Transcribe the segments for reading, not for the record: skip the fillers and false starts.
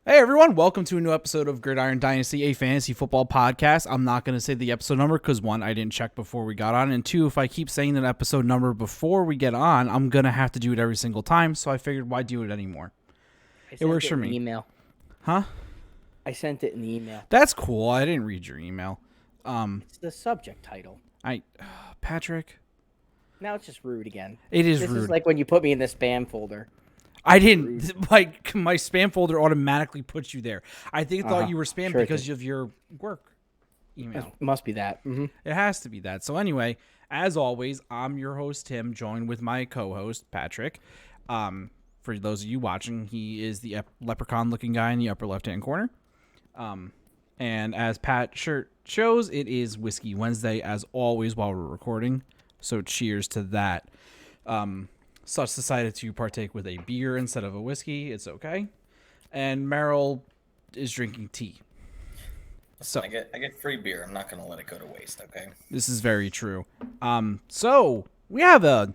Hey everyone, welcome to a new episode of Gridiron Dynasty, a fantasy football podcast. I'm not going to say the episode number because one, I didn't check before we got on, and two, if I keep saying that episode number before we get on, I'm going to have to do it every single time, so I figured why do it anymore? It works for me. Email. Huh? I sent it in the email. That's cool. I didn't read your email. It's the subject title. Patrick? Now it's just rude again. It is This rude. is like when you put me in the spam folder. I didn't, like, my spam folder automatically puts you there. I think it thought you were spam because of your work email. It must be that. Mm-hmm. It has to be that. So anyway, as always, I'm your host, Tim, joined with my co-host, Patrick. For those of you watching, he is the leprechaun-looking guy in the upper left-hand corner. And as Pat shirt shows, it is Whiskey Wednesday, as always, while we're recording. So cheers to that. Such decided to partake with a beer instead of a whiskey. It's okay. And Meryl is drinking tea. So I get free beer. I'm not going to let it go to waste, okay? This is very true. So we have a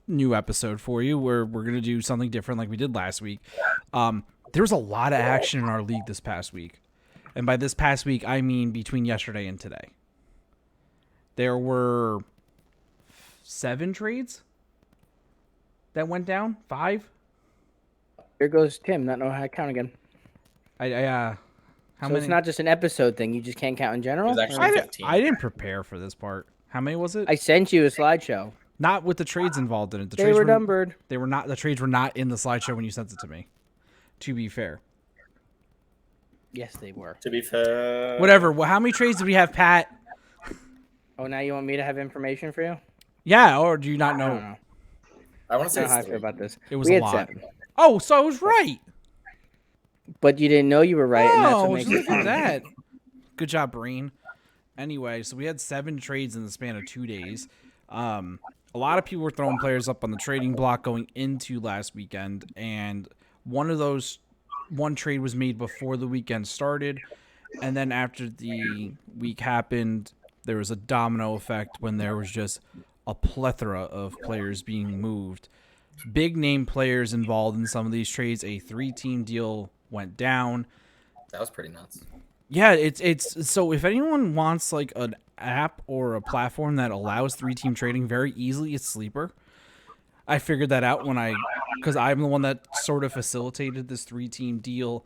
new episode for you where we're going to do something different like we did last week. There was a lot of action in our league this past week. And by this past week, I mean between yesterday and today. There were 7 trades that went down. 5. Here goes Tim, not knowing how to count again. How so many? it's not just an episode thing. You just can't count in general? It was actually 15. I didn't prepare for this part. How many was it? I sent you a slideshow. Not with the trades involved in it. They were numbered. They were not. The trades were not in the slideshow when you sent it to me. To be fair. Yes, they were. To be fair. Whatever. Well, how many trades did we have, Pat? Oh, now you want me to have information for you? Yeah, or do you not I know? don't know. I want to I say don't know how I it's feel about this. It was we a had lot. 7. Oh, so I was right. But you didn't know you were right, and that's Oh, what makes look it at fun. that. Good job, Brain. Anyway, so we had 7 trades in the span of 2 days. A lot of people were throwing players up on the trading block going into last weekend, and one trade was made before the weekend started, and then after the week happened, there was a domino effect when there was just a plethora of players being moved. Big name players involved in some of these trades. A 3-team deal went down. That was pretty nuts. Yeah, it's so if anyone wants like an app or a platform that allows 3-team trading very easily, it's Sleeper. I figured that out because I'm the one that sort of facilitated this 3-team deal.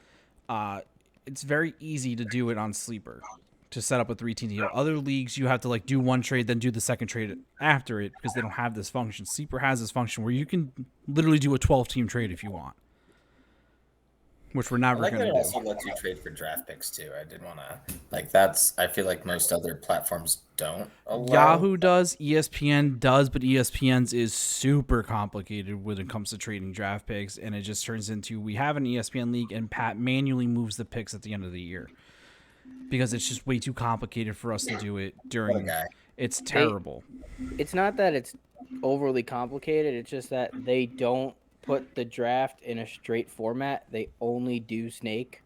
It's very easy to do it on Sleeper to set up a 3-team deal. Other leagues, you have to like do one trade, then do the second trade after it because they don't have this function. Sleeper has this function where you can literally do a 12-team trade if you want, which we're never I like going that to it do. also lets you trade for draft picks too. I did want to I feel like most other platforms don't allow. Yahoo does, ESPN does, but ESPN's is super complicated when it comes to trading draft picks, and it just turns into we have an ESPN league, and Pat manually moves the picks at the end of the year because it's just way too complicated for us to do it during. Guy. It's terrible. It's not that it's overly complicated. It's just that they don't put the draft in a straight format. They only do snake.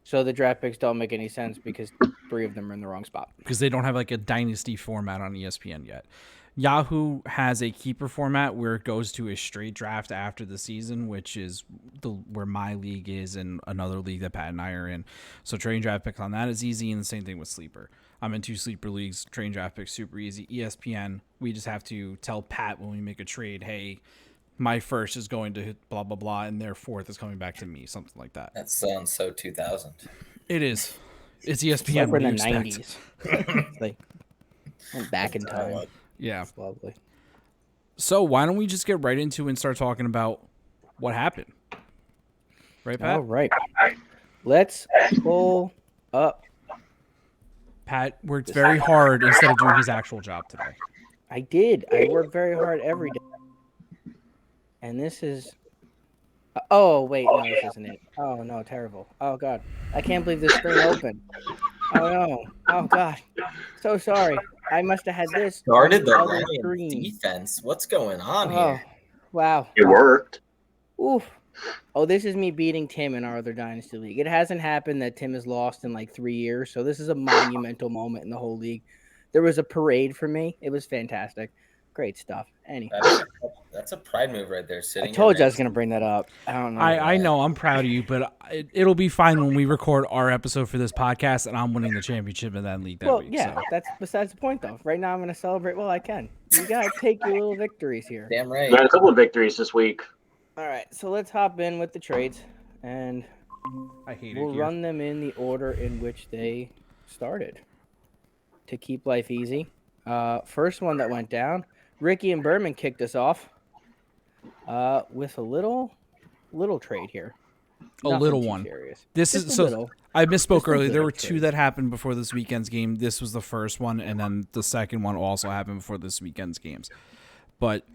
So the draft picks don't make any sense because 3 of them are in the wrong spot. Because they don't have like a dynasty format on ESPN yet. Yahoo has a keeper format where it goes to a straight draft after the season, which is where my league is and another league that Pat and I are in. So trading draft picks on that is easy, and the same thing with Sleeper. I'm in 2 Sleeper leagues. Trading draft picks super easy. ESPN, we just have to tell Pat when we make a trade, hey, my first is going to hit blah blah blah, and their 4th is coming back to me, something like that. That sounds so 2000. It is. It's ESPN. We're in What the do you expect? 90s. Like, went back in time. Yeah. It's lovely. So why don't we just get right into it and start talking about what happened? Right, Pat? All right. Let's pull up. Pat worked very hard instead of doing his actual job today. I did. I work very hard every day. And this is... Oh, wait. No, this isn't it. Oh, no. Terrible. Oh, God. I can't believe this screen opened. Oh, no. Oh, God. So sorry. I must have had this. Started the other Lions screen. defense. What's going on Oh, here? wow. It worked. Oof. Oh, this is me beating Tim in our other Dynasty League. It hasn't happened that Tim has lost in like 3 years, so this is a monumental moment in the whole league. There was a parade for me. It was fantastic. Great stuff. Anyway, That's a pride move right there. I Sitting. told you I was going to bring that up. I don't know. I know I'm proud of you, but it'll be fine when we record our episode for this podcast and I'm winning the championship in that league that Well, week. yeah, So. that's besides the point, though. Right now, I'm going to celebrate while I can. You got to take your little victories here. Damn right. You had a couple of victories this week. All right, so let's hop in with the trades, and I hate we'll it here. run them in the order in which they started to keep life easy. First one that went down, Ricky and Berman kicked us off with a little trade here. A Nothing little too one. serious. This Just is a so. little. I misspoke Just a earlier. There little were two trade. that happened before this weekend's game. This was the first one, and then the second one also happened before this weekend's games. But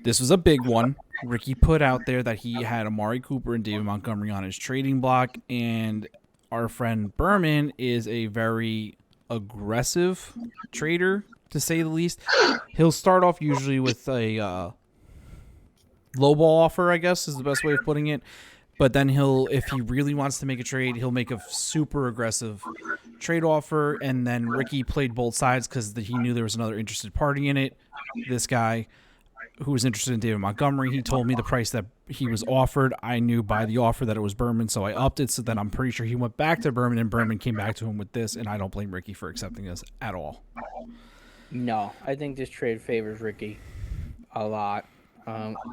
this was a big one. Ricky put out there that he had Amari Cooper and David Montgomery on his trading block, and our friend Berman is a very aggressive trader, to say the least. He'll start off usually with a lowball offer, I guess is the best way of putting it. But then if he really wants to make a trade, he'll make a super aggressive trade offer. And then Ricky played both sides because he knew there was another interested party in it. This guy who was interested in David Montgomery, he told me the price that he was offered. I knew by the offer that it was Berman, so I upped it. So then I'm pretty sure he went back to Berman, and Berman came back to him with this. And I don't blame Ricky for accepting this at all. No, I think this trade favors Ricky a lot.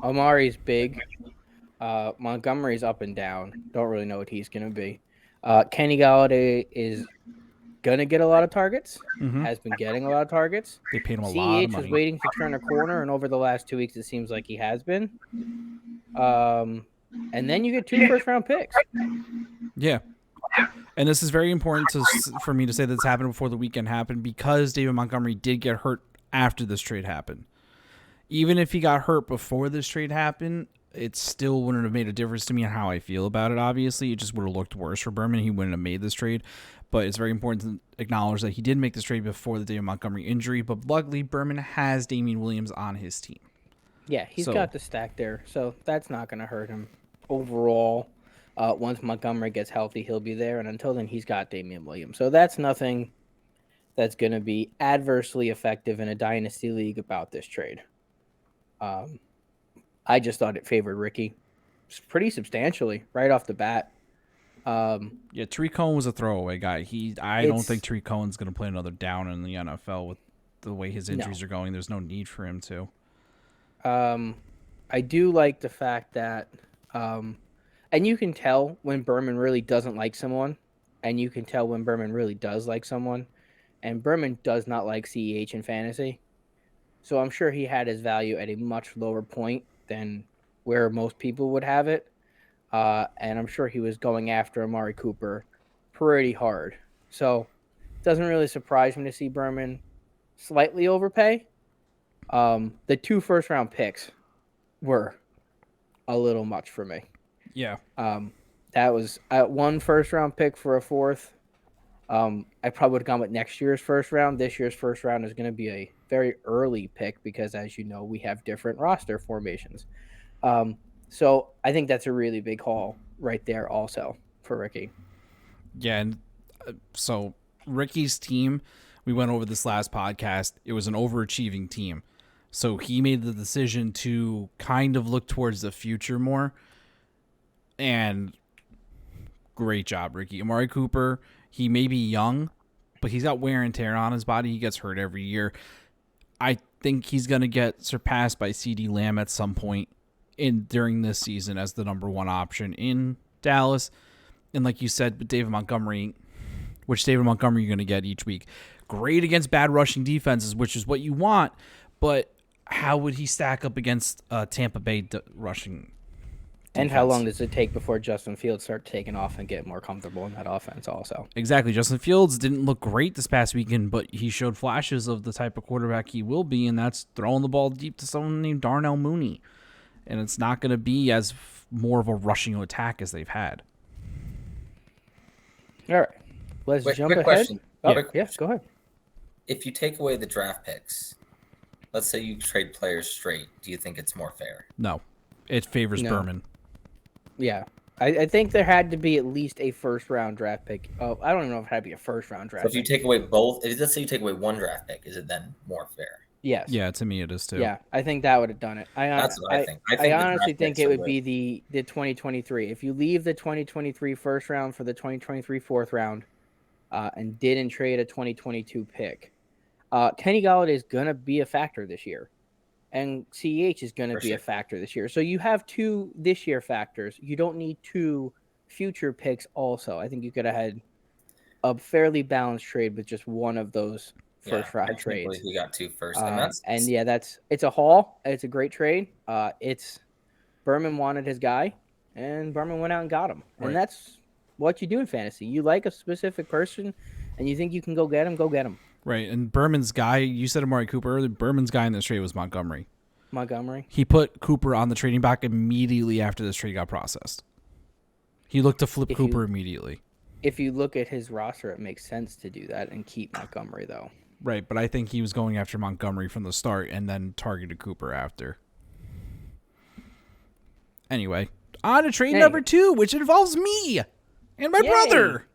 Amari's big. Montgomery's up and down. Don't really know what he's going to be. Kenny Galladay is going to get a lot of targets. Mhm. Has been getting a lot of targets. They paid him a lot of CEH was money. waiting to turn a corner, and over the last 2 weeks, it seems like he has been. And then you get 2 first-round picks. Yeah. And this is very important for me to say that this happened before the weekend happened because David Montgomery did get hurt after this trade happened. Even if he got hurt before this trade happened, it still wouldn't have made a difference to me on how I feel about it, obviously. It just would have looked worse for Berman. He wouldn't have made this trade. But it's very important to acknowledge that he did make this trade before the David Montgomery injury. But luckily, Berman has Damian Williams on his team. Yeah, he's got the stack there, so that's not going to hurt him overall. Once Montgomery gets healthy, he'll be there, and until then, he's got Damian Williams. So that's nothing that's going to be adversely effective in a dynasty league about this trade. I just thought it favored Ricky pretty substantially right off the bat. Yeah, Tariq Cohen was a throwaway guy. I don't think Tariq Cohen's going to play another down in the NFL with the way his injuries are going. There's no need for him to. I do like the fact that, and you can tell when Berman really doesn't like someone, and you can tell when Berman really does like someone, and Berman does not like CEH in fantasy. So I'm sure he had his value at a much lower point than where most people would have it. And I'm sure he was going after Amari Cooper pretty hard. So it doesn't really surprise me to see Berman slightly overpay. The 2 first-round picks were a little much for me. Yeah. That was 1 first-round pick for a 4th. I probably would have gone with next year's first round. This year's first round is going to be a very early pick because, as you know, we have different roster formations. So I think that's a really big haul right there also for Ricky. Yeah, and so Ricky's team, we went over this last podcast. It was an overachieving team. So he made the decision to kind of look towards the future more. And great job, Ricky. Amari Cooper, he may be young, but he's got wear and tear on his body. He gets hurt every year. I think he's going to get surpassed by CeeDee Lamb at some point during this season as the number 1 option in Dallas. And like you said, David Montgomery, which David Montgomery you're going to get each week. Great against bad rushing defenses, which is what you want, but how would he stack up against Tampa Bay rushing And defense? how long does it take before Justin Fields start taking off and get more comfortable in that offense also? Exactly. Justin Fields didn't look great this past weekend, but he showed flashes of the type of quarterback he will be, and that's throwing the ball deep to someone named Darnell Mooney. And it's not going to be as more of a rushing attack as they've had. All right. Let's jump quick ahead. question. Oh, Quick yeah, question. go ahead. If you take away the draft picks, let's say you trade players straight, do you think it's more fair? No. It favors No. Berman. Yeah. I think there had to be at least a first-round draft pick. Oh, I don't even know if it had to be a first-round draft So if you pick. take away both, let's say you take away 1 draft pick, is it then more fair? Yes. Yeah, to me it is too. Yeah, I think that would have done it. That's what I think. I I think the honestly draft think picks it are would with- be the 2023. If you leave the 2023 first round for the 2023 fourth round, and didn't trade a 2022 pick, Kenny Golladay is gonna be a factor this year, and CEH is gonna For be sure. a factor this year. So you have 2 this year factors. You don't need 2 future picks. Also, I think you could have had a fairly balanced trade with just one of those first I round can't trades. believe we got 2 first, and And yeah, it's a haul. It's a great trade. It's Berman wanted his guy, and Berman went out and got him. Right. And that's what you do in fantasy. You like a specific person, and you think you can go get him. Go get him. Right. And Berman's guy, you said Amari Cooper earlier. Berman's guy in this trade was Montgomery. Montgomery. He put Cooper on the trading block immediately after this trade got processed. He looked to flip Cooper immediately. If you look at his roster, it makes sense to do that and keep Montgomery though. Right, but I think he was going after Montgomery from the start and then targeted Cooper after. Anyway, on to trade number 2, which involves me and my brother.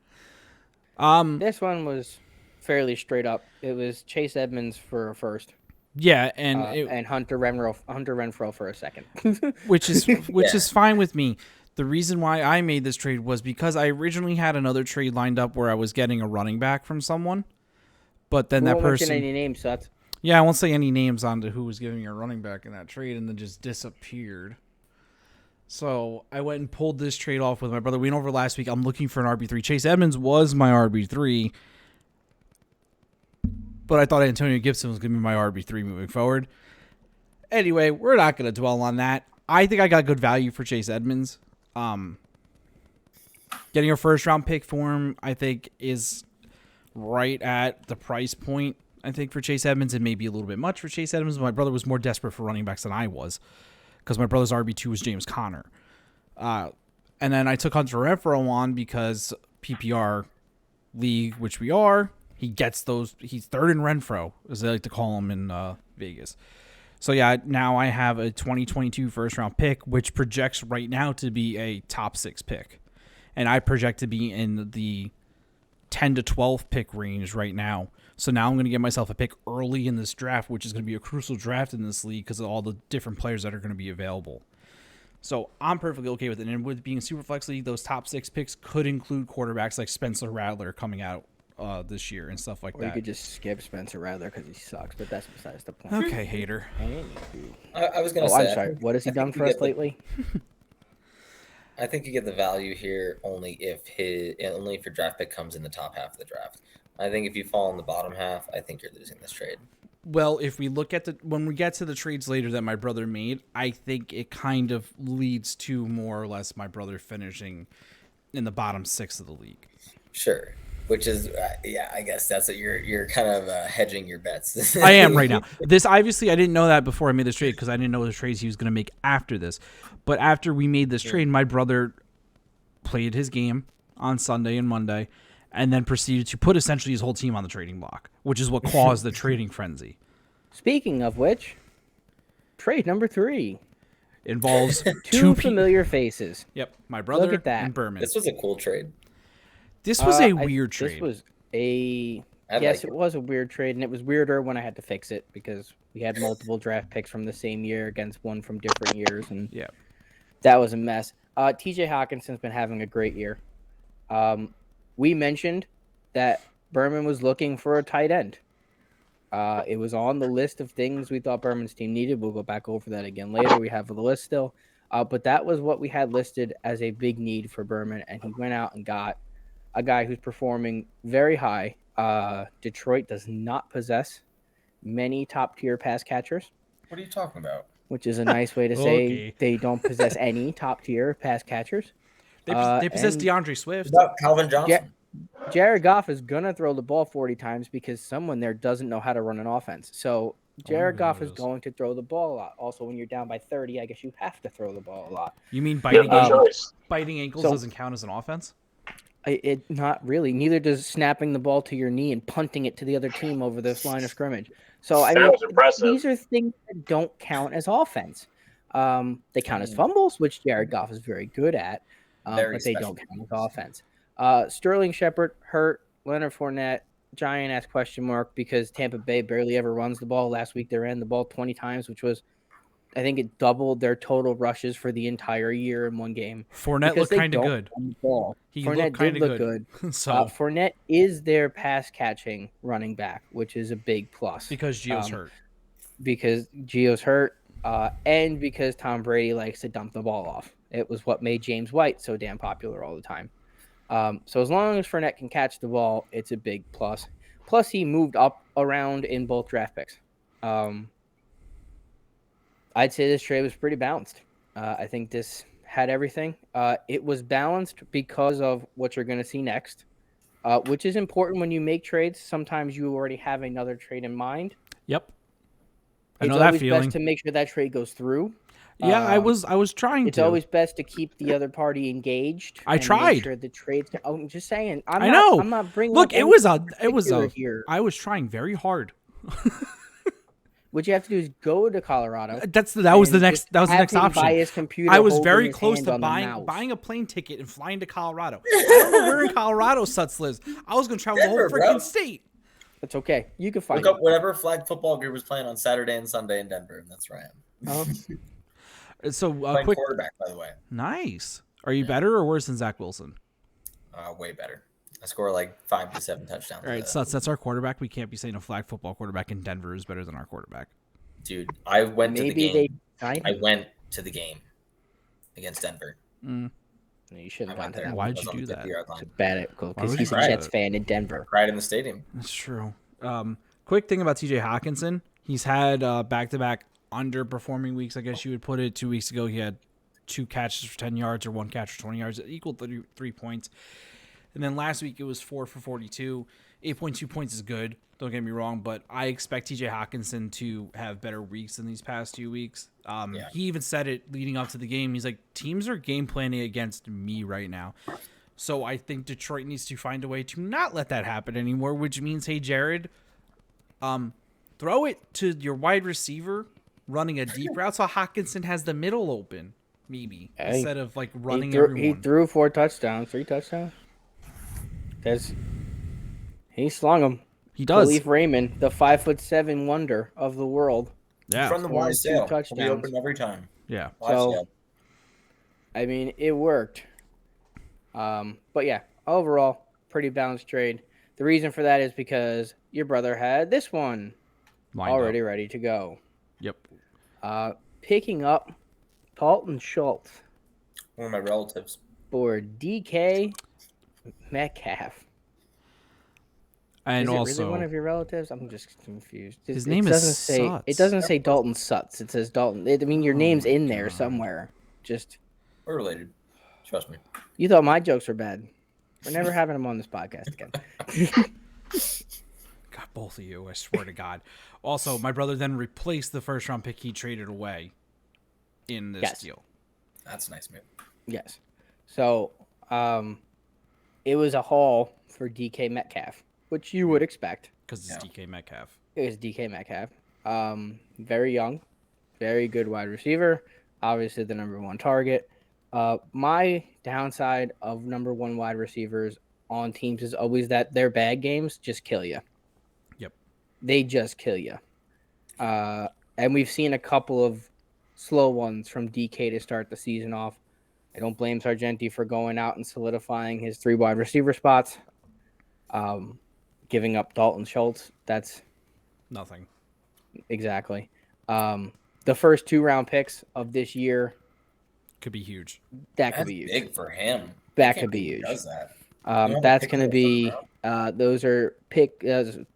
This one was fairly straight up. It was Chase Edmonds for a first. Yeah, and Hunter Renfrow for a second. which is fine with me. The reason why I made this trade was because I originally had another trade lined up where I was getting a running back from someone, but then that person. Mention any names, so that's... Yeah, I won't say any names on to who was giving me a running back in that trade, and then just disappeared. So I went and pulled this trade off with my brother. We went over last week. I'm looking for an RB3. Chase Edmonds was my RB3, but I thought Antonio Gibson was going to be my RB3 moving forward. Anyway, we're not going to dwell on that. I think I got good value for Chase Edmonds. Getting a first-round pick for him, I think, is right at the price point, I think, for Chase Edmonds. It may be a little bit much for Chase Edmonds, but my brother was more desperate for running backs than I was because my brother's RB2 was James Conner. And then I took Hunter Renfrow on because PPR league, which we are, he gets those. He's third in Renfrow, as they like to call him in Vegas. So, yeah, now I have a 2022 first-round pick, which projects right now to be a top 6 pick. And I project to be in the 10 to 12 pick range right now. So now I'm going to get myself a pick early in this draft, which is going to be a crucial draft in this league because of all the different players that are going to be available. So I'm perfectly okay with it. And with being a super flex league, those top 6 picks could include quarterbacks like Spencer Rattler coming out this year and stuff like that. Or you could just skip Spencer Rattler because he sucks, but that's besides the point. Okay, hater. I was going to say. I'm sorry. What has he done for us lately? I think you get the value here only if your draft pick comes in the top half of the draft. I think if you fall in the bottom half, I think you're losing this trade. Well, if we look at when we get to the trades later that my brother made, I think it kind of leads to more or less my brother finishing in the bottom 6 of the league. Sure. Which is, I guess that's what you're kind of hedging your bets. I am right now. This obviously I didn't know that before I made this trade because I didn't know the trades he was going to make after this. But after we made this trade, my brother played his game on Sunday and Monday, and then proceeded to put essentially his whole team on the trading block, which is what caused the trading frenzy. Speaking of which, trade number 3 involves two familiar faces. Yep, my brother Look at that. and Berman. This was a cool trade. This was a weird trade. This was it was a weird trade, and it was weirder when I had to fix it because we had multiple draft picks from the same year against one from different years, and that was a mess. TJ Hawkinson's been having a great year. We mentioned that Berman was looking for a tight end. It was on the list of things we thought Berman's team needed. We'll go back over that again later. We have the list still. But that was what we had listed as a big need for Berman, and he went out and got a guy who's performing very high. Detroit does not possess many top-tier pass catchers. What are you talking about? Which is a nice way to say they don't possess any top-tier pass catchers. They possess DeAndre Swift. What about Calvin Johnson? Jared Goff is going to throw the ball 40 times because someone there doesn't know how to run an offense. So Jared Goff is going to throw the ball a lot. Also, when you're down by 30, I guess you have to throw the ball a lot. You mean biting ankles? Biting ankles doesn't count as an offense? It not really. Neither does snapping the ball to your knee and punting it to the other team over this line of scrimmage. So I mean, these are things that don't count as offense. They count as fumbles, which Jared Goff is very good at, but they don't count as offense. Sterling Shepard hurt. Leonard Fournette giant-ass question mark because Tampa Bay barely ever runs the ball. Last week they ran the ball 20 times, which was, I think it doubled their total rushes for the entire year in one game. Fournette looked kind of good. Ball. He Fournette looked kind did of look good. good. So Fournette is their pass-catching running back, which is a big plus. because Gio's hurt. Because Gio's hurt, and because Tom Brady likes to dump the ball off. It was what made James White so damn popular all the time. So as long as Fournette can catch the ball, it's a big plus. Plus, he moved up around in both draft picks. I'd say this trade was pretty balanced. I think this had everything. It was balanced because of what you're going to see next, which is important when you make trades. Sometimes you already have another trade in mind. Yep. I It's know that always feeling. best to make sure that trade goes through. Yeah, I was trying It's to. always best to keep the other party engaged. I and tried. Make sure the trades. I'm just saying. I know. I'm not bringing. Look, up it was anything a. Here. I was trying very hard. What you have to do is go to Colorado. That was the next option. Buy his computer, I was very his close hand to on the mouse. buying a plane ticket and flying to Colorado. I don't know where in Colorado Suts lives. I was gonna travel the whole Denver, freaking bro. state. That's okay. You can find Look up it. whatever flag football group was playing on Saturday and Sunday in Denver, and that's where I am. So Playing quick. quarterback, by the way. Nice. Are you better or worse than Zach Wilson? Way better. I score like 5 to 7 touchdowns. All right, Suts. That's our quarterback. We can't be saying a flag football quarterback in Denver is better than our quarterback. Dude, I went to the Maybe game. they. I went to the game against Denver. No, you shouldn't have gone to that. Why'd I was you on do the that? 50-yard line. It's bad Why because would he's you a do Jets that? fan in Denver. Right in the stadium. That's true. Quick thing about TJ Hawkinson. He's had back-to-back underperforming weeks, I guess you would put it. 2 weeks ago, he had 2 catches for 10 yards or 1 catch for 20 yards. It equaled 3 points. And then last week, it was 4 for 42. 8.2 points is good. Don't get me wrong, but I expect TJ Hawkinson to have better weeks than these past 2 weeks. He even said it leading up to the game. He's like, teams are game planning against me right now. So I think Detroit needs to find a way to not let that happen anymore, which means, hey, Jared, throw it to your wide receiver running a deep route so Hawkinson has the middle open, maybe, instead of like running everyone. He threw 4 touchdowns, 3 touchdowns. He slung them. He does. Khalif Raymond, the 5'7" wonder of the world. Yeah. From the Scored wide 2 sale. touchdowns. We open every time. Yeah. Wide So, sale. I mean, it worked. But yeah, overall, pretty balanced trade. The reason for that is because your brother had this one already ready to go. Yep. Picking up Dalton Schultz One of my relatives. for DK Metcalf. And is it also, really one of your relatives? I'm just confused. His name is Sutz. It doesn't say Dalton Sutz. It says Dalton. I mean, your name's in there somewhere. Just We're related. Trust me. you thought my jokes were bad. We're never having them on this podcast again. God, both of you, I swear to God. Also, my brother then replaced the first round pick he traded away in this deal. That's nice, man. Yes. So, it was a haul for DK Metcalf, which you would expect. Because it's DK Metcalf. It was DK Metcalf. Very young, very good wide receiver. Obviously, the number 1 target. My downside of number 1 wide receivers on teams is always that their bad games just kill you. Yep. They just kill you. And we've seen a couple of slow ones from DK to start the season off. I don't blame Sargenti for going out and solidifying his 3 wide receiver spots. Giving up Dalton Schultz, that's Nothing. exactly. The first 2 round picks of this year, Could be huge. that could That's be huge. big for him. That I could can't be believe he huge. does that. That's going to be those are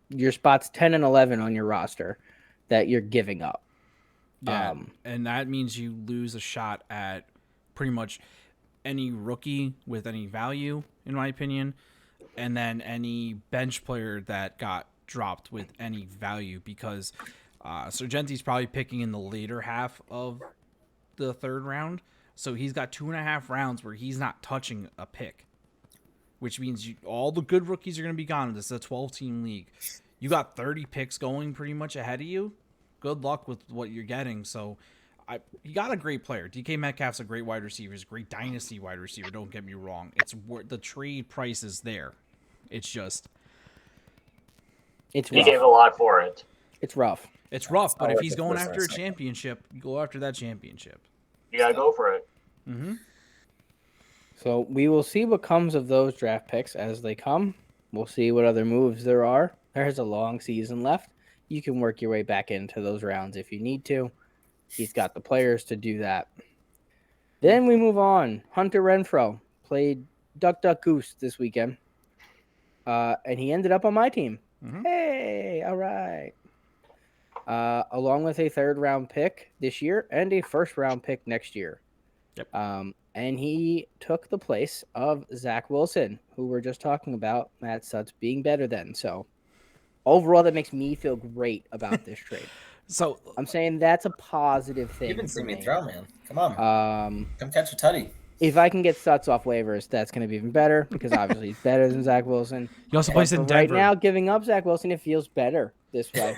your spots 10 and 11 on your roster that you're giving up. Yeah. And that means you lose a shot at pretty much any rookie with any value, in my opinion, and then any bench player that got dropped with any value because Sargenti's probably picking in the later half of the 3rd round. So he's got 2.5 rounds where he's not touching a pick, which means all the good rookies are going to be gone. This is a 12-team league. You got 30 picks going pretty much ahead of you. Good luck with what you're getting. So you got a great player. DK Metcalf's a great wide receiver. He's a great dynasty wide receiver. Don't get me wrong. The trade price is there. It's just It's He rough. gave a lot for it. It's rough. It's rough, but not if worth he's the going first after a and second. championship, you go after that championship. You gotta go for it. Mm-hmm. So we will see what comes of those draft picks as they come. We'll see what other moves there are. There's a long season left. You can work your way back into those rounds if you need to. He's got the players to do that. Then we move on. Hunter Renfrow played Duck Duck Goose this weekend. And he ended up on my team. Mhm. Hey, all right. Along with a 3rd-round pick this year and a 1st-round pick next year. Yep. And he took the place of Zach Wilson, who we're just talking about, Matt Sutts being better than. So overall, that makes me feel great about this trade. So I'm saying that's a positive thing. You've been for seeing me me. throw, man. Come on. Come catch a tutty. If I can get Sutts off waivers, that's going to be even better because obviously he's better than Zach Wilson. he also But plays for in right Denver. now, giving up Zach Wilson, it feels better this way.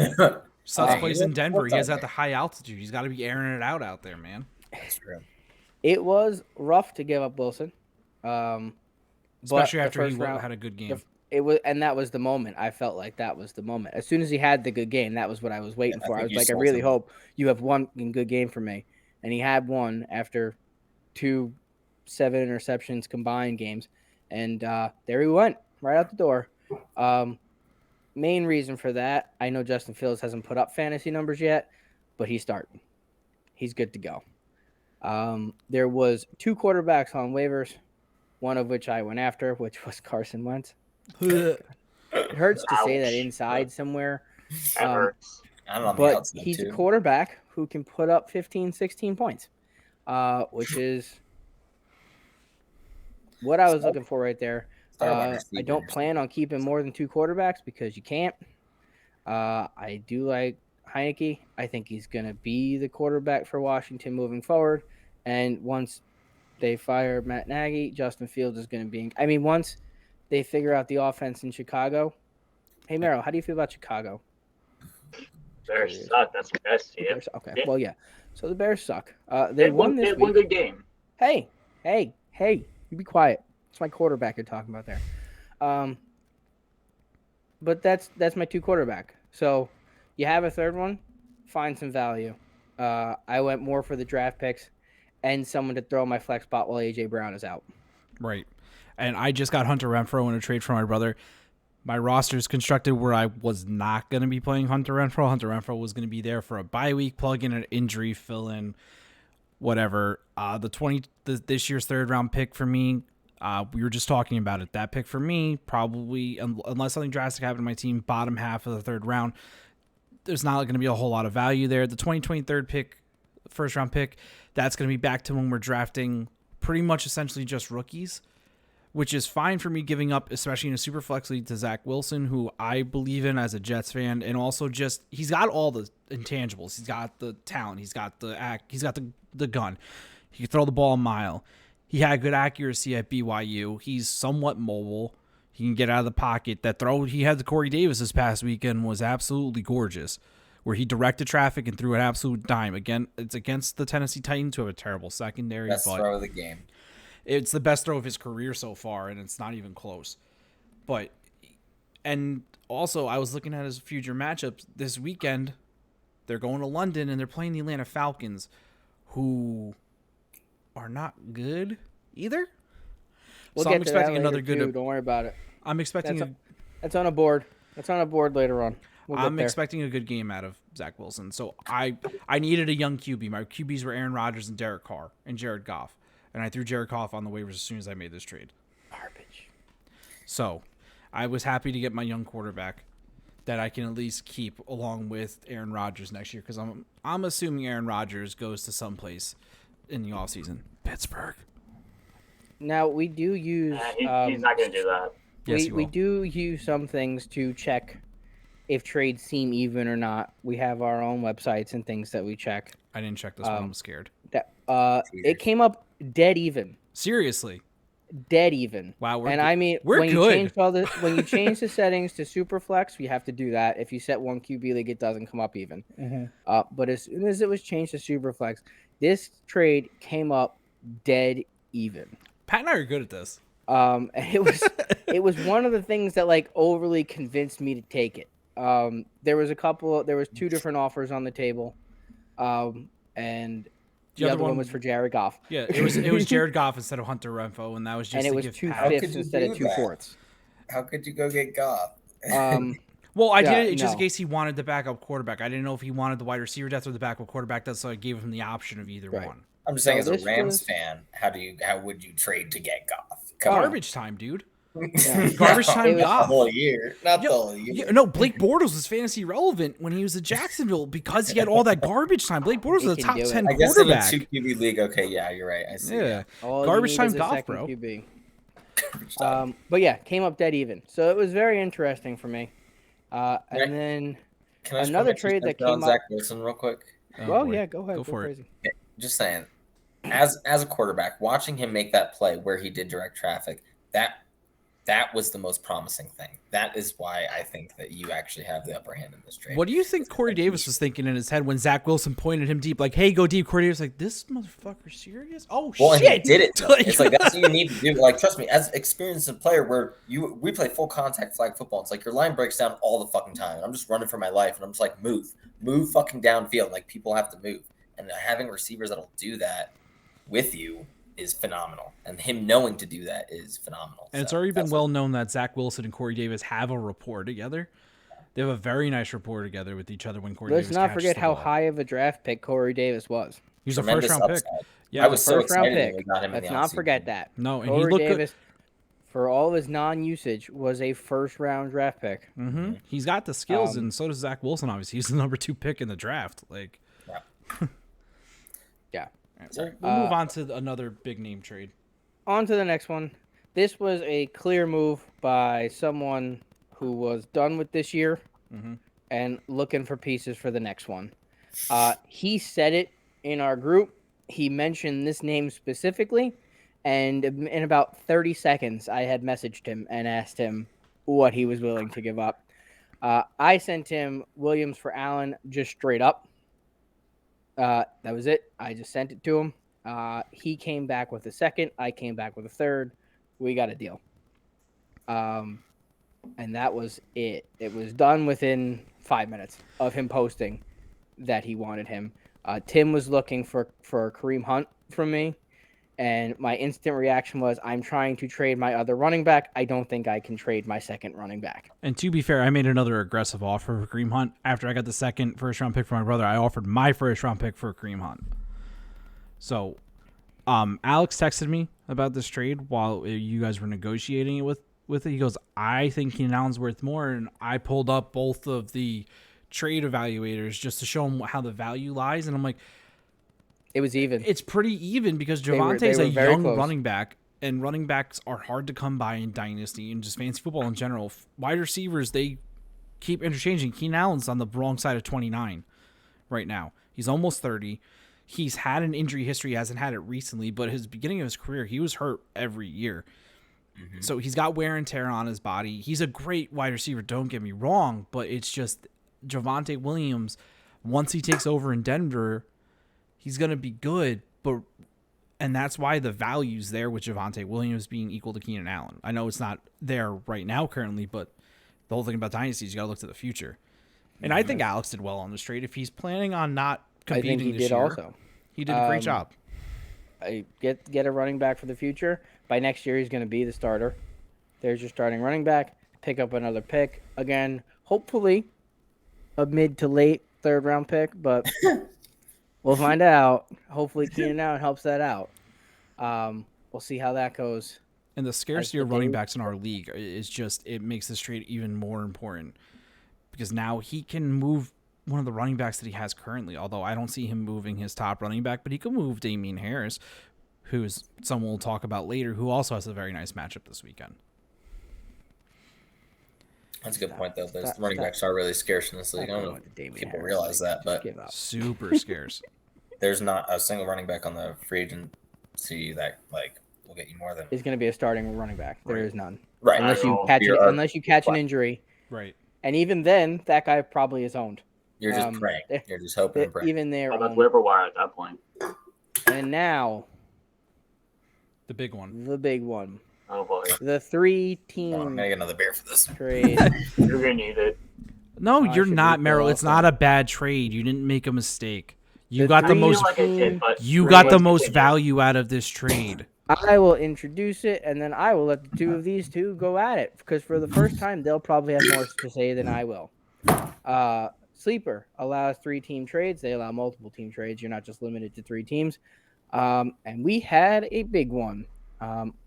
Sutts Hey, plays he in Denver. worked He has out at the high altitude. He's got to be airing it out there, man. That's true. It was rough to give up Wilson, Especially but after the he first round, had a good game. it was, and that was the moment. I felt like that was the moment. As soon as he had the good game, that was what I was waiting I for. I think was you like, I sold really him. hope you have one good game for me, and he had one after 2 7 interceptions combined games, and there he went right out the door. Main reason for that, I know Justin Fields hasn't put up fantasy numbers yet, but he's starting. He's good to go. There was 2 quarterbacks on waivers, one of which I went after, which was Carson Wentz. It hurts to say that Ouch. inside somewhere, That hurts. I don't know on the but outside, he's a too. quarterback who can put up 15, 16 points, which is what I was looking for right there. Start wide I receiver. don't plan on keeping more than 2 quarterbacks because you can't. I do like Heineke. I think he's going to be the quarterback for Washington moving forward. And once they fire Matt Nagy, Justin Fields is going to be – once they figure out the offense in Chicago. Hey, Merrill, how do you feel about Chicago? Bears suck. That's the best team. Bears, okay, Yeah. well, yeah. So the Bears suck. They They won won this one week. good game. Hey, you be quiet. It's my quarterback you're talking about there. But that's my 2 quarterback. So you have a 3rd one, find some value. I went more for the draft picks and someone to throw my flex spot while AJ Brown is out. Right. And I just got Hunter Renfrow in a trade for my brother. My roster is constructed where I was not going to be playing Hunter Renfrow. Hunter Renfrow was going to be there for a bye week, plug in an injury, fill in, whatever. This year's 3rd-round pick for me, we were just talking about it. That pick for me, probably, unless something drastic happened to my team, bottom half of the 3rd round, there's not going to be a whole lot of value there. The 2023 pick, 1st-round pick, that's going to be back to when we're drafting pretty much essentially just rookies, which is fine for me giving up, especially in a super flex league, to Zach Wilson, who I believe in as a Jets fan, and also just he's got all the intangibles. He's got the talent. He's got the act. He's got the gun. He can throw the ball a mile. He had good accuracy at BYU. He's somewhat mobile. He can get out of the pocket. That throw he had to Corey Davis this past weekend was absolutely gorgeous, where he directed traffic and threw an absolute dime. Again, it's against the Tennessee Titans, who have a terrible secondary. Best but throw of the game. it's the best throw of his career so far, and it's not even close. And also, I was looking at his future matchups this weekend. They're going to London, and they're playing the Atlanta Falcons, who are not good either. We'll So get I'm to expecting that another later, good. too. Don't worry about it. I'm expecting. That's on a board. That's on a board later on. We'll get I'm there. expecting a good game out of Zach Wilson. So I needed a young QB. My QBs were Aaron Rodgers and Derek Carr and Jared Goff, and I threw Jared Goff on the waivers as soon as I made this trade. Garbage. So I was happy to get my young quarterback that I can at least keep along with Aaron Rodgers next year, because I'm assuming Aaron Rodgers goes to someplace in the offseason. Pittsburgh. Now we do use. He's not going to do that. Yes, we do use some things to check if trades seem even or not. We have our own websites and things that we check. I didn't check this one. I'm scared. That it came up dead even. Seriously. Dead even. Wow, we're and good. I mean, We're when good. when you change the settings to Superflex, you have to do that. If you set one QB league, it doesn't come up even. But as soon as it was changed to Superflex, this trade came up dead even. Pat and I are good at this. And it was one of the things that like overly convinced me to take it. There was two different offers on the table, and the other one was for Jared Goff. Yeah, it was Jared Goff instead of Hunter Renfro, and that was just and it to was give 2/5 instead of 2/4. How could you go get Goff? Well, I Yeah, did it just in no. case he wanted the backup quarterback. I didn't know if he wanted the wide receiver depth or the backup quarterback. That's so I gave him the option of either Right. one. I'm just saying, No, as a this Rams was- fan, how would you trade to get Goff? Come on. Garbage time, dude. Yeah. Garbage time It was- Goff. The whole year, not the whole year. Yeah, no, Blake Bortles was fantasy relevant when he was at Jacksonville because he had all that garbage time. Blake Bortles He was a can top do it. 10 I guess in a quarterback. 2 QB league, okay, yeah, you're right. I see. Yeah. All Garbage you need time is a Goff, second bro. QB. Garbage time. But yeah, came up dead even. So it was very interesting for me. Right. And then Can I just another put my trade that 2 cents on came up- Zach Wilson real quick? Oh, well, boy. yeah, go ahead. Go for it. crazy. Just saying, as a quarterback, watching him make that play where he did direct traffic, that was the most promising thing. That is why I think that you actually have the upper hand in this trade. What do you think Corey Davis was thinking in his head when Zach Wilson pointed him deep? Like, hey, go deep. Corey Davis was like, this motherfucker serious? Oh, Well, and shit. he did it. Though. Like- It's like that's what you need to do. Like, trust me, as experienced a player, where we play full contact flag football. It's like your line breaks down all the fucking time. And I'm just running for my life, and I'm just like, move fucking downfield. Like people have to move, and having receivers that'll do that with you is phenomenal, and him knowing to do that is phenomenal. And it's So already been that's well known that Zach Wilson and Corey Davis have a rapport together. They have a very nice rapport together with each other when Corey Let's Davis not catches forget the how ball. high of a draft pick Corey Davis was. He was a tremendous first-round pick. upside. Yeah, I was so First round excited when pick. we got him in Let's the not offseason. forget that. No, and he Corey looked Davis, for all of his non-usage, was a first-round draft pick. good. Mm-hmm. He's got the skills, Um, and so does Zach Wilson, obviously. He's the number 2 pick in the draft. Like, Yeah. we'll move on to another big-name trade. On to the next one. This was a clear move by someone who was done with this year Mhm. and looking for pieces for the next one. He said it in our group. He mentioned this name specifically, and in about 30 seconds, I had messaged him and asked him what he was willing to give up. I sent him Williams for Allen just straight up. That was it. I just sent it to him. He came back with a second. I came back with a third. We got a deal. And that was it. It was done within 5 minutes of him posting that he wanted him. Tim was looking for Kareem Hunt from me. And my instant reaction was, I'm trying to trade my other running back. I don't think I can trade my second running back. And to be fair, I made another aggressive offer for Kareem Hunt. After I got the second first-round pick for my brother, I offered my first-round pick for Kareem Hunt. So, Alex texted me about this trade while you guys were negotiating it with it. He goes, I think Keenan Allen's worth more, and I pulled up both of the trade evaluators just to show him how the value lies, and I'm like, It was even. it's pretty even because They were Javante's a very young close. running back, and running backs are hard to come by in Dynasty and just fantasy football in general. Wide receivers, they keep interchanging. Keenan Allen's on the wrong side of 29 right now. He's almost 30. He's had an injury history. He hasn't had it recently, but his beginning of his career, he was hurt every year. Mm-hmm. So he's got wear and tear on his body. He's a great wide receiver, don't get me wrong, but it's just Javonte Williams, once he takes over in Denver, he's going to be good, and that's why the value's there with Javonte Williams being equal to Keenan Allen. I know it's not there right now currently, but the whole thing about Dynasty is you got to look to the future. And I think Alex did well on this trade. If he's planning on not I competing think he this did year, also. he did a great job. I get a running back for the future. By next year, he's going to be the starter. There's your starting running back. Pick up another pick. Again, hopefully a mid to late third round pick, but we'll find out. Hopefully Keenan Allen helps that out. We'll see how that goes. And the scarcity the of running day- backs in our league is just, it makes this trade even more important because now he can move one of the running backs that he has currently, although I don't see him moving his top running back, but he could move Damian Harris, who's someone we'll talk about later, who also has a very nice matchup this weekend. That's a good point, though. Those that- running that- backs are really scarce in this league. I don't know What if did Damian people Harris realize do? that, but Give up. Super scarce. there's not a single running back on the free agency that will get you more than Is going to be a starting running back. There Right. is none. right. Unless you know. catch You're- unless you catch an injury. Right. And even then, that guy probably is owned. You're just um, praying. they- You're just hoping and praying. Even there. I'm at waiver wire at that point. And now, The big one. the big one. Oh boy, The 3 Oh, I'm team gonna get another beer for this. trade. you're gonna need it. No, I you're should not, read Merrill. that It's off not a bad trade. You didn't make a mistake. You The got the three- most. Like I did, but You three got the was most continued. value out of this trade. I will introduce it, and then I will let the two of these two go at it. Because for the first time, they'll probably have more to say than I will. Sleeper allows 3-team trades. They allow multiple team trades. You're not just limited to 3 teams. And we had a big one.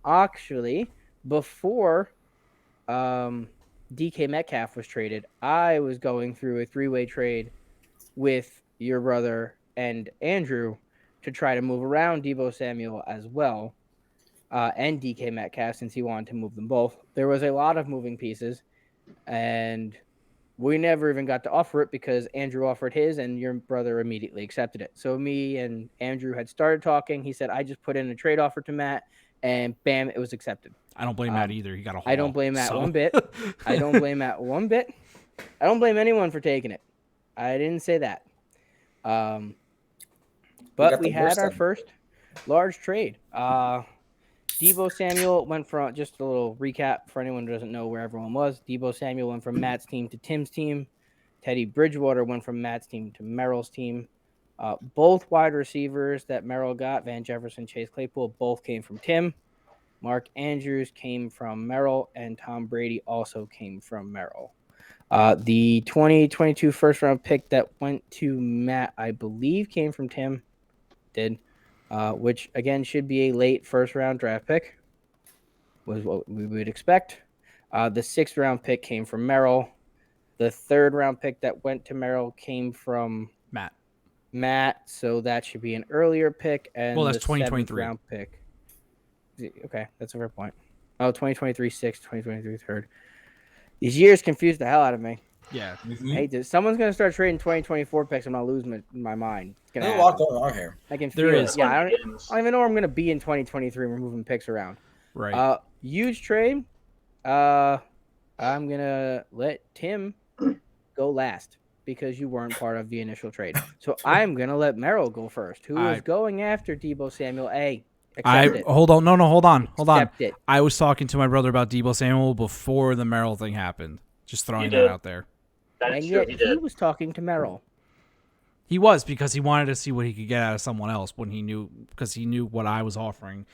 Actually, before DK Metcalf was traded, I was going through a 3-way trade with your brother and Andrew to try to move around Deebo Samuel as well, and DK Metcalf, since he wanted to move them both. There was a lot of moving pieces, and we never even got to offer it because Andrew offered his and your brother immediately accepted it. So me and Andrew had started talking. He said, I just put in a trade offer to Matt, and bam, it was accepted. I don't blame Matt either. He got a haul. I don't blame Matt so. one bit. I don't blame Matt one bit. I don't blame anyone for taking it. I didn't say that. But we had our first large trade. Deebo Samuel went from, just a little recap for anyone who doesn't know where everyone was. Deebo Samuel went from Matt's team to Tim's team. Teddy Bridgewater went from Matt's team to Merrill's team. Both wide receivers that Merrill got, Van Jefferson, Chase Claypool, both came from Tim. Mark Andrews came from Merrill, and Tom Brady also came from Merrill. The 2022 first-round pick that went to Matt, I believe, came from Tim. Did. Which, again, should be a late first-round draft pick, was what we would expect. The 6th-round pick came from Merrill. The 3rd-round pick that went to Merrill came from Matt, so that should be an earlier pick. And well, that's the 2023 7th-round pick. Okay, that's a fair point. Oh, 2023 6th, 2023 3rd. These years confuse the hell out of me. Yeah. Mm-hmm. I hate this. Someone's going to start trading 2024 picks. I'm going to lose my mind. It's gonna There's a lot happen. going on here. I can feel There it. is. Yeah, I don't even know where I'm going to be in 2023. We're moving picks around. Right. Huge trade. I'm going to let Tim go last because you weren't part of the initial trade. So I'm going to let Merrill go first, who is going after Deebo Samuel. Accept it. Hold on. No, hold on. Accept it. I was talking to my brother about Deebo Samuel before the Merrill thing happened. Just throwing that out there. That's And true. yet he was talking to Merrill. He was, because he wanted to see what he could get out of someone else because he knew what I was offering.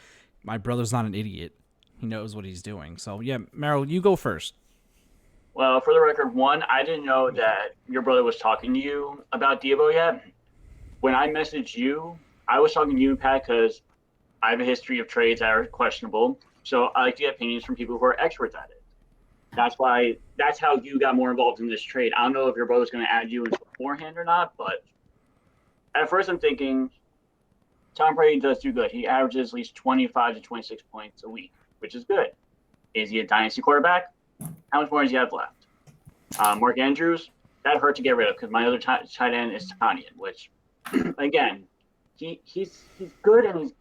My brother's not an idiot. He knows what he's doing. So, yeah, Merrill, you go first. Well, for the record, one, I didn't know that your brother was talking to you about Deebo yet. When I messaged you, I was talking to you, Pat, because I have a history of trades that are questionable. So I like to get opinions from people who are experts at it. That's how you got more involved in this trade. I don't know if your brother's going to add you in beforehand or not, but at first I'm thinking Tom Brady does do good. He averages at least 25 to 26 points a week, which is good. Is he a dynasty quarterback? How much more does he have left? Mark Andrews, that hurt to get rid of because my other tight end is Tanyan, which, again, he's good and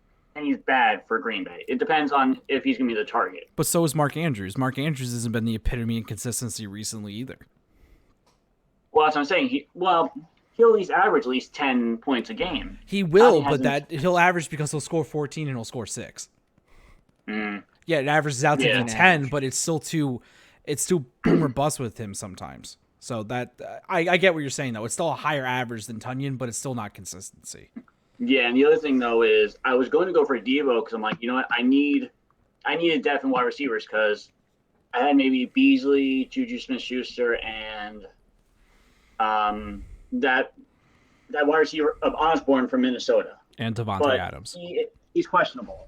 he's bad for Green Bay. It depends on if he's going to be the target. But so is Mark Andrews. Mark Andrews hasn't been the epitome of consistency recently either. Well, that's what I'm saying. He'll at least average at least 10 points a game. He will, but that he'll average because he'll score 14 and he'll score 6. Mm. Yeah, it averages out to be 10, but it's still too boom or bust with him sometimes. So that I get what you're saying though. It's still a higher average than Tanyan, but it's still not consistency. Yeah, and the other thing though is I was going to go for Deebo because I'm like, you know what, I need a depth in wide receivers because I had maybe Beasley, Juju Smith-Schuster, and that wide receiver of Osborne from Minnesota. And Devontae Adams. He's questionable.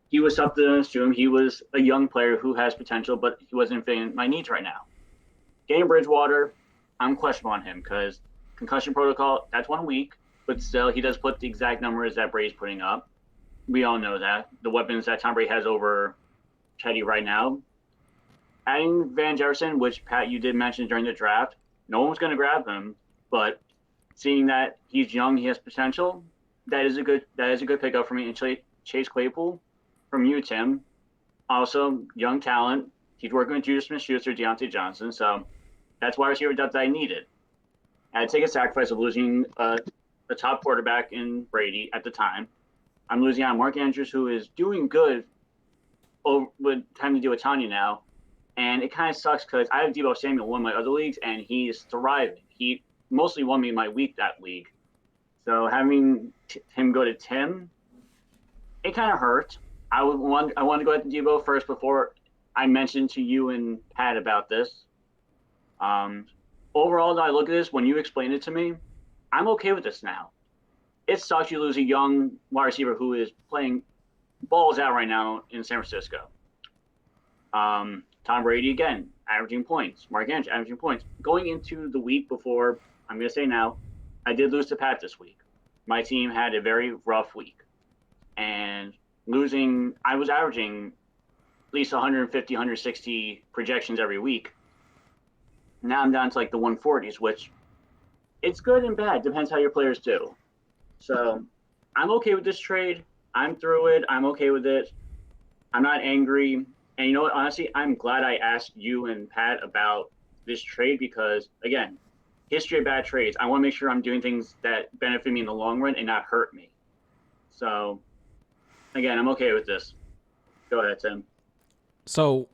He was something to assume. He was a young player who has potential, but he wasn't fitting my needs right now. Getting Bridgewater, I'm questionable on him because concussion protocol, that's 1 week, but still he does put the exact numbers that Brady's putting up. We all know that. The weapons that Tom Brady has over Teddy right now. Adding Van Jefferson, which, Pat, you did mention during the draft, no one was going to grab him, but seeing that he's young, he has potential, that is a good pickup for me. And Chase Claypool from you, Tim, also young talent. He's working with Juju Smith-Schuster, Deontay Johnson, so that's why receiver depth that I needed. I had to take a sacrifice of losing a top quarterback in Brady at the time. I'm losing on Mark Andrews, who is doing good with time to do with Tanya now. And it kind of sucks because I have Deebo Samuel in one of my other leagues, and he's thriving. He mostly won me my week that league. So having him go to Tim, it kind of hurt. I want to go ahead to Deebo first before I mentioned to you and Pat about this. Overall, I look at this, when you explain it to me, I'm okay with this now. It sucks you lose a young wide receiver who is playing balls out right now in San Francisco. Tom Brady, again, averaging points. Mark Andrews, averaging points. Going into the week before, I'm going to say now, I did lose to Pat this week. My team had a very rough week. And losing, I was averaging at least 150, 160 projections every week. Now I'm down to like the 140s, which it's good and bad. Depends how your players do. So I'm okay with this trade. I'm through it. I'm okay with it. I'm not angry. And you know what? Honestly, I'm glad I asked you and Pat about this trade because, again, history of bad trades. I want to make sure I'm doing things that benefit me in the long run and not hurt me. So, again, I'm okay with this. Go ahead, Tim. So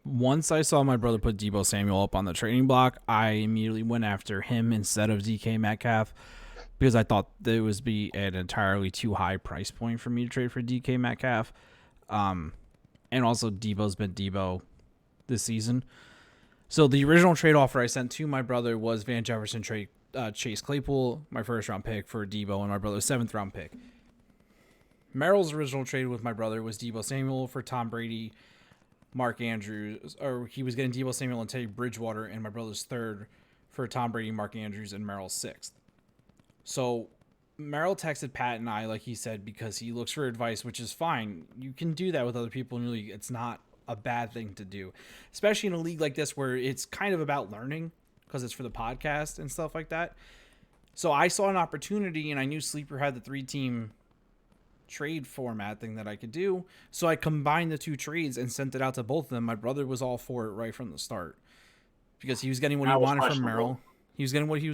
once I saw my brother put Deebo Samuel up on the trading block, I immediately went after him instead of DK Metcalf because I thought that it would be an entirely too high price point for me to trade for DK Metcalf. And also Deebo's been Deebo this season. So the original trade offer I sent to my brother was Van Jefferson trade Chase Claypool, my first round pick for Deebo, and my brother's 7th round pick. Merrill's original trade with my brother was Deebo Samuel for Tom Brady, Mark Andrews, or he was getting Deebo Samuel and Teddy Bridgewater, and my brother's 3rd for Tom Brady, Mark Andrews, and Merrill's 6th. So Merrill texted Pat and I, like he said, because he looks for advice, which is fine. You can do that with other people in your league. It's not a bad thing to do, especially in a league like this where it's kind of about learning because it's for the podcast and stuff like that. So I saw an opportunity and I knew Sleeper had the 3-team trade format thing that I could do. So I combined the 2 trades and sent it out to both of them. My brother was all for it right from the start because he was getting what he wanted from Merrill. He was getting what he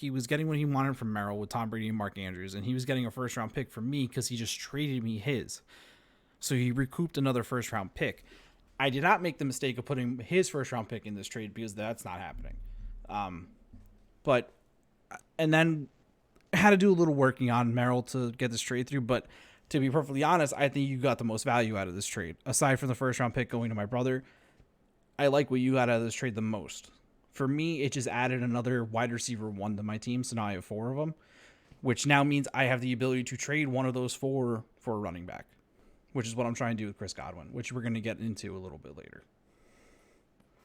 was getting what he wanted from Merrill with Tom Brady and Mark Andrews, and he was getting a 1st round pick from me because he just traded me his. So he recouped another 1st round pick. I did not make the mistake of putting his 1st round pick in this trade because that's not happening. And then I had to do a little working on Merrill to get this trade through. But to be perfectly honest, I think you got the most value out of this trade. Aside from the 1st round pick going to my brother, I like what you got out of this trade the most. For me, it just added another wide receiver 1 to my team, so now I have 4 of them, which now means I have the ability to trade one of those 4 for a running back, which is what I'm trying to do with Chris Godwin, which we're going to get into a little bit later.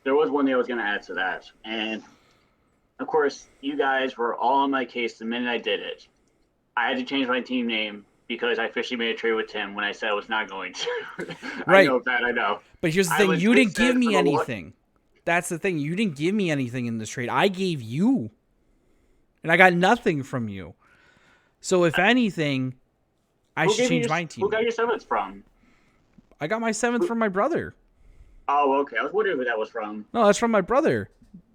There was one thing I was going to add to that, and of course, you guys were all on my case the minute I did it. I had to change my team name because I officially made a trade with Tim when I said I was not going to. Right. I know that, I know. But here's the thing, you didn't give me anything. That's the thing. You didn't give me anything in this trade. I gave you. And I got nothing from you. So if anything, I should change my team. Who got your 7th from? I got my 7th from my brother. Oh, okay. I was wondering who that was from. No, that's from my brother.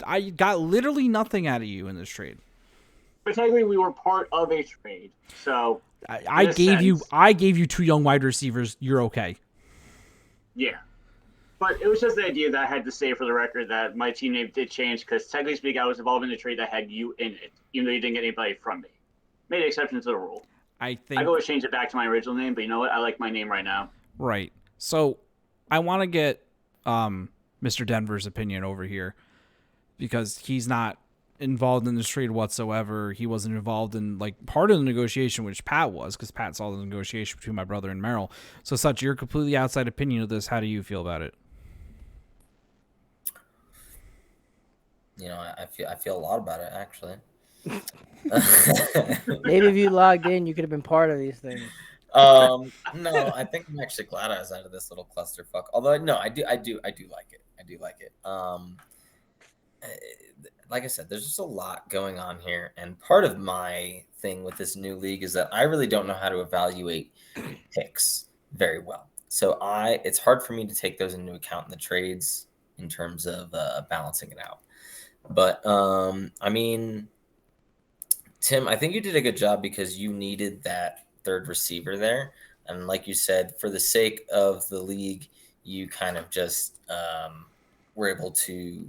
I got literally nothing out of you in this trade. But technically, we were part of a trade. So I gave you 2 young wide receivers. You're okay. Yeah. But it was just the idea that I had to say for the record that my team name did change because technically speaking, I was involved in a trade that had you in it, even though you didn't get anybody from me. Made an exception to the rule. I could always change it back to my original name, but you know what? I like my name right now. Right. So I want to get Mr. Denver's opinion over here because he's not involved in this trade whatsoever. He wasn't involved in like part of the negotiation, which Pat was, because Pat saw the negotiation between my brother and Merrill. So such your completely outside opinion of this. How do you feel about it? You know, I feel a lot about it actually. Maybe if you logged in, you could have been part of these things. No, I think I'm actually glad I was out of this little clusterfuck. Although no, I do like it. Like I said, there's just a lot going on here, and part of my thing with this new league is that I really don't know how to evaluate picks very well. So it's hard for me to take those into account in the trades in terms of balancing it out. But I mean, Tim, I think you did a good job because you needed that 3rd receiver there, and like you said, for the sake of the league, you kind of just we're able to,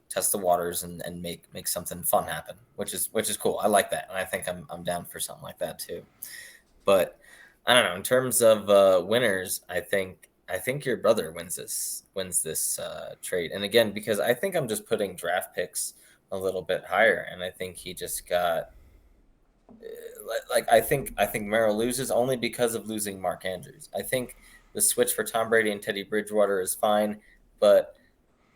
test the waters and make something fun happen, which is cool. I like that, and I think I'm down for something like that too. But I don't know. In terms of winners, I think your brother wins this trade, and again, because I think I'm just putting draft picks a little bit higher, and I think he just got I think Merrill loses only because of losing Mark Andrews. I think the switch for Tom Brady and Teddy Bridgewater is fine, but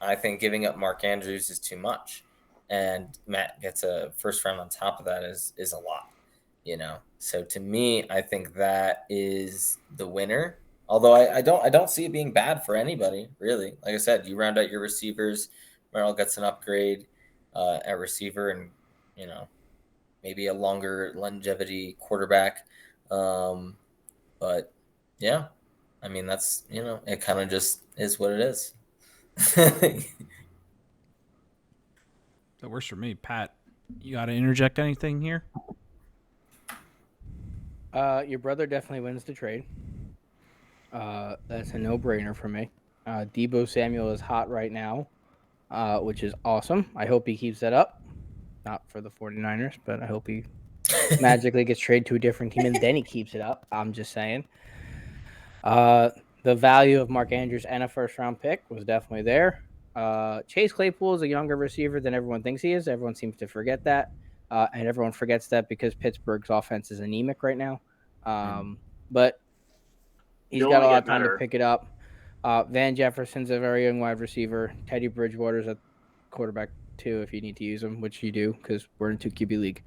I think giving up Mark Andrews is too much, and Matt gets a first round on top of that is a lot, So to me, I think that is the winner. Although I don't see it being bad for anybody, really. Like I said, you round out your receivers. Merrill gets an upgrade at receiver, and maybe a longer longevity quarterback. But yeah, I mean, that's, it kind of just is what it is. That works for me. Pat, you got to interject anything here? Your brother definitely wins the trade. That's a no-brainer for me. Deebo Samuel is hot right now, which is awesome. I hope he keeps that up. Not for the 49ers, but I hope he magically gets traded to a different team and then he keeps it up. I'm just saying. The value of Mark Andrews and a first-round pick was definitely there. Chase Claypool is a younger receiver than everyone thinks he is. Everyone seems to forget that. And everyone forgets that because Pittsburgh's offense is anemic right now. But he's got a lot of time to pick it up. Van Jefferson's a very young wide receiver. Teddy Bridgewater's a quarterback too, if you need to use them, which you do because we're in a 2 QB league.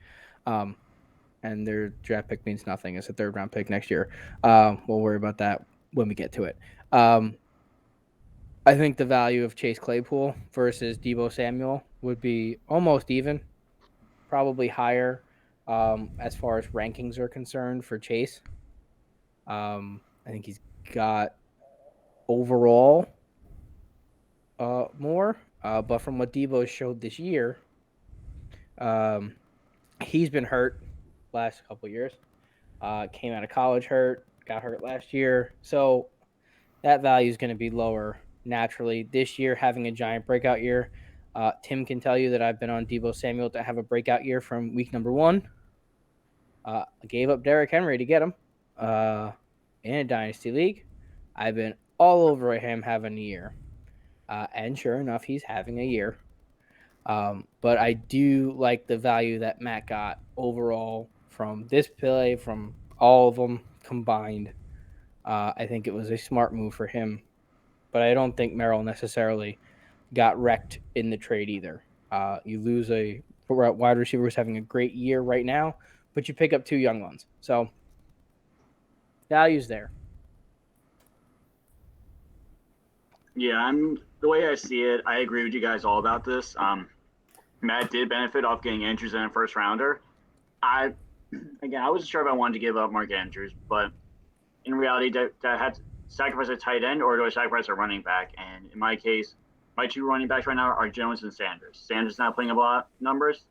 And their draft pick means nothing. It's a 3rd round pick next year. We'll worry about that when we get to it. I think the value of Chase Claypool versus Deebo Samuel would be almost even, probably higher as far as rankings are concerned for Chase. I think he's got overall more, but from what Deebo showed this year, he's been hurt last couple years. Came out of college hurt, got hurt last year, so that value is going to be lower naturally. This year, having a giant breakout year, Tim can tell you that I've been on Deebo Samuel to have a breakout year from week number 1. I gave up Derrick Henry to get him in a Dynasty league. I've been all over him having a year. And sure enough, he's having a year. But I do like the value that Matt got overall from this play, from all of them combined. I think it was a smart move for him. But I don't think Merrill necessarily got wrecked in the trade either. You lose a wide receiver who's having a great year right now, but you pick up 2 young ones. So value's there. Yeah, the way I see it, I agree with you guys all about this. Matt did benefit off getting Andrews in a first rounder. I wasn't sure if I wanted to give up Mark Andrews, but in reality, that had to sacrifice a tight end or do I sacrifice a running back? And in my case, my 2 running backs right now are Jones and Sanders. Sanders not playing a lot of numbers.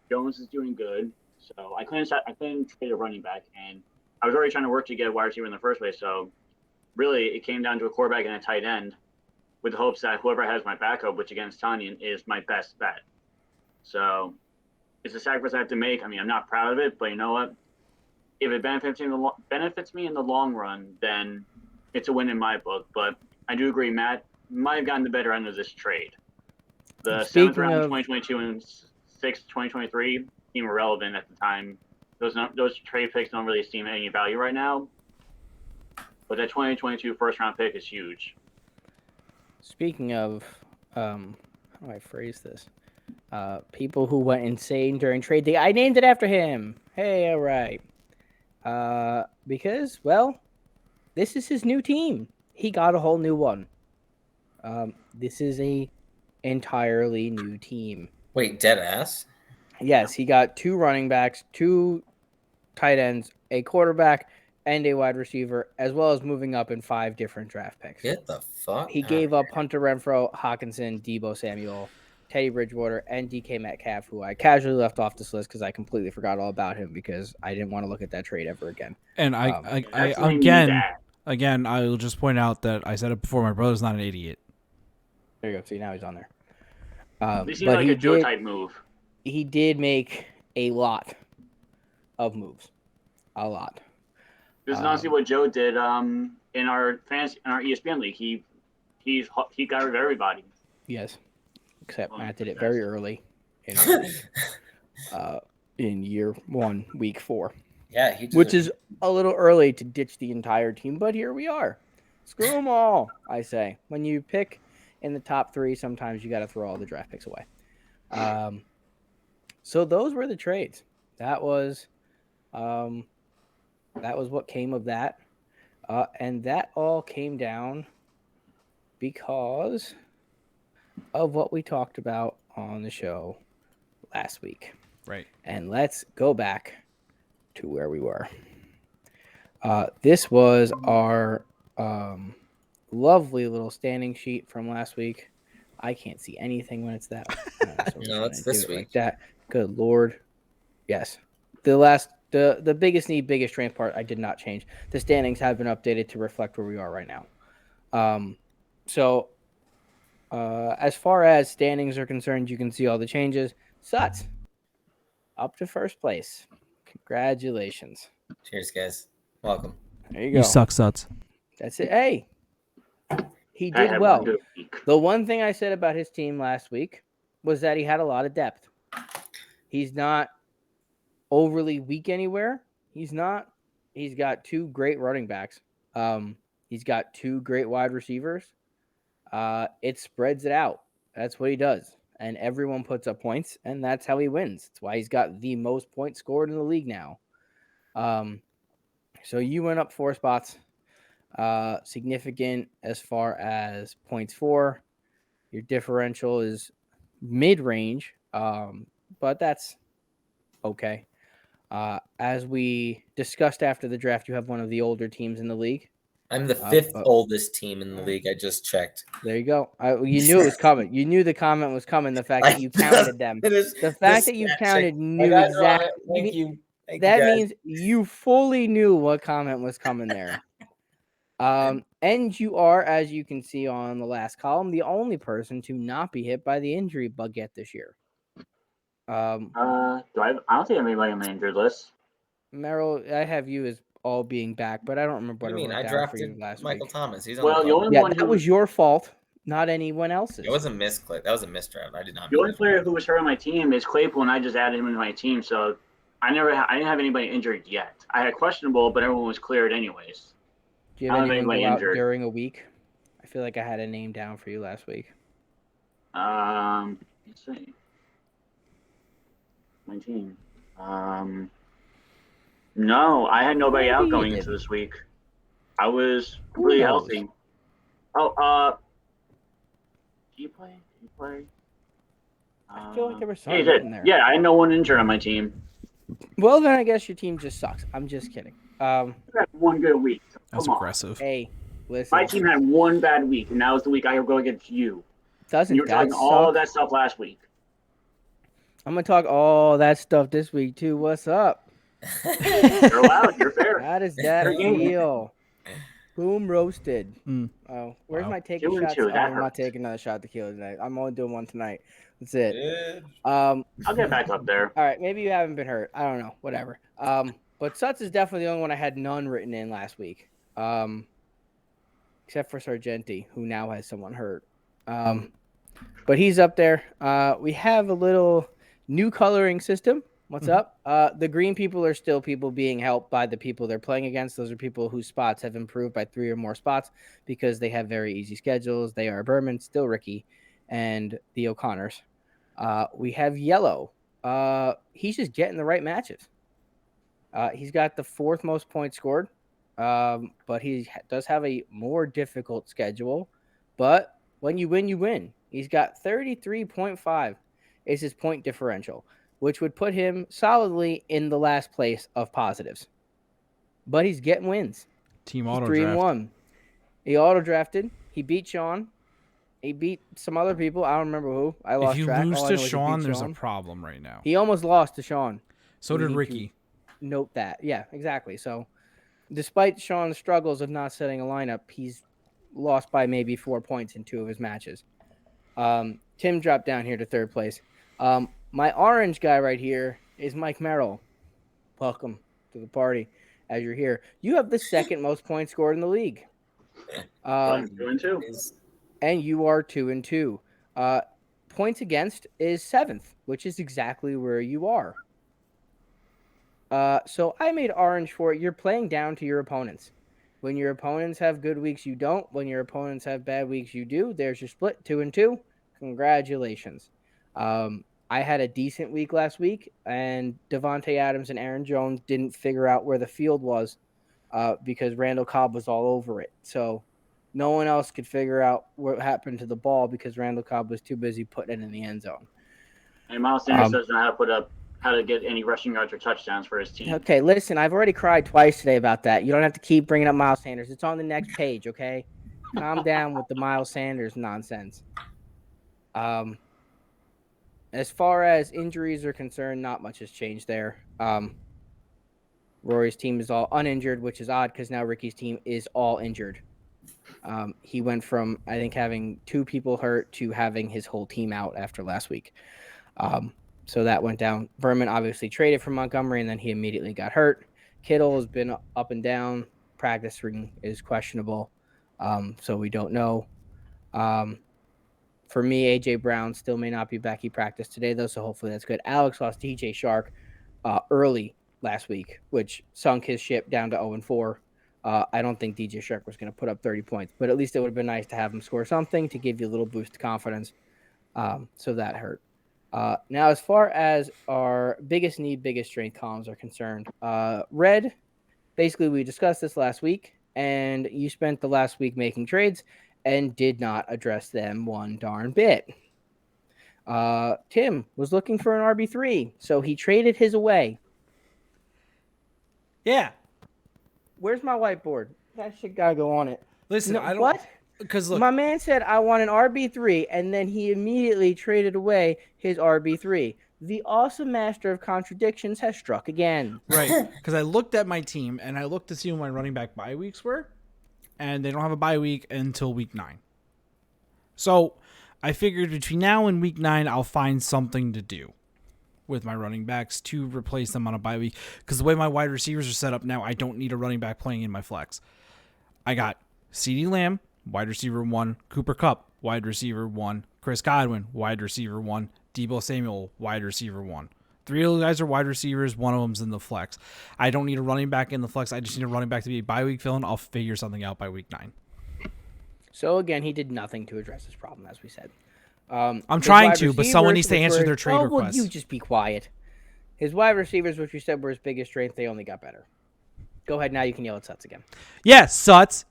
Jones is doing good, so I couldn't trade a running back, and I was already trying to work to get a wide receiver in the first place. So really, it came down to a quarterback and a tight end, with the hopes that whoever has my backup, which against Tanyan, is my best bet. So it's a sacrifice I have to make. I mean, I'm not proud of it, but you know what? If it benefits me in the long run, then it's a win in my book. But I do agree, Matt might have gotten the better end of this trade. The 7th round in 2022 and 6th 2023 seem irrelevant at the time. Those trade picks don't really seem any value right now. But that 2022 first round pick is huge. Speaking of, how do I phrase this? People who went insane during trade day. I named it after him. Hey, all right. Because, well, this is his new team. He got a whole new one. This is a entirely new team. Wait, dead ass? Yes, he got 2 running backs, 2 tight ends, a quarterback, and a wide receiver, as well as moving up in 5 different draft picks. Get the fuck He gave up Hunter Renfrow, Hawkinson, Deebo Samuel, Teddy Bridgewater, and DK Metcalf, who I casually left off this list because I completely forgot all about him because I didn't want to look at that trade ever again. And I again, I will just point out that I said it before, my brother's not an idiot. There you go. See, now he's on there. He seemed like a Joe type move. He did make a lot of moves. A lot. This is honestly what Joe did in our ESPN league. He got rid of everybody. Yes. Except Matt did it very early in year 1, week 4. Yeah, which is a little early to ditch the entire team, but here we are. Screw them all, I say. When you pick in the top 3, sometimes you got to throw all the draft picks away. So those were the trades. That was what came of that, and that all came down because of what we talked about on the show last week. Right. And let's go back to where we were. This was our lovely little standing sheet from last week. I can't see anything when it's that. So no, it's this week. Like that. Good Lord. Yes. The biggest need, biggest strength part, I did not change. The standings have been updated to reflect where we are right now. So as far as standings are concerned, you can see all the changes. Suts up to first place. Congratulations. Cheers, guys. Welcome. There you go. You suck, Suts. That's it. Hey, he did well. The one thing I said about his team last week was that he had a lot of depth. He's not overly weak anywhere. He's not. He's got 2 great running backs. He's got 2 great wide receivers. It spreads it out. That's what he does. And everyone puts up points, and that's how he wins. That's why he's got the most points scored in the league now. So you went up 4 spots. Significant as far as points for. Your differential is mid-range, but that's okay. As we discussed after the draft, you have one of the older teams in the league. I'm the 5th oldest team in the league. I just checked. There you go. You knew it was coming. You knew the comment was coming. The fact that you counted them. The fact that you counted knew exactly. Thank you. That means you fully knew what comment was coming there. And you are, as you can see on the last column, the only person to not be hit by the injury bug yet this year. I don't think anybody on my injured list. Merrill, I have you as all being back, but I don't remember what I wrote I down drafted for you last Michael week. Thomas. He's the only one that was your fault, not anyone else's. It was a misclick. That was a misdraft. I did not. The only player who was hurt on my team is Claypool, and I just added him into my team. So I didn't have anybody injured yet. I had questionable, but everyone was cleared anyways. Do you have anyone go out during a week? I feel like I had a name down for you last week. Let's see. My team. No, I had nobody out going into this week. I was really healthy. Oh, do you play? I feel like there was something in there. Yeah, I had no one injured on my team. Well, then I guess your team just sucks. I'm just kidding. I had one good week. That's aggressive. Hey, listen. My team had one bad week, and that was the week I would go against you. You were talking all of that stuff last week. I'm going to talk all that stuff this week, too. What's up? You're allowed. You're fair. How does that feel? Boom roasted. Oh, where's my taking shots? I'm not taking another shot of tequila tonight. I'm only doing one tonight. That's it. I'll get back up there. All right. Maybe you haven't been hurt. I don't know. Whatever. But Suts is definitely the only one I had none written in last week. Except for Sargenti, who now has someone hurt. But he's up there. We have a little new coloring system. What's up? The green people are still people being helped by the people they're playing against. Those are people whose spots have improved by 3 or more spots because they have very easy schedules. They are Berman, still Ricky, and the O'Connors. We have yellow. He's just getting the right matches. He's got the 4th most points scored, but he does have a more difficult schedule. But when you win, you win. He's got 33.5 is his point differential, which would put him solidly in the last place of positives. But he's getting wins. Team he's auto 3-1. He auto drafted. He beat Sean. He beat some other people. I don't remember who. I lost track. If you lose to Sean, there's a problem right now. He almost lost to Sean. So did Ricky. Note that. Yeah, exactly. So despite Sean's struggles of not setting a lineup, he's lost by maybe 4 points in 2 of his matches. Tim dropped down here to third place. My orange guy right here is Mike Merrill. Welcome to the party. As you're here, you have the second most points scored in the league. 2-2. And you are 2-2. Points against is 7th, which is exactly where you are. So I made orange for it. You're playing down to your opponents. When your opponents have good weeks, you don't. When your opponents have bad weeks, you do. There's your split, 2-2. Congratulations. I had a decent week last week, and Devontae Adams and Aaron Jones didn't figure out where the field was because Randall Cobb was all over it. So no one else could figure out what happened to the ball because Randall Cobb was too busy putting it in the end zone. And Miles Sanders doesn't know how to get any rushing yards or touchdowns for his team. Okay, listen, I've already cried twice today about that. You don't have to keep bringing up Miles Sanders. It's on the next page, okay? Calm down with the Miles Sanders nonsense. As far as injuries are concerned, not much has changed there. Rory's team is all uninjured, which is odd because now Ricky's team is all injured. He went from, I think, having 2 people hurt to having his whole team out after last week. So that went down. Berman obviously traded for Montgomery, and then he immediately got hurt. Kittle has been up and down. Practicing is questionable, so we don't know. For me, A.J. Brown still may not be back. He practiced today, though, so hopefully that's good. Alex lost DJ Shark early last week, which sunk his ship down to 0-4. I don't think DJ Shark was going to put up 30 points, but at least it would have been nice to have him score something to give you a little boost of confidence. So that hurt. Now, as far as our biggest need, biggest strength columns are concerned, red, basically we discussed this last week, and you spent the last week making trades and did not address them one darn bit. Tim was looking for an RB3, so he traded his away. Yeah. Where's my whiteboard? That shit gotta go on it. Listen, No, I don't. what? Because look, My man said, I want an RB3, and then he immediately traded away his RB3. The awesome master of contradictions has struck again. right? Because I looked at my team and I looked to see when my running back bye weeks were, and they don't have a bye week until week 9. So I figured between now and week 9, I'll find something to do with my running backs to replace them on a bye week. Because the way my wide receivers are set up now, I don't need a running back playing in my flex. I got CeeDee Lamb, wide receiver 1, Cooper Kupp, wide receiver 1, Chris Godwin, wide receiver 1, Deebo Samuel, wide receiver 1. 3 of the guys are wide receivers. 1 of them's in the flex. I don't need a running back in the flex. I just need a running back to be a bye week fill-in. I'll figure something out by week 9. So again, he did nothing to address this problem, as we said. I'm trying to, but someone needs to answer their trade request. Well, you just be quiet. His wide receivers, which you said were his biggest strength, they only got better. Go ahead now. You can yell at Suts again. Yes, Suts.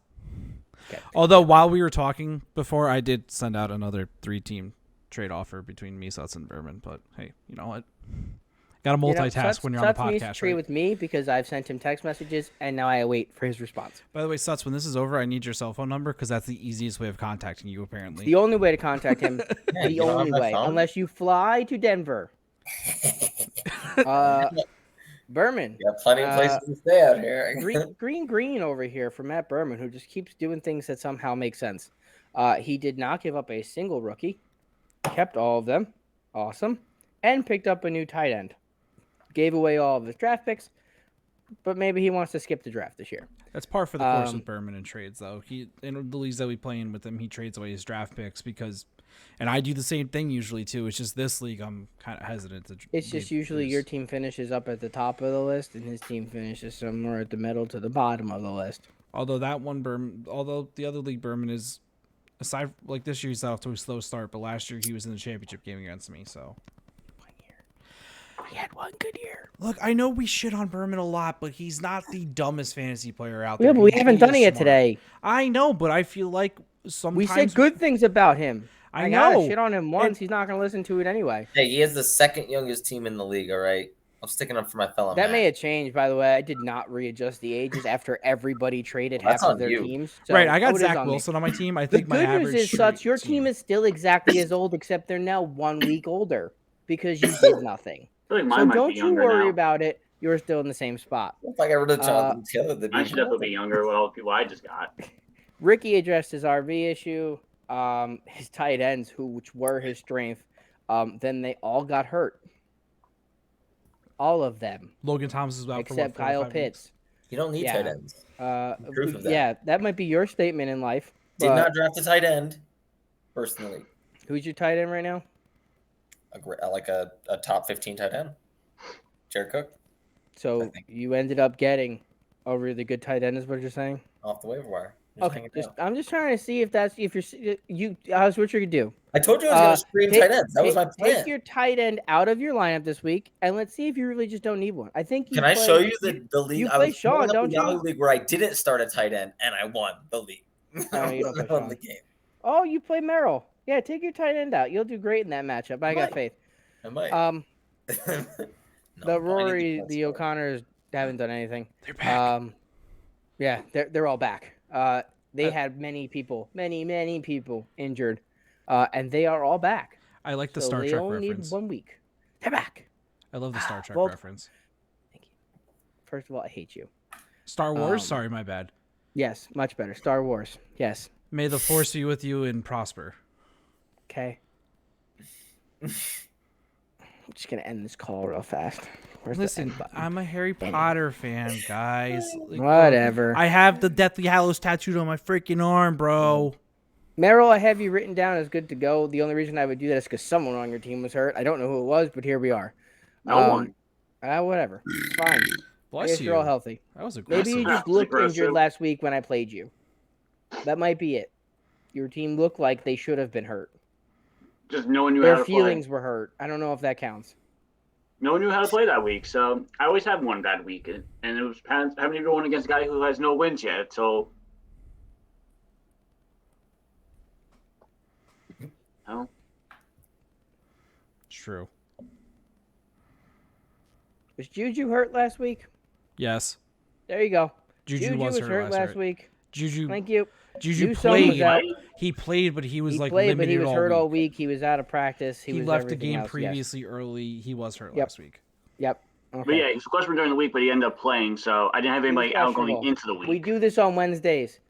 Okay. Although while we were talking before, I did send out another 3-team trade offer between me, Suts, and Berman. But hey, you know what? Got to multitask when you're on the podcast. Suts needs to trade with me because I've sent him text messages and now I wait for his response. By the way, Suts, when this is over, I need your cell phone number because that's the easiest way of contacting you, apparently. The only way to contact him, the only way, unless you fly to Denver. Berman. You got plenty of places to stay out here. green over here for Matt Berman, who just keeps doing things that somehow make sense. He did not give up a single rookie, kept all of them, awesome, and picked up a new tight end. Gave away all of his draft picks, but maybe he wants to skip the draft this year. That's par for the course with Berman in trades, though. He in the leagues that we play in with him, he trades away his draft picks because, and I do the same thing usually too. It's just this league, I'm kind of hestant to. It's just usually your team finishes up at the top of the list, and his team finishes somewhere at the middle to the bottom of the list. Although the other league Berman is, aside like this year he's off to a slow start, but last year he was in the championship game against me, so. He had one good year. Look, I know we shit on Berman a lot, but he's not the dumbest fantasy player out there. Yeah, but we haven't done it yet today. I know, but I feel like sometimes we said good things about him. I gotta know. shit on him once. He's not going to listen to it anyway. Hey, he has the second youngest team in the league, all right? I'm sticking up for my fellow That Matt. may have changed, by the way. I did not readjust the ages after everybody traded That's half of on their you. teams. So right, I got it is Zach on me. Wilson on my team. I The think my good average news is, Suts, your team is still exactly as old, except they're now 1 week older because you did nothing. I feel like So mine might don't be you younger worry now. about it. You're still in the same spot. If I got rid of Jonathan Taylor, that'd I be should definitely be younger with all the people I just got. Ricky addressed his RV issue. his tight ends, which were his strength, then they all got hurt. All of them, Logan Thomas is out except for what, 4 or Kyle 5 weeks? Pitts. You don't need Yeah. tight ends. Proof of that. Yeah, that might be your statement in life. Did but not draft a tight end, personally. Who's your tight end right now? Like a top 15 tight end. Jared Cook. So you ended up getting a really good tight end, is what you're saying? Off the waiver wire. Okay, I'm just trying to see if you're what you're gonna do. I told you I was going to stream tight ends. That was my plan. Take your tight end out of your lineup this week, and let's see if you really just don't need one. I think. Can I show you the league? You play Sean, don't you? League where I didn't start a tight end and I won the league. No, you don't play Sean. The game. Oh, you play Merrill. Yeah, take your tight end out. You'll do great in that matchup. I got faith. I might. The Rory, the O'Connors haven't done anything. They're back. Yeah, they're all back. They had many people injured, and they are all back. I like the So Star they Trek only reference. need 1 week. They're back. I love the Star Trek Well, reference. Thank you. First of all, I hate you. Star Wars? Sorry, my bad. Yes, much better. Star Wars. Yes. May the force be with you and prosper. Okay. I'm just gonna end this call real fast. Where's the Listen, end button? I'm a Harry Potter fan, guys. Like, Whatever. I have the Deathly Hallows tattooed on my freaking arm, bro. Merrill, I have you written down as good to go. The only reason I would do that is because someone on your team was hurt. I don't know who it was, but here we are. No one. Whatever. Fine. I Bless guess you. you're all healthy. That was aggressive. Maybe you just That's looked aggressive. injured last week when I played you. That might be it. Your team looked like they should have been hurt. Just no one knew how Their to feelings were hurt. I don't know if that counts. play. No one knew how to play that week. So I always have one bad week, and it was having to go against a guy who has no wins yet. So, no. It's true. Was Juju hurt last week? Yes. There you go. Juju was hurt last week. Juju Thank you. Juju Newsome was played. out. He played, but he was He like played, limited but he was hurt all week. week. He was out of practice. He was left the everything game else. previously early. He was hurt Yep. last week. Yep. But Okay. yeah, he was a question during the week, but he ended up playing. So I didn't have anybody out going into the week. We do this on Wednesdays.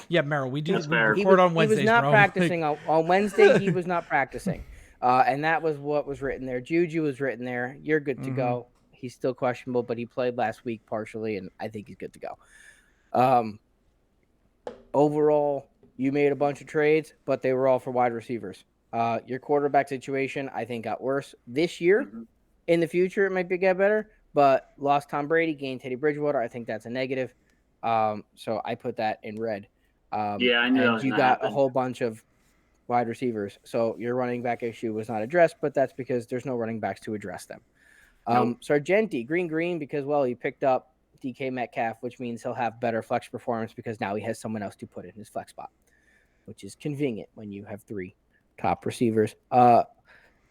Yeah, Merrill, we do That's we fair. record on Wednesdays, He was not bro. practicing on Wednesday. He was not practicing, and that was what was written there. Juju was written there. You're good to go. He's still questionable, but he played last week partially, and I think he's good to go. Overall, you made a bunch of trades, but they were all for wide receivers. Your quarterback situation, I think, got worse this year. Mm-hmm. In the future, it might get better, but lost Tom Brady, gained Teddy Bridgewater. I think that's a negative. So I put that in red. Yeah, I knew that and was you gonna got happen. a whole bunch of wide receivers. So your running back issue was not addressed, but that's because there's no running backs to address them. Nope. Sargenti, green, because, well, he picked up DK Metcalf, which means he'll have better flex performance because now he has someone else to put in his flex spot, which is convenient when you have 3 top receivers.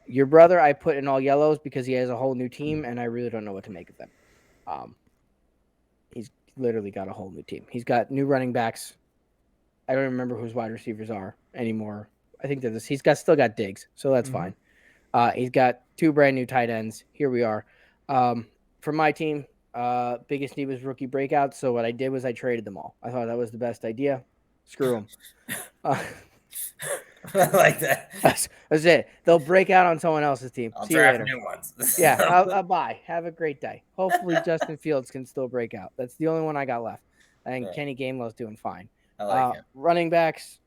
Your brother, I put in all yellows because he has a whole new team, and I really don't know what to make of them. He's literally got a whole new team. He's got new running backs. I don't remember whose wide receivers are anymore. I think that he's still got Diggs, so that's fine. He's got 2 brand new tight ends. Here we are. For my team, biggest need was rookie breakouts. So what I did was I traded them all. I thought that was the best idea. Screw them. I like that. That's it. They'll break out on someone else's team. I'll See you draft later. new ones. Yeah, I'll bye. Have a great day. Hopefully Justin Fields can still break out. That's the only one I got left. I think Right. Kenny Gainwell's doing fine. I like it. Running backs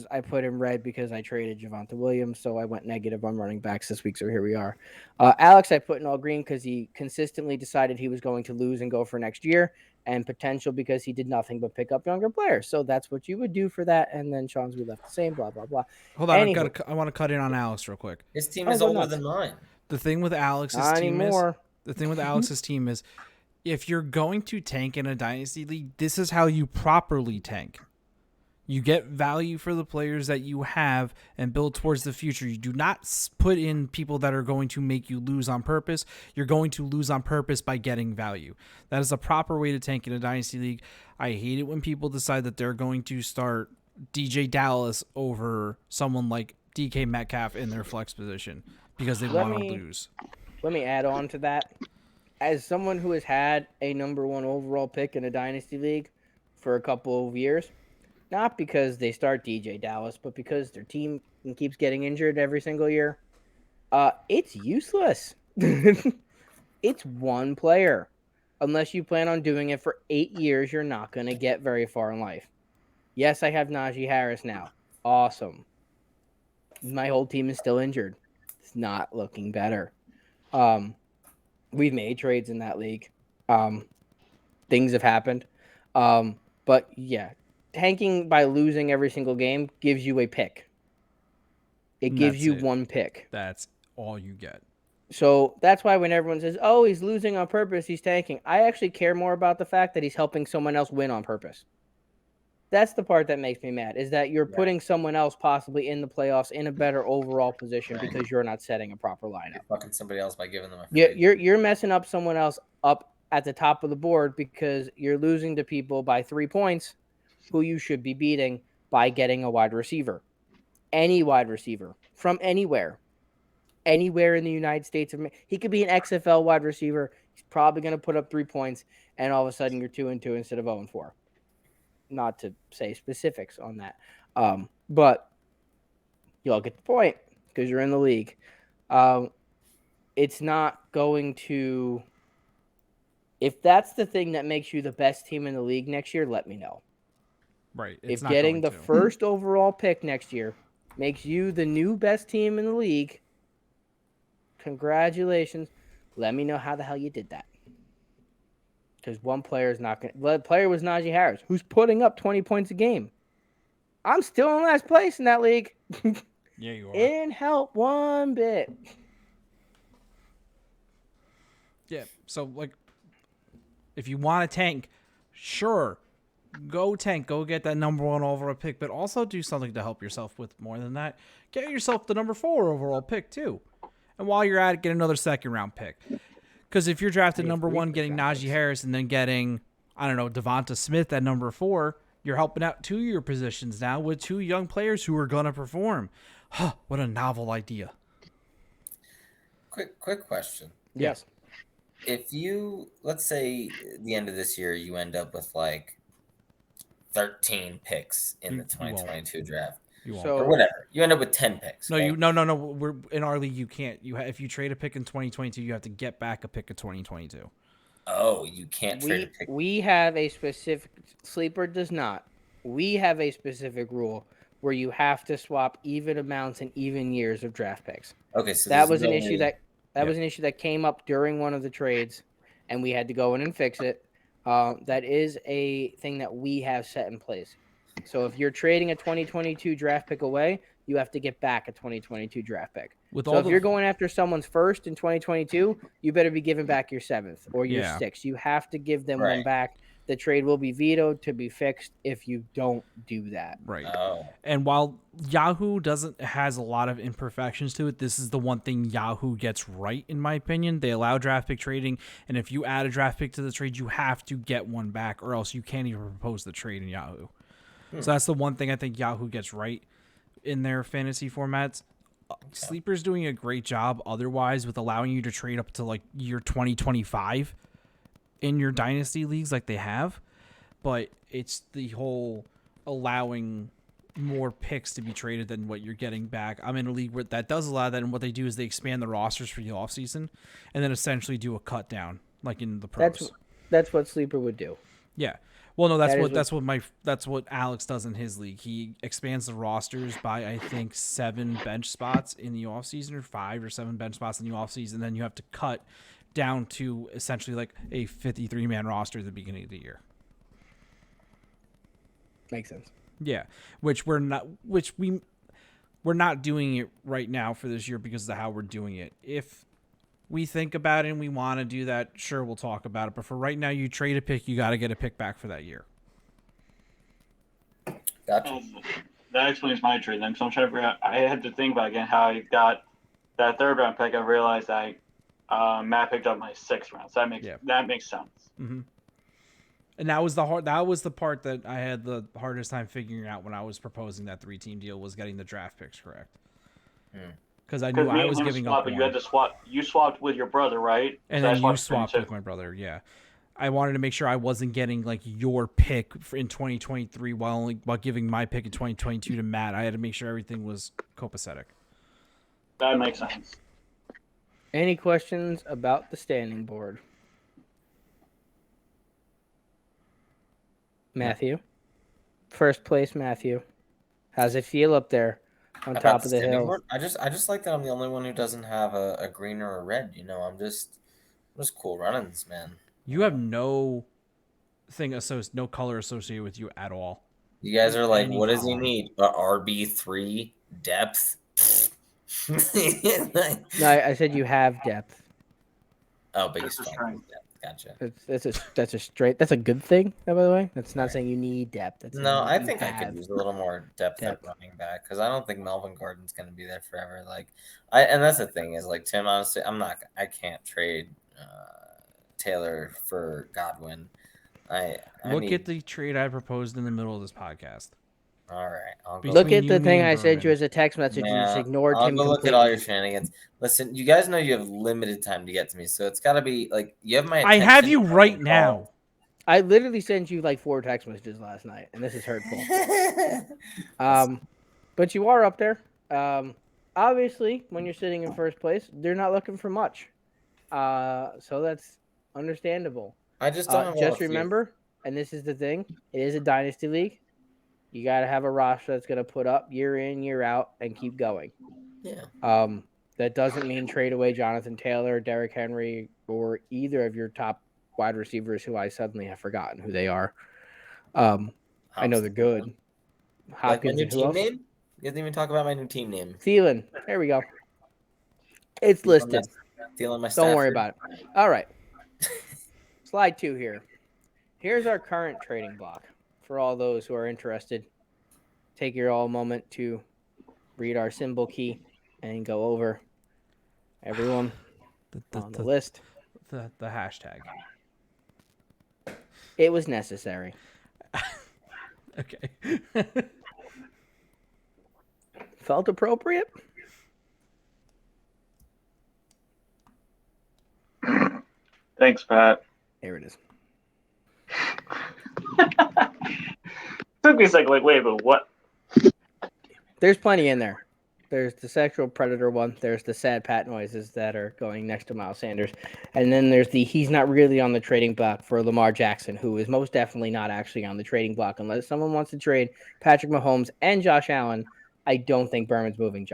I put in red because I traded Javonte Williams, so I went negative on running backs this week. So here we are. Alex, I put in all green because he consistently decided he was going to lose and go for next year, and potential because he did nothing but pick up younger players. So that's what you would do for that. And then Sean's we left the same. Blah blah blah. Hold on, Anywho. I want to cut in on Alex real quick. His team Oh, is go older nuts. than mine. The thing with Alex's Not team anymore. is the thing with Alex's team is if you're going to tank in a dynasty league, this is how you properly tank. You get value for the players that you have and build towards the future. You do not put in people that are going to make you lose on purpose. You're going to lose on purpose by getting value. That is the proper way to tank in a dynasty league. I hate it when people decide that they're going to start DJ Dallas over someone like DK Metcalf in their flex position because they want to lose. Let me add on to that. As someone who has had a number 1 overall pick in a dynasty league for a couple of years, not because they start DJ Dallas, but because their team keeps getting injured every single year. It's useless. It's one player. Unless you plan on doing it for 8 years, you're not going to get very far in life. Yes, I have Najee Harris now. Awesome. My whole team is still injured. It's not looking better. We've made trades in that league. Things have happened. But yeah, tanking by losing every single game gives you a pick. It gives you one pick. That's all you get. So that's why when everyone says, oh, he's losing on purpose, he's tanking, I actually care more about the fact that he's helping someone else win on purpose. That's the part that makes me mad, is that you're putting someone else possibly in the playoffs in a better overall position because you're not setting a proper lineup. You're fucking somebody else by giving them a free. You're messing up someone else up at the top of the board because you're losing to people by 3 points who you should be beating by getting a wide receiver. Any wide receiver from anywhere in the United States. He could be an XFL wide receiver. He's probably going to put up 3 points, and all of a sudden you're 2-2 instead of 0-4. Not to say specifics on that. But you all get the point because you're in the league. It's not going to – if that's the thing that makes you the best team in the league next year, let me know. Right. If getting the first overall pick next year makes you the new best team in the league, congratulations. Let me know how the hell you did that. Because one player is not going to. The player was Najee Harris, who's putting up 20 points a game. I'm still in last place in that league. Yeah, you are. It didn't help one bit. Yeah, so, like, if you want to tank, sure, go tank. Go get that number 1 overall pick, but also do something to help yourself with more than that. Get yourself the number 4 overall pick, too. And while you're at it, get another second-round pick. Because if you're drafted number 1, getting Najee Harris, and then getting, I don't know, Devonta Smith at number 4, you're helping out 2 of your positions now with 2 young players who are going to perform. Huh, what a novel idea. Quick question. Yes. If you, let's say, the end of this year, you end up with, like, 13 picks in the 2022 draft. Or whatever. You end up with 10 picks. No, right? No. We're in our league. You can't. If you trade a pick in 2022, you have to get back a pick in 2022. Oh, you can't trade a pick. We have a specific. Sleeper does not. We have a specific rule where you have to swap even amounts and even years of draft picks. Okay, so that was an issue that was an issue that came up during one of the trades, and we had to go in and fix it. That is a thing that we have set in place. So if you're trading a 2022 draft pick away, you have to get back a 2022 draft pick. So if you're going after someone's first in 2022, you better be giving back your 7th or your 6th. You have to give them one back. The trade will be vetoed to be fixed if you don't do that. Right. Oh. And while Yahoo has a lot of imperfections to it, this is the one thing Yahoo gets right, in my opinion. They allow draft pick trading, and if you add a draft pick to the trade, you have to get one back, or else you can't even propose the trade in Yahoo. So that's the one thing I think Yahoo gets right in their fantasy formats. Sleeper's doing a great job otherwise with allowing you to trade up to like year 2025 in your dynasty leagues like they have. But it's the whole allowing more picks to be traded than what you're getting back. I'm in a league where that does allow that, and what they do is they expand the rosters for the offseason and then essentially do a cut down like in the pros. That's what Sleeper would do. Yeah. Well, no, that's what Alex does in his league. He expands the rosters by, I think, 7 bench spots in the offseason, or 5 or 7 bench spots in the offseason. And then you have to cut down to essentially like a 53-man roster at the beginning of the year. Makes sense. Yeah, we're not doing it right now for this year because of how we're doing it. If we think about it and we want to do that, sure, we'll talk about it. But for right now, you trade a pick, you got to get a pick back for that year. Gotcha. That explains my trade then. So I'm trying to figure out, I had to think about again how I got that 3rd round pick. I realized Matt picked up my 6th round. So that makes sense. Mm-hmm. And that was the part that I had the hardest time figuring out when I was proposing that 3-team deal, was getting the draft picks correct. Because I knew I was giving up. But you had to swap. You swapped with your brother, right? And then you swapped with my brother. Yeah. I wanted to make sure I wasn't getting like your pick in 2023 while giving my pick in 2022 to Matt. I had to make sure everything was copacetic. That makes sense. Any questions about the standing board? Matthew. First place, Matthew. How's it feel up there on About top of the standing hill? board? I just like that I'm the only one who doesn't have a green or a red. I'm just cool runnings, man. You have no color associated with you at all. You guys are like, Any what does he color. need? A RB3 depth? No, I said you have depth. Oh, but he's That's a strong. strength. Gotcha. That's a straight. That's a good thing, by the way. That's not saying you need depth. That's No, saying I you think I have could use a little more depth at depth. running back because I don't think Melvin Gordon's going to be there forever. And that's the thing is Tim. Honestly, I can't trade Taylor for Godwin. Look at the trade I proposed in the middle of this podcast. All right, I'll go. Look Between at the you, me, thing and I sent you Berman. as a text message. And you just ignored I'll him go look completely. at all your shenanigans. Listen, you guys know you have limited time to get to me, so it's got to be like you have my. I have attention you when right you now. call. I literally sent you like 4 text messages last night, and this is hurtful. But you are up there. Obviously, when you're sitting in first place, they're not looking for much. So that's understandable. I just don't. Just remember, and this is the thing, it is a dynasty league. You got to have a roster that's going to put up year in, year out, and keep going. Yeah. That doesn't mean trade away Jonathan Taylor, Derrick Henry, or either of your top wide receivers who I suddenly have forgotten who they are. I know they're good. Like my Hopkins new and who team else? name? You didn't even talk about my new team name. Thielen. There we go. It's listed. Thielen, my Don't worry Stafford. about it. All right. Slide 2 here. Here's our current trading block for all those who are interested. Take your all moment to read our symbol key and go over everyone on the list. The hashtag. It was necessary. Okay. Felt appropriate? Thanks, Pat. There it is. Took me a second, like, wait, but what? There's plenty in there. There's the sexual predator one. There's the sad Pat noises that are going next to Miles Sanders. And then there's the he's not really on the trading block for Lamar Jackson, who is most definitely not actually on the trading block. Unless someone wants to trade Patrick Mahomes and Josh Allen, I don't think Berman's moving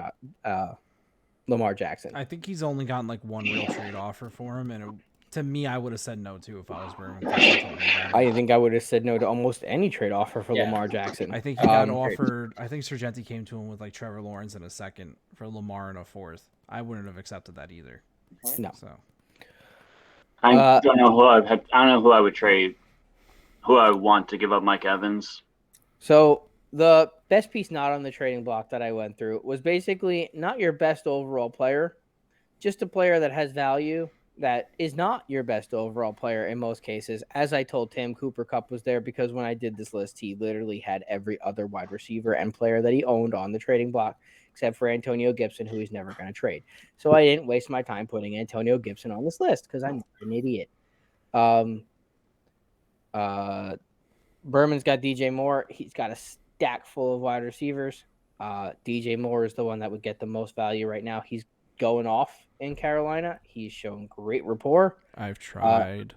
Lamar Jackson. I think he's only gotten like one real trade offer for him, and to me, I would have said no too if I was Berman. I think I would have said no to almost any trade offer for Lamar Jackson. I think he got offered. I think Sargenti came to him with like Trevor Lawrence in a second for Lamar in a fourth. I wouldn't have accepted that either. No. So I don't know who I don't know who I would trade. Who I would want to give up Mike Evans. So the best piece not on the trading block that I went through was basically not your best overall player, just a player that has value that is not your best overall player in most cases. As I told Tim, Cooper Kupp was there because when I did this list, he literally had every other wide receiver and player that he owned on the trading block, except for Antonio Gibson, who he's never going to trade. So I didn't waste my time putting Antonio Gibson on this list because I'm an idiot. Berman's got DJ Moore. He's got a stack full of wide receivers. DJ Moore is the one that would get the most value right now. He's going off in Carolina. He's shown great rapport. I've tried.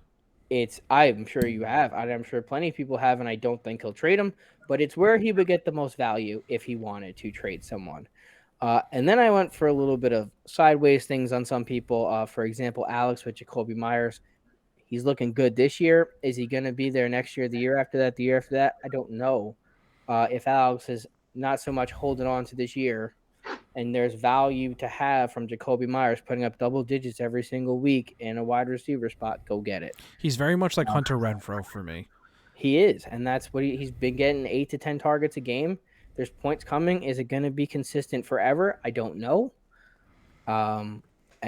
I'm sure you have. I'm sure plenty of people have, and I don't think he'll trade him, but it's where he would get the most value if he wanted to trade someone. And then I went for a little bit of sideways things on some people. For example, Alex with Jacoby Myers. He's looking good this year. Is he going to be there next year, the year after that, the year after that? I don't know. If Alex is not so much holding on to this year, and there's value to have from Jacoby Myers putting up double digits every single week in a wide receiver spot, go get it. He's very much like Hunter Renfrow for me. He is, and that's what he's been getting 8 to 10 targets a game. There's points coming. Is it going to be consistent forever? I don't know. And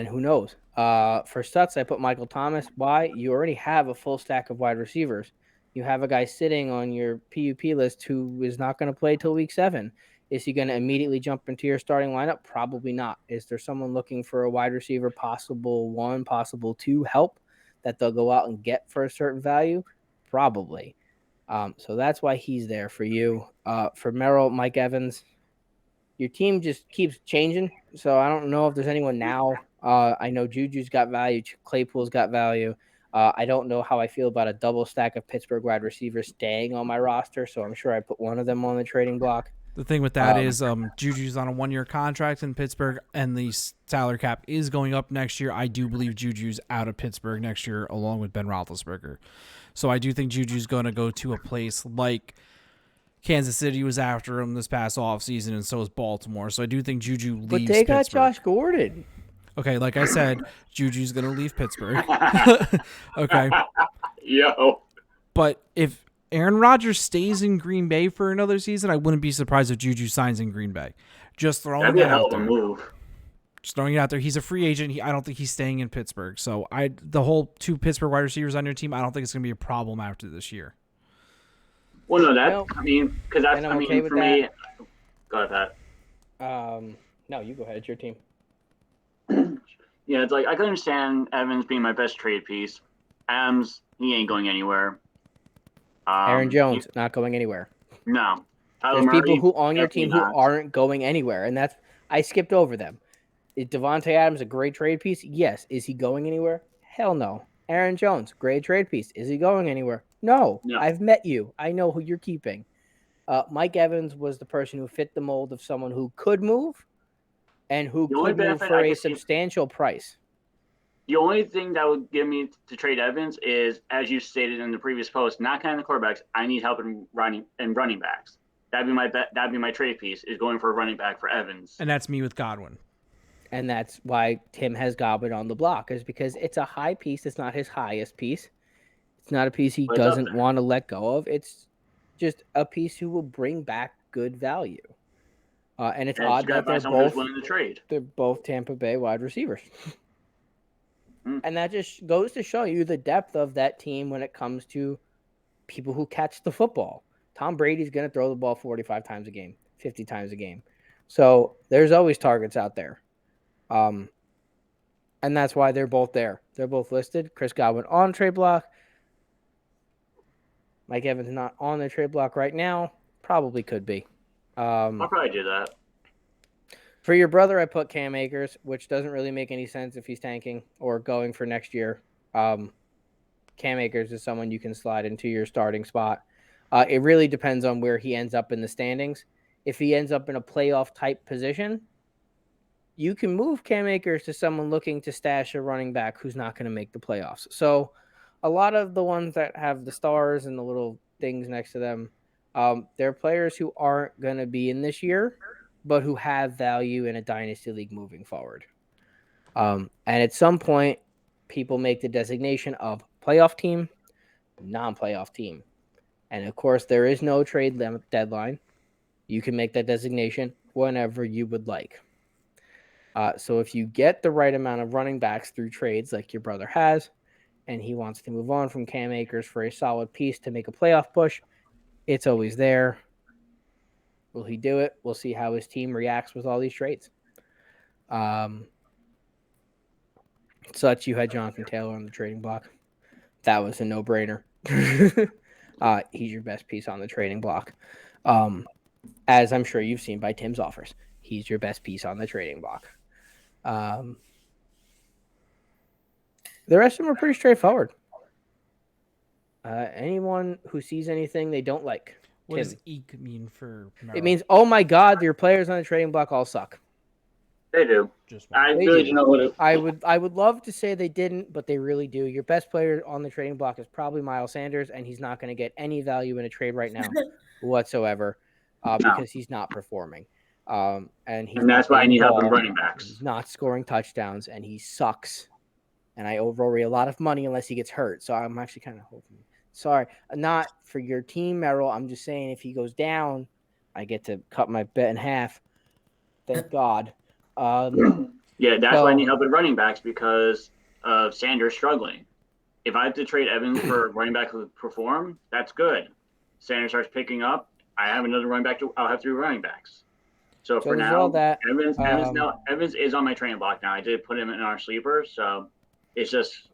who knows? For Stutz, I put Michael Thomas. Why? You already have a full stack of wide receivers. You have a guy sitting on your PUP list who is not going to play till week 7. Is he going to immediately jump into your starting lineup? Probably not. Is there someone looking for a wide receiver, possible 1, possible 2 help that they'll go out and get for a certain value? Probably. So that's why he's there for you. For Merrill, Mike Evans, your team just keeps changing. So I don't know if there's anyone now. I know Juju's got value. Claypool's got value. I don't know how I feel about a double stack of Pittsburgh wide receivers staying on my roster. So I'm sure I put one of them on the trading block. The thing with that is Juju's on a 1-year contract in Pittsburgh, and the salary cap is going up next year. I do believe Juju's out of Pittsburgh next year, along with Ben Roethlisberger. So I do think Juju's going to go to a place like Kansas City was after him this past offseason, and so is Baltimore. So I do think Juju leaves But they got Pittsburgh. Josh Gordon. Okay, like I said, Juju's going to leave Pittsburgh. Okay. Yo. But if Aaron Rodgers stays in Green Bay for another season, I wouldn't be surprised if Juju signs in Green Bay. Just throwing That'd be it a hell out of a there. move. Just throwing it out there. He's a free agent. I don't think he's staying in Pittsburgh. So the whole 2 Pittsburgh wide receivers on your team, I don't think it's going to be a problem after this year. Well, no, Well, because that's, and I'm okay with for me. Go ahead, Pat. No, you go ahead. It's your team. Yeah, it's like I can understand Evans being my best trade piece. Adams, he ain't going anywhere. Aaron Jones, not going anywhere. No. Tyler There's Murray, people who on your team definitely who aren't going anywhere, and I skipped over them. Is Devontae Adams a great trade piece? Yes. Is he going anywhere? Hell no. Aaron Jones, great trade piece. Is he going anywhere? No. I've met you. I know who you're keeping. Mike Evans was the person who fit the mold of someone who could move and who could move for a substantial price. The only thing that would get me to trade Evans is, as you stated in the previous post, not counting the quarterbacks, I need help in running backs. That'd be my trade piece, is going for a running back for Evans. And that's me with Godwin. And that's why Tim has Godwin on the block, is because it's a high piece. It's not his highest piece. It's not a piece he doesn't want to let go of. It's just a piece who will bring back good value. And it's odd that they're both Tampa Bay wide receivers. And that just goes to show you the depth of that team when it comes to people who catch the football. Tom Brady's going to throw the ball 45 times a game, 50 times a game. So there's always targets out there. And that's why they're both there. They're both listed. Chris Godwin on trade block. Mike Evans not on the trade block right now. Probably could be. I'll probably do that. For your brother, I put Cam Akers, which doesn't really make any sense if he's tanking or going for next year. Cam Akers is someone you can slide into your starting spot. It really depends on where he ends up in the standings. If he ends up in a playoff type position, you can move Cam Akers to someone looking to stash a running back who's not going to make the playoffs. So a lot of the ones that have the stars and the little things next to them, they're players who aren't going to be in this year, but who have value in a dynasty league moving forward. And at some point, people make the designation of playoff team, non-playoff team. And of course, there is no trade deadline. You can make that designation whenever you would like. So if you get the right amount of running backs through trades like your brother has, and he wants to move on from Cam Akers for a solid piece to make a playoff push, it's always there. Will he do it? We'll see how his team reacts with all these trades. Such, you had Jonathan Taylor on the trading block. That was a no-brainer. He's your best piece on the trading block. As I'm sure you've seen by Tim's offers, he's your best piece on the trading block. The rest of them are pretty straightforward. Anyone who sees anything they don't like. What does eek mean for Merrill? It means, oh my God, your players on the trading block all suck. They do. I really do know what it. I would love to say they didn't, but they really do. Your best player on the trading block is probably Miles Sanders, and he's not going to get any value in a trade right now whatsoever because he's not performing. And that's why I need help in running backs. He's not scoring touchdowns, and he sucks. And I worry a lot of money unless he gets hurt. So I'm actually kind of hoping. Sorry, not for your team, Merrill. I'm just saying if he goes down, I get to cut my bet in half. Thank God. Yeah, that's why I need help with running backs because of Sanders struggling. If I have to trade Evans for a running back who perform, that's good. Sanders starts picking up. I have another running back. I'll have 3 running backs. So for now, Evans is on my trading block now. I did put him in our sleeper, so it's just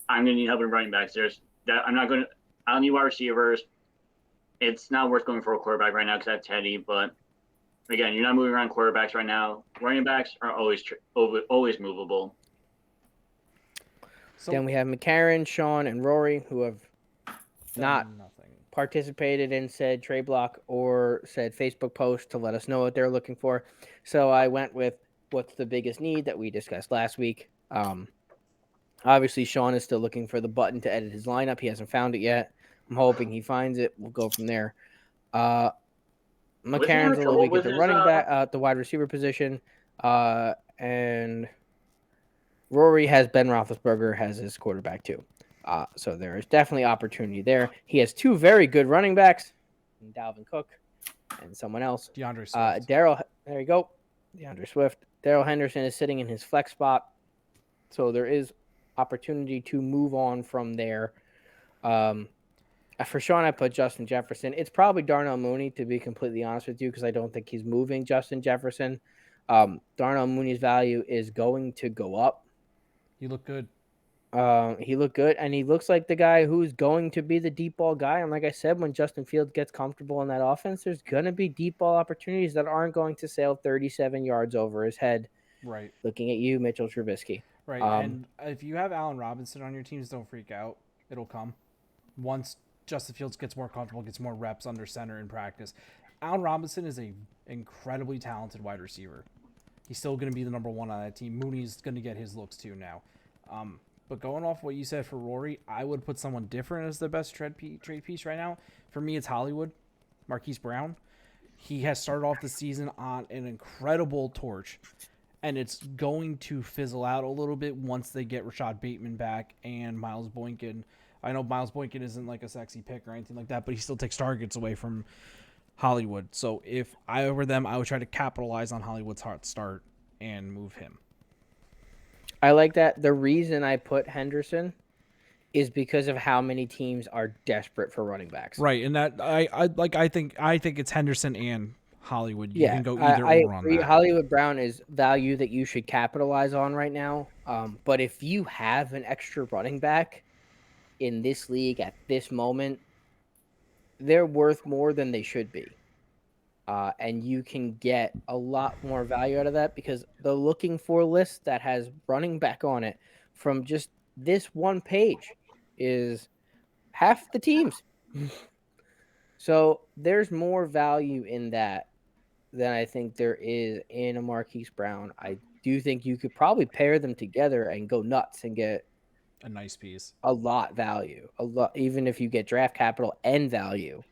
I'm going to need help in running backs. I don't need wide receivers. It's not worth going for a quarterback right now because I have Teddy. But again, you're not moving around quarterbacks right now. Running backs are always movable. So Then we have McCarron, Sean, and Rory, who have not nothing. participated in said trade block or said Facebook post to let us know what they're looking for. So I went with what's the biggest need that we discussed last week. Obviously, Sean is still looking for the button to edit his lineup. He hasn't found it yet. I'm hoping he finds it. We'll go from there. McCarron's a little weak at the running back, the wide receiver position. And Rory has Ben Roethlisberger as his quarterback too. So there is definitely opportunity there. He has two very good running backs, Dalvin Cook and someone else. DeAndre Swift. There you go. DeAndre Swift. Darrell Henderson is sitting in his flex spot. So there is opportunity to move on from there. For Sean, I put Justin Jefferson. It's probably Darnell Mooney, to be completely honest with you, because I don't think he's moving Justin Jefferson. Darnell Mooney's value is going to go up. He looked good. He looked good, and he looks like the guy who's going to be the deep ball guy. And like I said, when Justin Fields gets comfortable in that offense, there's going to be deep ball opportunities that aren't going to sail 37 yards over his head. Right. Looking at you, Mitchell Trubisky. Right. And if you have Allen Robinson on your teams, don't freak out. It'll come. Once Justin Fields gets more comfortable, gets more reps under center in practice. Allen Robinson is a incredibly talented wide receiver. He's still going to be the number one on that team. Mooney's going to get his looks too now. But going off what you said for Rory, I would put someone different as the best trade piece right now. For me, it's Hollywood, Marquis Brown. He has started off the season on an incredible torch, and it's going to fizzle out a little bit once they get Rashad Bateman back and Miles Boykin. I know Miles Boykin isn't like a sexy pick or anything like that, but he still takes targets away from Hollywood. So if I were them, I would try to capitalize on Hollywood's hot start and move him. I like that. The reason I put Henderson is because of how many teams are desperate for running backs. Right, and that I think it's Henderson and Hollywood. You can go either I or on agree. that. Hollywood Brown is value that you should capitalize on right now. But if you have an extra running back in this league at this moment, they're worth more than they should be. And you can get a lot more value out of that because the looking for list that has running back on it from just this one page is half the teams. So there's more value in that than I think there is in a Marquise Brown. I do think you could probably pair them together and go nuts and get a nice piece. A lot value. A lot, even if you get draft capital and value.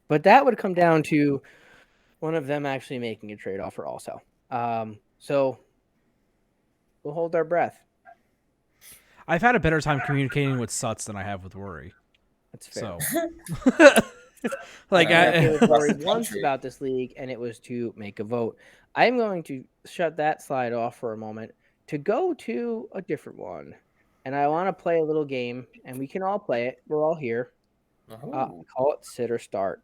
But that would come down to one of them actually making a trade offer also. So we'll hold our breath. I've had a better time communicating with Suts than I have with Rory. That's fair. So, like I with Rory once about this league, and it was to make a vote. I'm going to shut that slide off for a moment to go to a different one. And I want to play a little game, and we can all play it. We're all here. Call it sit or start.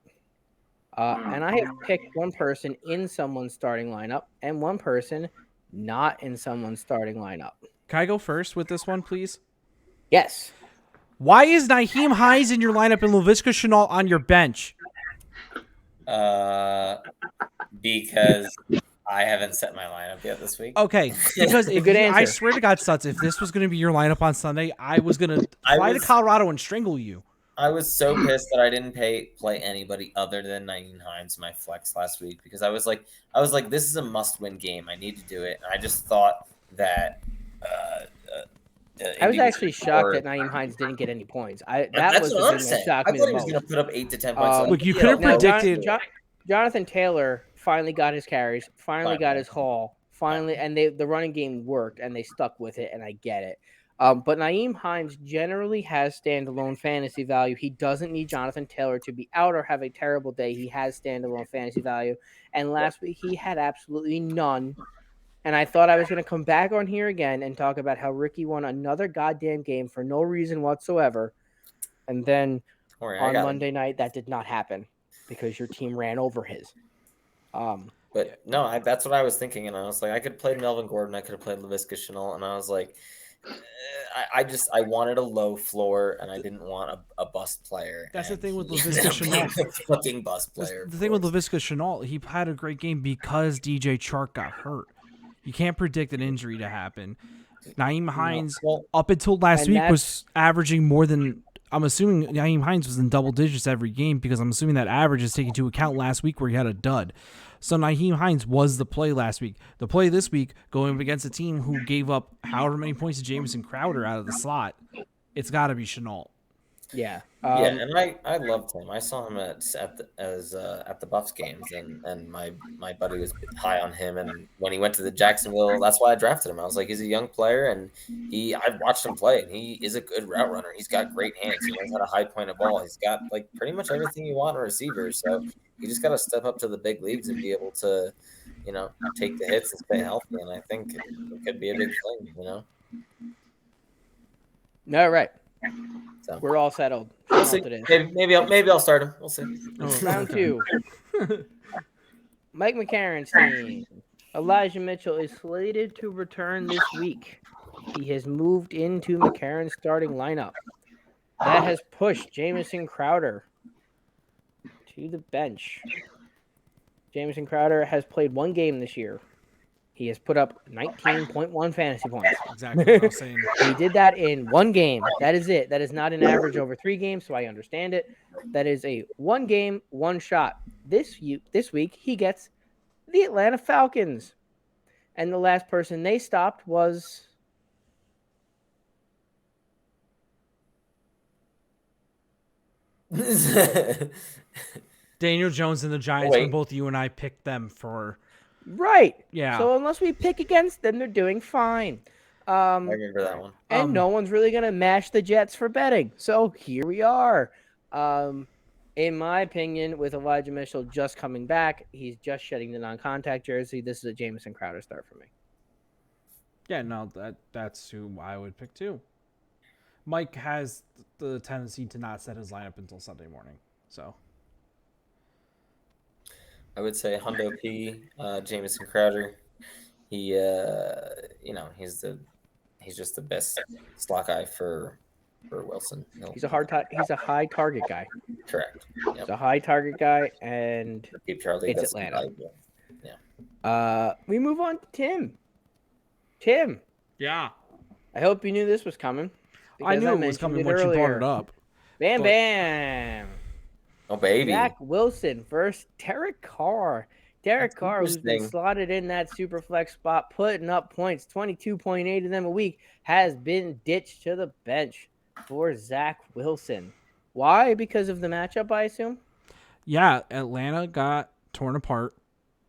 And I have picked one person in someone's starting lineup and one person not in someone's starting lineup. Can I go first with this one, please? Yes. Why is Nyheim Hines in your lineup and Laviska Shenault on your bench? Because I haven't set my lineup yet this week. Okay, because I swear to God, Suts, if this was going to be your lineup on Sunday, I was going to fly to Colorado and strangle you. I was so pissed that I didn't play anybody other than Nyheim Hines in my flex last week because I was like, this is a must-win game. I need to do it. And I just thought that. I was actually shocked that Nyheim Hines didn't get any points. That was the thing that shocked me the most. I thought he was going to put up 8 to 10 points. Look, you could have predicted. Jonathan Taylor finally got his carries, finally got his haul, and the running game worked, and they stuck with it, and I get it. But Nyheim Hines generally has standalone fantasy value. He doesn't need Jonathan Taylor to be out or have a terrible day. He has standalone fantasy value. And last week he had absolutely none. And I thought I was going to come back on here again and talk about how Ricky won another goddamn game for no reason whatsoever. And then on Monday night, that did not happen because your team ran over his. But no, that's what I was thinking. And I was like, I could play Melvin Gordon. I could have played Laviska Shenault. And I was like, I wanted a low floor, and I didn't want a bust player. That's the and thing with he Laviska ended up being Shenault. a fucking bust player. The thing with Laviska Shenault, he had a great game because DJ Chark got hurt. You can't predict an injury to happen. Naeem Hines, up until last week, was averaging more than. I'm assuming Naeem Hines was in double digits every game because I'm assuming that average is taken into account last week where he had a dud. So Naeem Hines was the play last week. The play this week, going up against a team who gave up however many points to Jamison Crowder out of the slot, it's got to be Shenault. Yeah. And I loved him. I saw him at the Buffs games, and my buddy was high on him. And when he went to the Jacksonville, that's why I drafted him. I was like, he's a young player, and I've watched him play, and he is a good route runner. He's got great hands. He knows how to high point a ball. He's got like pretty much everything you want in a receiver. So you just got to step up to the big leagues and be able to, take the hits and stay healthy. And I think it could be a big thing. All right. So We're all settled. we'll see. Maybe I'll start him. We'll see. Round 2. Mike McCarron's team. Elijah Mitchell is slated to return this week. He has moved into McCarron's starting lineup. That has pushed Jamison Crowder to the bench. Jamison Crowder has played one game this year. He has put up 19.1 fantasy points. Exactly what I was saying. He did that in one game. That is it. That is not an average over 3 games, so I understand it. That is a one game, one shot. This week, he gets the Atlanta Falcons. And the last person they stopped was... Daniel Jones and the Giants, when both you and I picked them for... Right. Yeah. So unless we pick against them, they're doing fine. I remember that one. And no one's really going to mash the Jets for betting. So here we are. In my opinion, with Elijah Mitchell just coming back, he's just shedding the non-contact jersey. This is a Jamison Crowder start for me. Yeah, no, that's who I would pick too. Mike has the tendency to not set his lineup until Sunday morning. So I would say Hundo P, Jamison Crowder. He, he's just the best slot guy for Wilson. He's a high target guy. Correct. Yep. He's a high target guy, and it's Atlanta. Yeah. We move on to Tim. Tim. Yeah. I hope you knew this was coming. I knew it was coming when you brought it up. Bam. Oh, baby. Zach Wilson versus Derek Carr. Derek Carr, who's been slotted in that super flex spot, putting up points, 22.8 of them a week, has been ditched to the bench for Zach Wilson. Why? Because of the matchup, I assume? Yeah, Atlanta got torn apart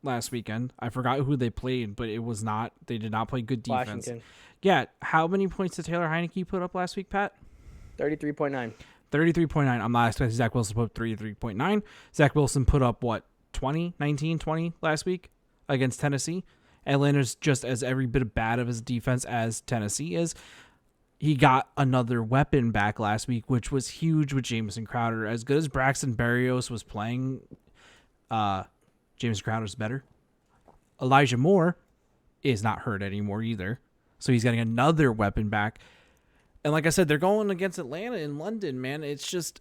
last weekend. I forgot who they played, but they did not play good defense. Washington. Yeah, how many points did Taylor Heineke put up last week, Pat? 33.9. 33.9. I'm not expecting Zach Wilson to put up 33.9. Zach Wilson put up, 20 last week against Tennessee. Atlanta's just as every bit bad of his defense as Tennessee is. He got another weapon back last week, which was huge with Jamison Crowder. As good as Braxton Berrios was playing, Jamison Crowder's better. Elijah Moore is not hurt anymore either. So he's getting another weapon back. And like I said, they're going against Atlanta in London, man. It's just...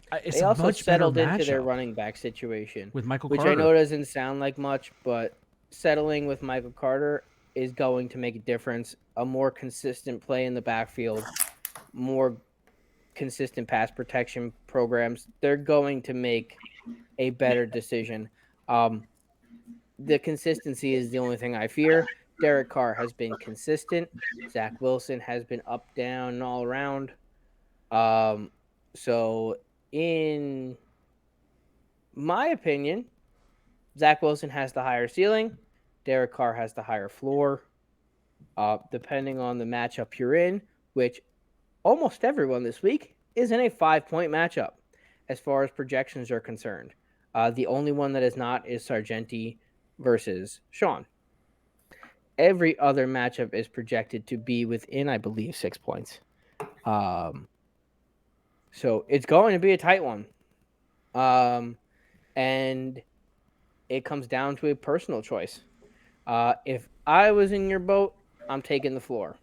They also settled into their running back situation. With Michael Carter. Which I know doesn't sound like much, but settling with Michael Carter is going to make a difference. A more consistent play in the backfield, more consistent pass protection programs. They're going to make a better decision. The consistency is the only thing I fear. Derek Carr has been consistent. Zach Wilson has been up, down, and all around. So in my opinion, Zach Wilson has the higher ceiling. Derek Carr has the higher floor. Depending on the matchup you're in, which almost everyone this week is in a 5-point matchup as far as projections are concerned. The only one that is not is Sargenti versus Sean. Every other matchup is projected to be within, I believe, 6 points. So it's going to be a tight one. And it comes down to a personal choice. If I was in your boat, I'm taking the floor.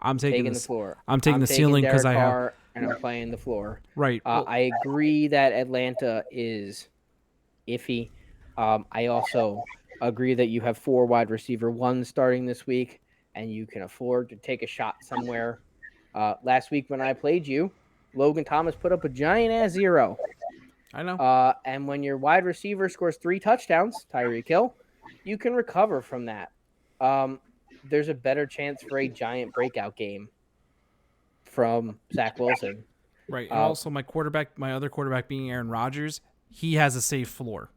I'm taking the floor. I'm taking the ceiling because I have Carr, and I'm playing the floor. right. I agree that Atlanta is iffy. I also agree that you have 4 wide receiver ones starting this week, and you can afford to take a shot somewhere. Last week when I played you, Logan Thomas put up a giant ass 0. I know. And when your wide receiver scores 3 touchdowns, Tyreek Hill, you can recover from that. There's a better chance for a giant breakout game from Zach Wilson. Right. And also my other quarterback being Aaron Rodgers, he has a safe floor.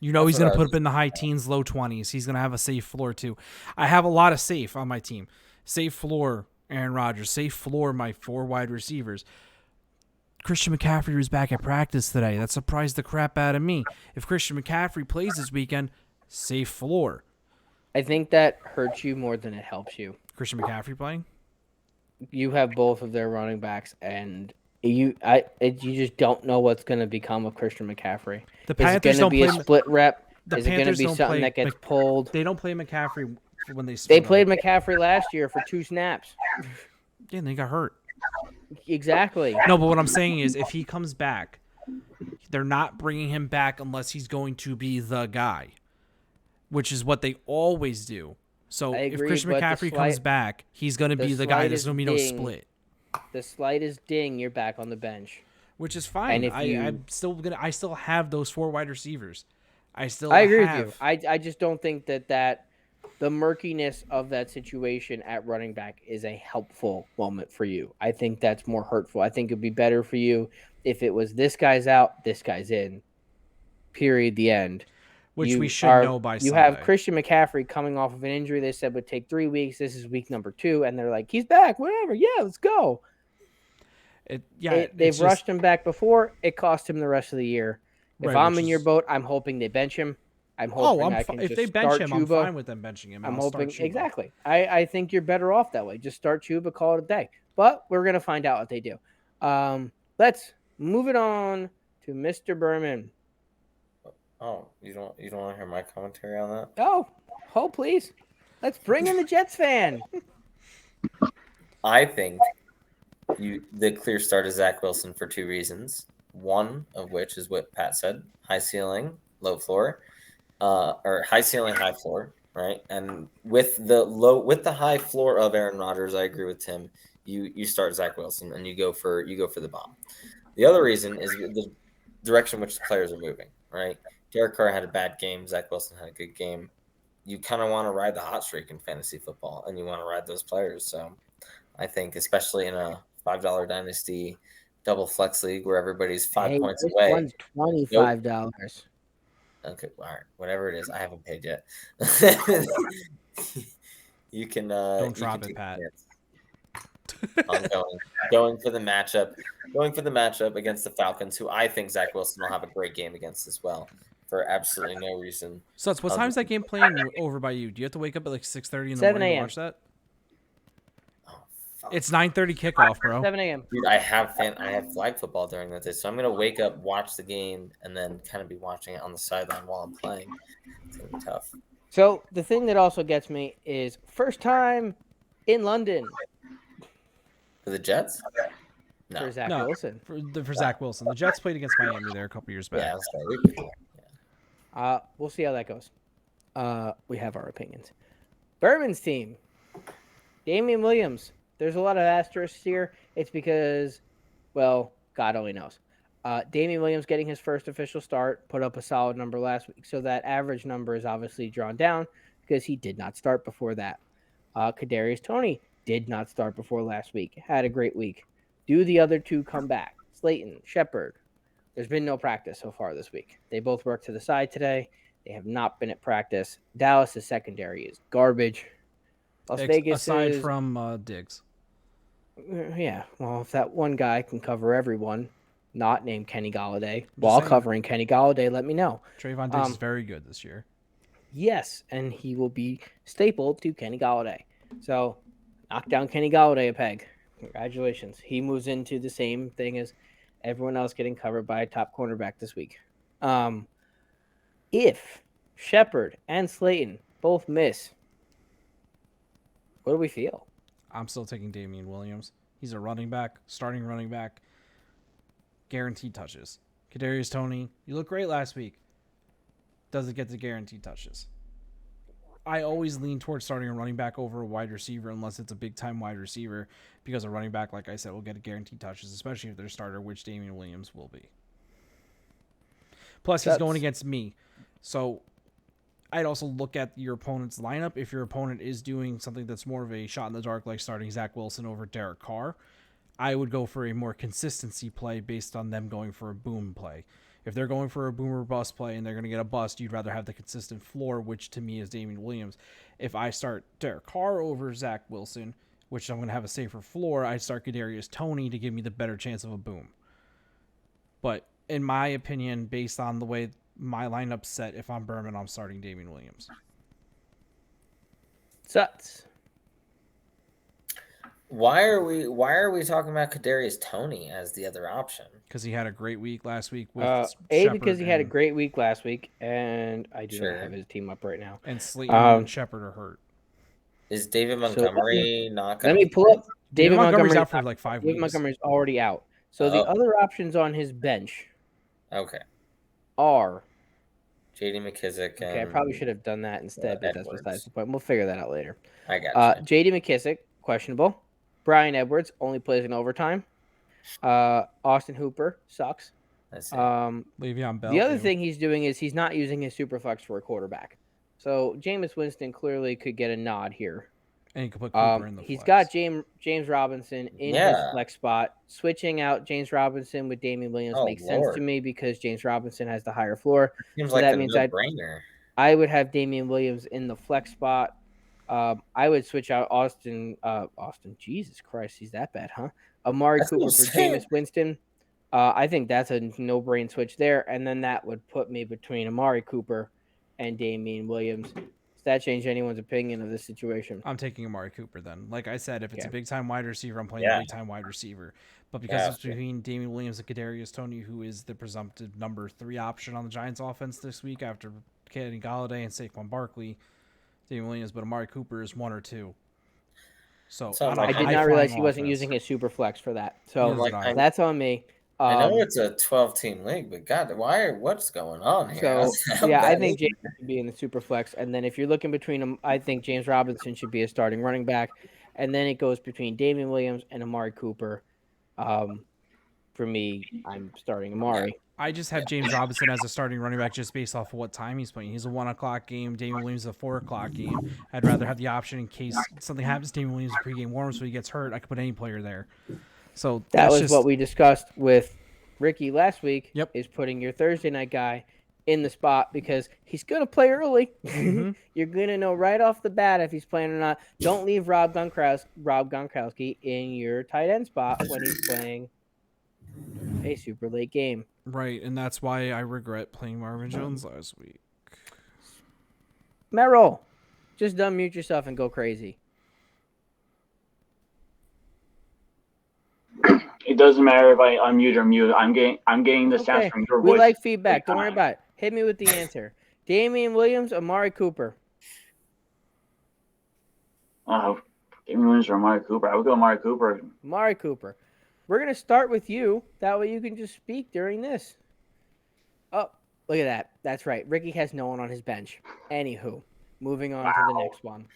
You know, he's going to put up in the high teens, low 20s. He's going to have a safe floor too. I have a lot of safe on my team. Safe floor, Aaron Rodgers. Safe floor, my 4 wide receivers. Christian McCaffrey was back at practice today. That surprised the crap out of me. If Christian McCaffrey plays this weekend, safe floor. I think that hurts you more than it helps you. Christian McCaffrey playing? You have both of their running backs, and you just don't know what's going to become of Christian McCaffrey. The Panthers is it going to be a split rep? Is it going to be something that gets pulled? They don't play McCaffrey when they split. They played McCaffrey last year for 2 snaps. Yeah, and they got hurt. Exactly. No, but what I'm saying is if he comes back, they're not bringing him back unless he's going to be the guy, which is what they always do. So if Christian McCaffrey comes back, he's going to be the guy. There's going to be no split. The slightest ding, you're back on the bench, which is fine. I still have those 4 wide receivers. I agree with you. I just don't think that the murkiness of that situation at running back is a helpful moment for you. I think that's more hurtful. I think it'd be better for you if it was this guy's out, this guy's in. Period. The end. Which we should know by Sunday. You have Christian McCaffrey coming off of an injury they said would take 3 weeks. This is week number 2, and they're like, he's back, whatever. Yeah, let's go. They've rushed him back before. It cost him the rest of the year. If I'm in your boat, I'm hoping they bench him. I'm hoping if they bench him, I'm fine with them benching him. I'm hoping exactly. I think you're better off that way. Just start Chuba, call it a day. But we're gonna find out what they do. Let's move it on to Mr. Berman. Oh, you don't want to hear my commentary on that? Oh, please. Let's bring in the Jets fan. I think the clear start is Zach Wilson for 2 reasons. One of which is what Pat said: high ceiling, low floor, or high ceiling, high floor, right? And with the high floor of Aaron Rodgers, I agree with Tim. You start Zach Wilson and you go for the bomb. The other reason is the direction in which the players are moving, right? Derek Carr had a bad game. Zach Wilson had a good game. You kind of want to ride the hot streak in fantasy football, and you want to ride those players. So I think, especially in a $5 Dynasty double flex league where everybody's 5 points away. One's $25. Okay, all right. Whatever it is, I haven't paid yet. You can don't drop it, Pat. I'm going for the matchup. Going for the matchup against the Falcons, who I think Zach Wilson will have a great game against as well, for absolutely no reason. So what time is that game playing over by you? Do you have to wake up at like 6:30 in the morning to watch that? Oh, fuck. It's 9:30 kickoff, bro. 7 a.m. Dude, I have flag football during that day, so I'm gonna wake up, watch the game, and then kind of be watching it on the sideline while I'm playing. It's gonna be tough. So the thing that also gets me is first time in London. For the Jets? No. For Zach Wilson. For Zach Wilson. The Jets played against Miami there a couple years back. Yeah, that's right. We'll see how that goes. We have our opinions. Berman's team. Damian Williams. There's a lot of asterisks here. It's because, well, God only knows. Damian Williams getting his first official start, put up a solid number last week. So that average number is obviously drawn down because he did not start before that. Kadarius Toney did not start before last week. Had a great week. Do the other 2 come back? Slayton, Shepard. There's been no practice so far this week. They both worked to the side today. They have not been at practice. Dallas' secondary is garbage. Las Vegas aside from Diggs. Yeah, well, if that one guy can cover everyone, not named Kenny Golladay, while covering Kenny Golladay, let me know. Trayvon Diggs is very good this year. Yes, and he will be stapled to Kenny Golladay. So, knock down Kenny Golladay a peg. Congratulations. He moves into the same thing as everyone else getting covered by a top cornerback this week. If Shepard and Slayton both miss, what do we feel? I'm still taking Damian Williams. He's a running back, starting running back, guaranteed touches. Kadarius Toney, you look great last week. Doesn't get the guaranteed touches. I always lean towards starting a running back over a wide receiver unless it's a big-time wide receiver because a running back, like I said, will get a guaranteed touches, especially if they're starter, which Damian Williams will be. Plus, he's going against me. So I'd also look at your opponent's lineup. If your opponent is doing something that's more of a shot in the dark, like starting Zach Wilson over Derek Carr, I would go for a more consistency play based on them going for a boom play. If they're going for a boom or bust play and they're going to get a bust, you'd rather have the consistent floor, which to me is Damian Williams. If I start Derek Carr over Zach Wilson, which I'm going to have a safer floor, I start Kadarius Toney to give me the better chance of a boom. But in my opinion, based on the way my lineup's set, if I'm Berman, I'm starting Damian Williams. Suts. Why are we talking about Kadarius Toney as the other option? Because he had a great week last week with because he had a great week last week, and I do not have his team up right now. And Slayton and Shepard are hurt. Is David Montgomery not going to... Let me pull up. David Montgomery's out for like 5 weeks. David Montgomery's already out. So the other options on his bench are... J.D. McKissic. Okay, I probably should have done that instead, but that's besides the point. We'll figure that out later. I got you. J.D. McKissic, questionable. Brian Edwards only plays in overtime. Austin Hooper sucks. Le'Veon Bell. The other thing he's doing is he's not using his superflex for a quarterback. So Jameis Winston clearly could get a nod here. And he could put Cooper in the He's flex. got James Robinson in his flex spot. Switching out James Robinson with Damian Williams makes sense to me because James Robinson has the higher floor. Seems like that means no-brainer. I would have Damian Williams in the flex spot. I would switch out Austin. Jesus Christ, he's that bad, huh? Amari Cooper for Jameis Winston. I think that's a no-brain switch there, and then that would put me between Amari Cooper and Damian Williams. Does that change anyone's opinion of this situation? I'm taking Amari Cooper then. Like I said, if it's a big-time wide receiver, I'm playing a big-time wide receiver. But because it's between Damian Williams and Kadarius Toney, who is the presumptive number 3 option on the Giants offense this week after Kenny Golladay and Saquon Barkley, Damian Williams, but Amari Cooper is 1 or 2. So I did not realize he wasn't using his super flex for that. So that's on me. I know it's a 12-team league, but God, what's going on here? So I think James should be in the super flex, and then if you're looking between them, I think James Robinson should be a starting running back, and then it goes between Damian Williams and Amari Cooper. For me, I'm starting Amari. I just have James Robinson as a starting running back just based off of what time he's playing. He's a 1 o'clock game. Damian Williams is a 4 o'clock game. I'd rather have the option in case something happens to Damian Williams in pregame warm, so he gets hurt. I could put any player there. So that was what we discussed with Ricky last week. Yep. Is putting your Thursday night guy in the spot because he's going to play early. Mm-hmm. You're going to know right off the bat if he's playing or not. Don't leave Rob Gronkowski in your tight end spot when he's playing a super late game. Right, and that's why I regret playing Marvin Jones last week. Merrill, just unmute yourself and go crazy. It doesn't matter if I unmute or mute. I'm getting the sounds from your voice. We like feedback. Don't worry about it. Hit me with the answer. Damian Williams, Amari Cooper. Damian Williams or Amari Cooper? I would go Amari Cooper. Amari Cooper. We're going to start with you. That way you can just speak during this. Oh, look at that. That's right. Ricky has no one on his bench. Anywho, moving on to the next one.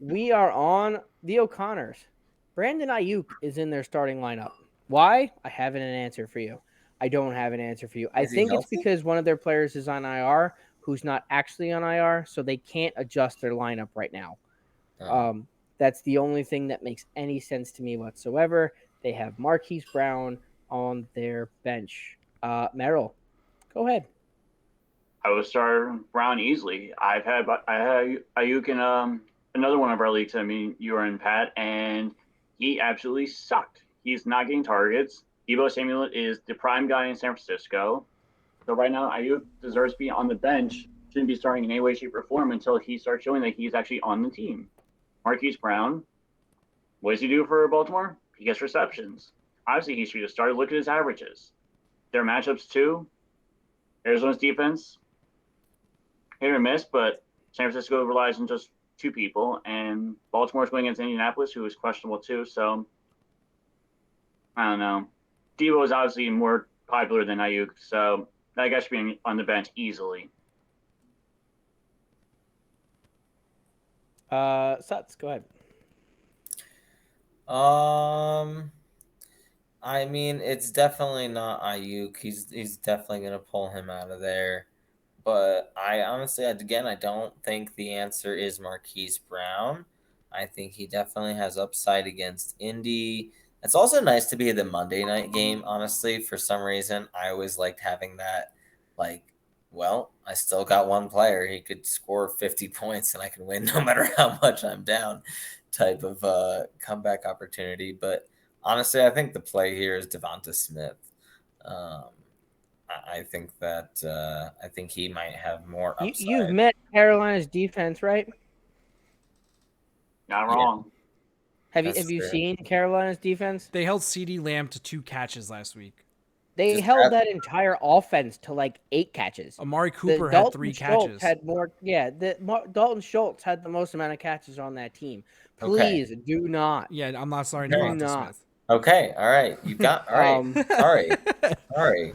We are on the O'Connors. Brandon Ayuk is in their starting lineup. Why? I haven't an answer for you. I don't have an answer for you. I think it's because one of their players is on IR who's not actually on IR, so they can't adjust their lineup right now. That's the only thing that makes any sense to me whatsoever. They have Marquis Brown on their bench. Merrill, go ahead. I would start Brown easily. I had Ayuk in another one of our leagues. I mean, you were in, Pat, and he absolutely sucked. He's not getting targets. Deebo Samuel is the prime guy in San Francisco. So right now, Ayuk deserves to be on the bench. Shouldn't be starting in any way, shape, or form until he starts showing that he's actually on the team. Marquise Brown, what does he do for Baltimore? He gets receptions. Obviously, he should just start. Look at his averages. Their matchups, too. Arizona's defense, hit or miss, but San Francisco relies on just two people, and Baltimore's going against Indianapolis, who is questionable too. So I don't know. Debo is obviously more popular than Ayuk, so that guy should be on the bench easily. Suts, go ahead. I mean, it's definitely not Ayuk. He's definitely gonna pull him out of there. But I honestly, again, I don't think the answer is Marquis Brown. I think he definitely has upside against Indy. It's also nice to be the Monday night game, honestly. For some reason, I always liked having that, like, well, I still got one player. He could score 50 points and I can win no matter how much I'm down type of comeback opportunity. But honestly, I think the play here is Devonta Smith. I think that I think he might have more upside. You've met Carolina's defense, right? Not wrong. Have That's you true. seen Carolina's defense? They held CeeDee Lamb to 2 catches last week. They Just held grab- that entire offense to like 8 catches. Amari The Cooper had Dalton 3 Schultz catches. had more. Yeah, Dalton Schultz had the most amount of catches on that team. Please do not. Yeah, I'm not sorry, Do Devonta not. Smith. Okay, all right. You got all right. Sorry.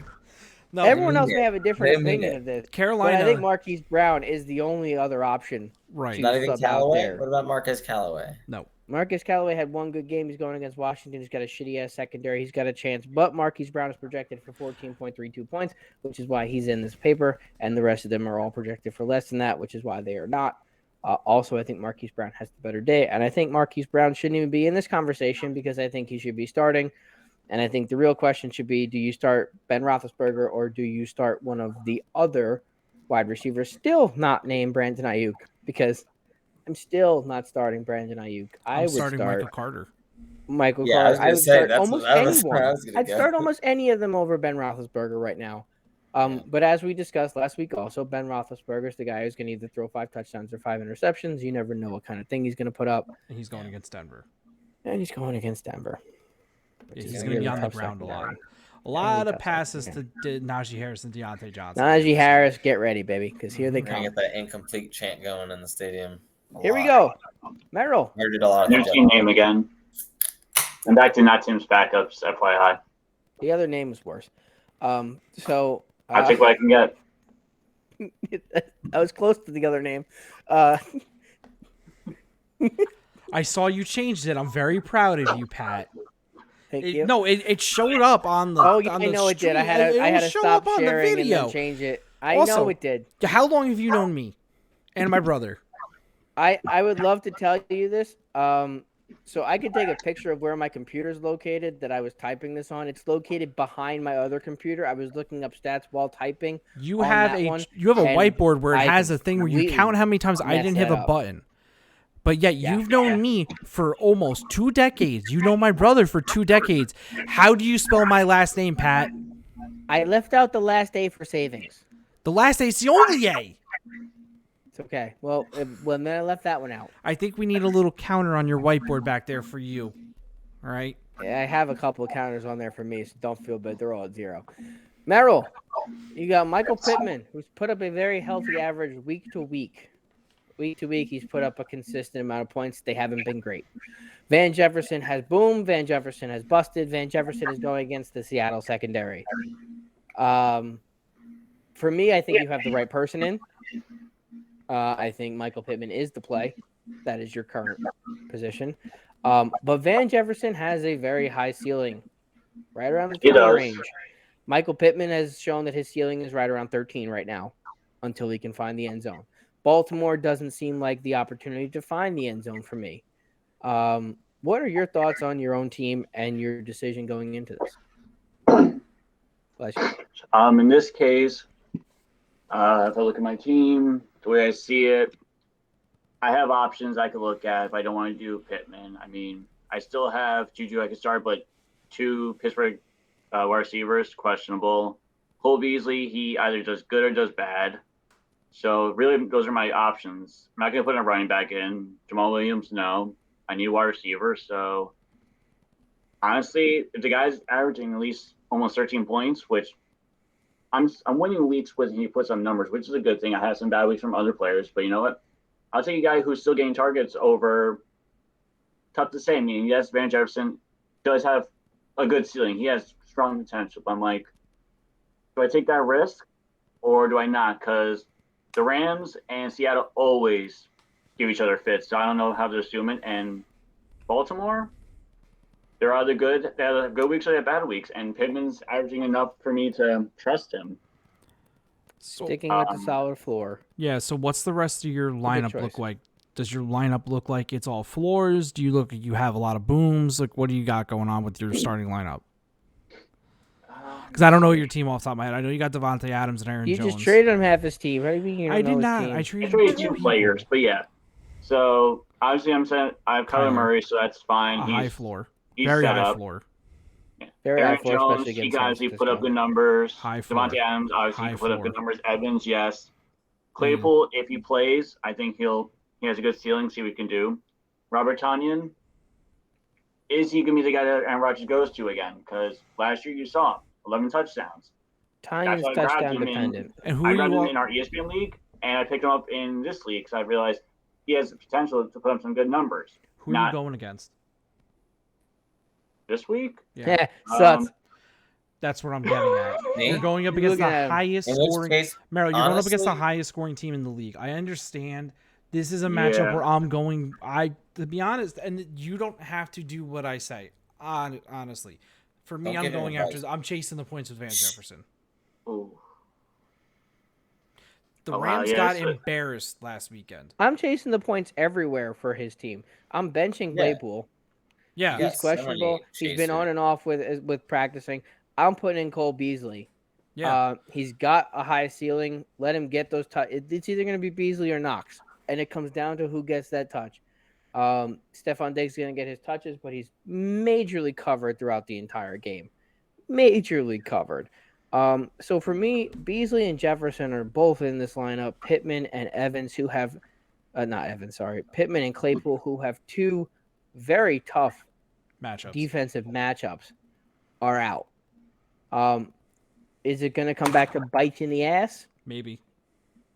No, Everyone mean else it. may have a different They mean opinion it. of this. Carolina. But I think Marquise Brown is the only other option. Right. Not even sub out Callaway. there. What about Marquez Callaway? No. Marcus Callaway had one good game. He's going against Washington. He's got a shitty-ass secondary. He's got a chance. But Marquise Brown is projected for 14.32 points, which is why he's in this paper. And the rest of them are all projected for less than that, which is why they are not. Also, I think Marquise Brown has the better day. And I think Marquise Brown shouldn't even be in this conversation because I think he should be starting. And I think the real question should be, do you start Ben Roethlisberger or do you start one of the other wide receivers still not named Brandon Ayuk? Because I'm still not starting Brandon Ayuk. I would starting start Michael Carter. Michael Yeah, I Carter. was I gonna would say, start that's almost what- that was anyone. where I was gonna I'd go. start almost any of them over Ben Roethlisberger right now. But as we discussed last week also, Ben Roethlisberger is the guy who's going to either throw 5 touchdowns or 5 interceptions. You never know what kind of thing he's going to put up. And he's going against Denver. And he's going against Denver. Yeah, is he's gonna going to be be a on the tough ground a lot. secondary. A lot be of tough passes to secondary. Najee Harris and Deontay Johnson. Najee Harris, get ready, baby, because here they We're gonna come. get that incomplete chant going in the stadium. Here we go. Merrill. I did a lot of New team name again. And back to not team's backups, FYI. The other name is worse. So I'll take what I can get. I was close to the other name. I saw you changed it. I'm very proud of you, Pat. Thank you. No, it showed up on the. Oh, yeah, on I the know it did. I stream. had It will to show stop up on the sharing and video. then change it. I Also, know it did. How long have you known me and my brother? I would love to tell you this. So I could take a picture of where my computer is located that I was typing this on. It's located behind my other computer. I was looking up stats while typing. You on have that a one, you have a and whitehboard where it I has a thing where you completely count how many times I messed didn't hit that a up. button. But yet Yeah. you've known me for almost 2 decades. You know my brother for 2 decades. How do you spell my last name, Pat? I left out the last A for savings. The last A is the only A. It's okay. Well, then I left that one out. I think we need a little counter on your whiteboard back there for you. All right. I have a couple of counters on there for me, so don't feel bad. They're all at 0. Merrill, you got Michael Pittman, who's put up a very healthy average week to week. Week to week, he's put up a consistent amount of points. They haven't been great. Van Jefferson has boomed. Van Jefferson has busted. Van Jefferson is going against the Seattle secondary. For me, I think you have the right person in. I think Michael Pittman is the play. That is your current position. But Van Jefferson has a very high ceiling, right around the He 20 does. range. Michael Pittman has shown that his ceiling is right around 13 right now until he can find the end zone. Baltimore doesn't seem like the opportunity to find the end zone for me. What are your thoughts on your own team and your decision going into this? Bless you. In this case, if I look at my team, the way I see it, I have options I could look at if I don't want to do Pittman. I mean, I still have Juju I could start, but 2 Pittsburgh wide receivers, questionable. Cole Beasley, he either does good or does bad. So really, those are my options. I'm not going to put a running back in. Jamal Williams, no. I need a wide receiver. So honestly, if the guy's averaging at least almost 13 points, which I'm winning weeks with, he puts up numbers, which is a good thing. I had some bad weeks from other players, but you know what? I'll take a guy who's still getting targets over. Tough to say. I mean, yes, Van Jefferson does have a good ceiling. He has strong potential. But I'm like, do I take that risk or do I not? Because the Rams and Seattle always give each other fits. So I don't know how they're assuming. And Baltimore, they're either good, they have good weeks or they have bad weeks. And Pittman's averaging enough for me to trust him. Sticking with the solid floor. Yeah, so what's the rest of your lineup choice. look like? Does your lineup look like it's all floors? Do you look like you have a lot of booms? Like, what do you got going on with your starting lineup? Because I don't know your team off the top of my head. I know you got Devontae Adams and Aaron You Jones. just traded him half his team. How do you mean you don't I know did his not. team? I I traded traded two two people. players, but yeah. So obviously I have Kyler Kyler. Murray, so that's fine. A high floor. He's Very set high up. floor. Very Aaron high floor, Jones, especially he against can San obviously put Francisco. up good numbers. High floor. Devontae Adams obviously High can put up good floor. numbers. Evans, yes. Claypool, if he plays, I think he has a good ceiling. See what he can do. Robert Tonyan, is he gonna be the guy that Aaron Rodgers goes to again? Because last year you saw him, 11 touchdowns. Tanya's why I grabbed touchdown him in- dependent. And who I are grabbed you him all? in our ESPN league, and I picked him up in this league because I realized he has the potential to put up some good numbers. Who are you Not going against? this week. Yeah, sucks. That's what I'm getting at. Me? You're going up You're against the looking at him. highest In which scoring. case, Merrill, you're going up against the honestly- highest scoring team in the league. I understand. This is a matchup Yeah. where I'm going. To be honest, and you don't have to do what I say. Honestly, for me, Don't I'm give him going advice. after. I'm chasing the points with Van Jefferson. Ooh. The Oh, wow, Rams yeah, got so- embarrassed last weekend. I'm chasing the points everywhere for his team. I'm benching Yeah. Claypool. Yeah, Yes, He's questionable. I'm a He's been chaser. on and off with practicing. I'm putting in Cole Beasley. yeah. He's got a high ceiling. Let him get those touch. It's either going to be Beasley or Knox, and it comes down to who gets that touch. Stephon Diggs is going to get his touches, but he's majorly covered throughout the entire game. Majorly covered. So for me, Beasley and Jefferson are both in this lineup. Pittman and Evans, who have Pittman and Claypool, who have two very tough Matchups. defensive matchups, are out. Is it going to come back to bite you in the ass? Maybe.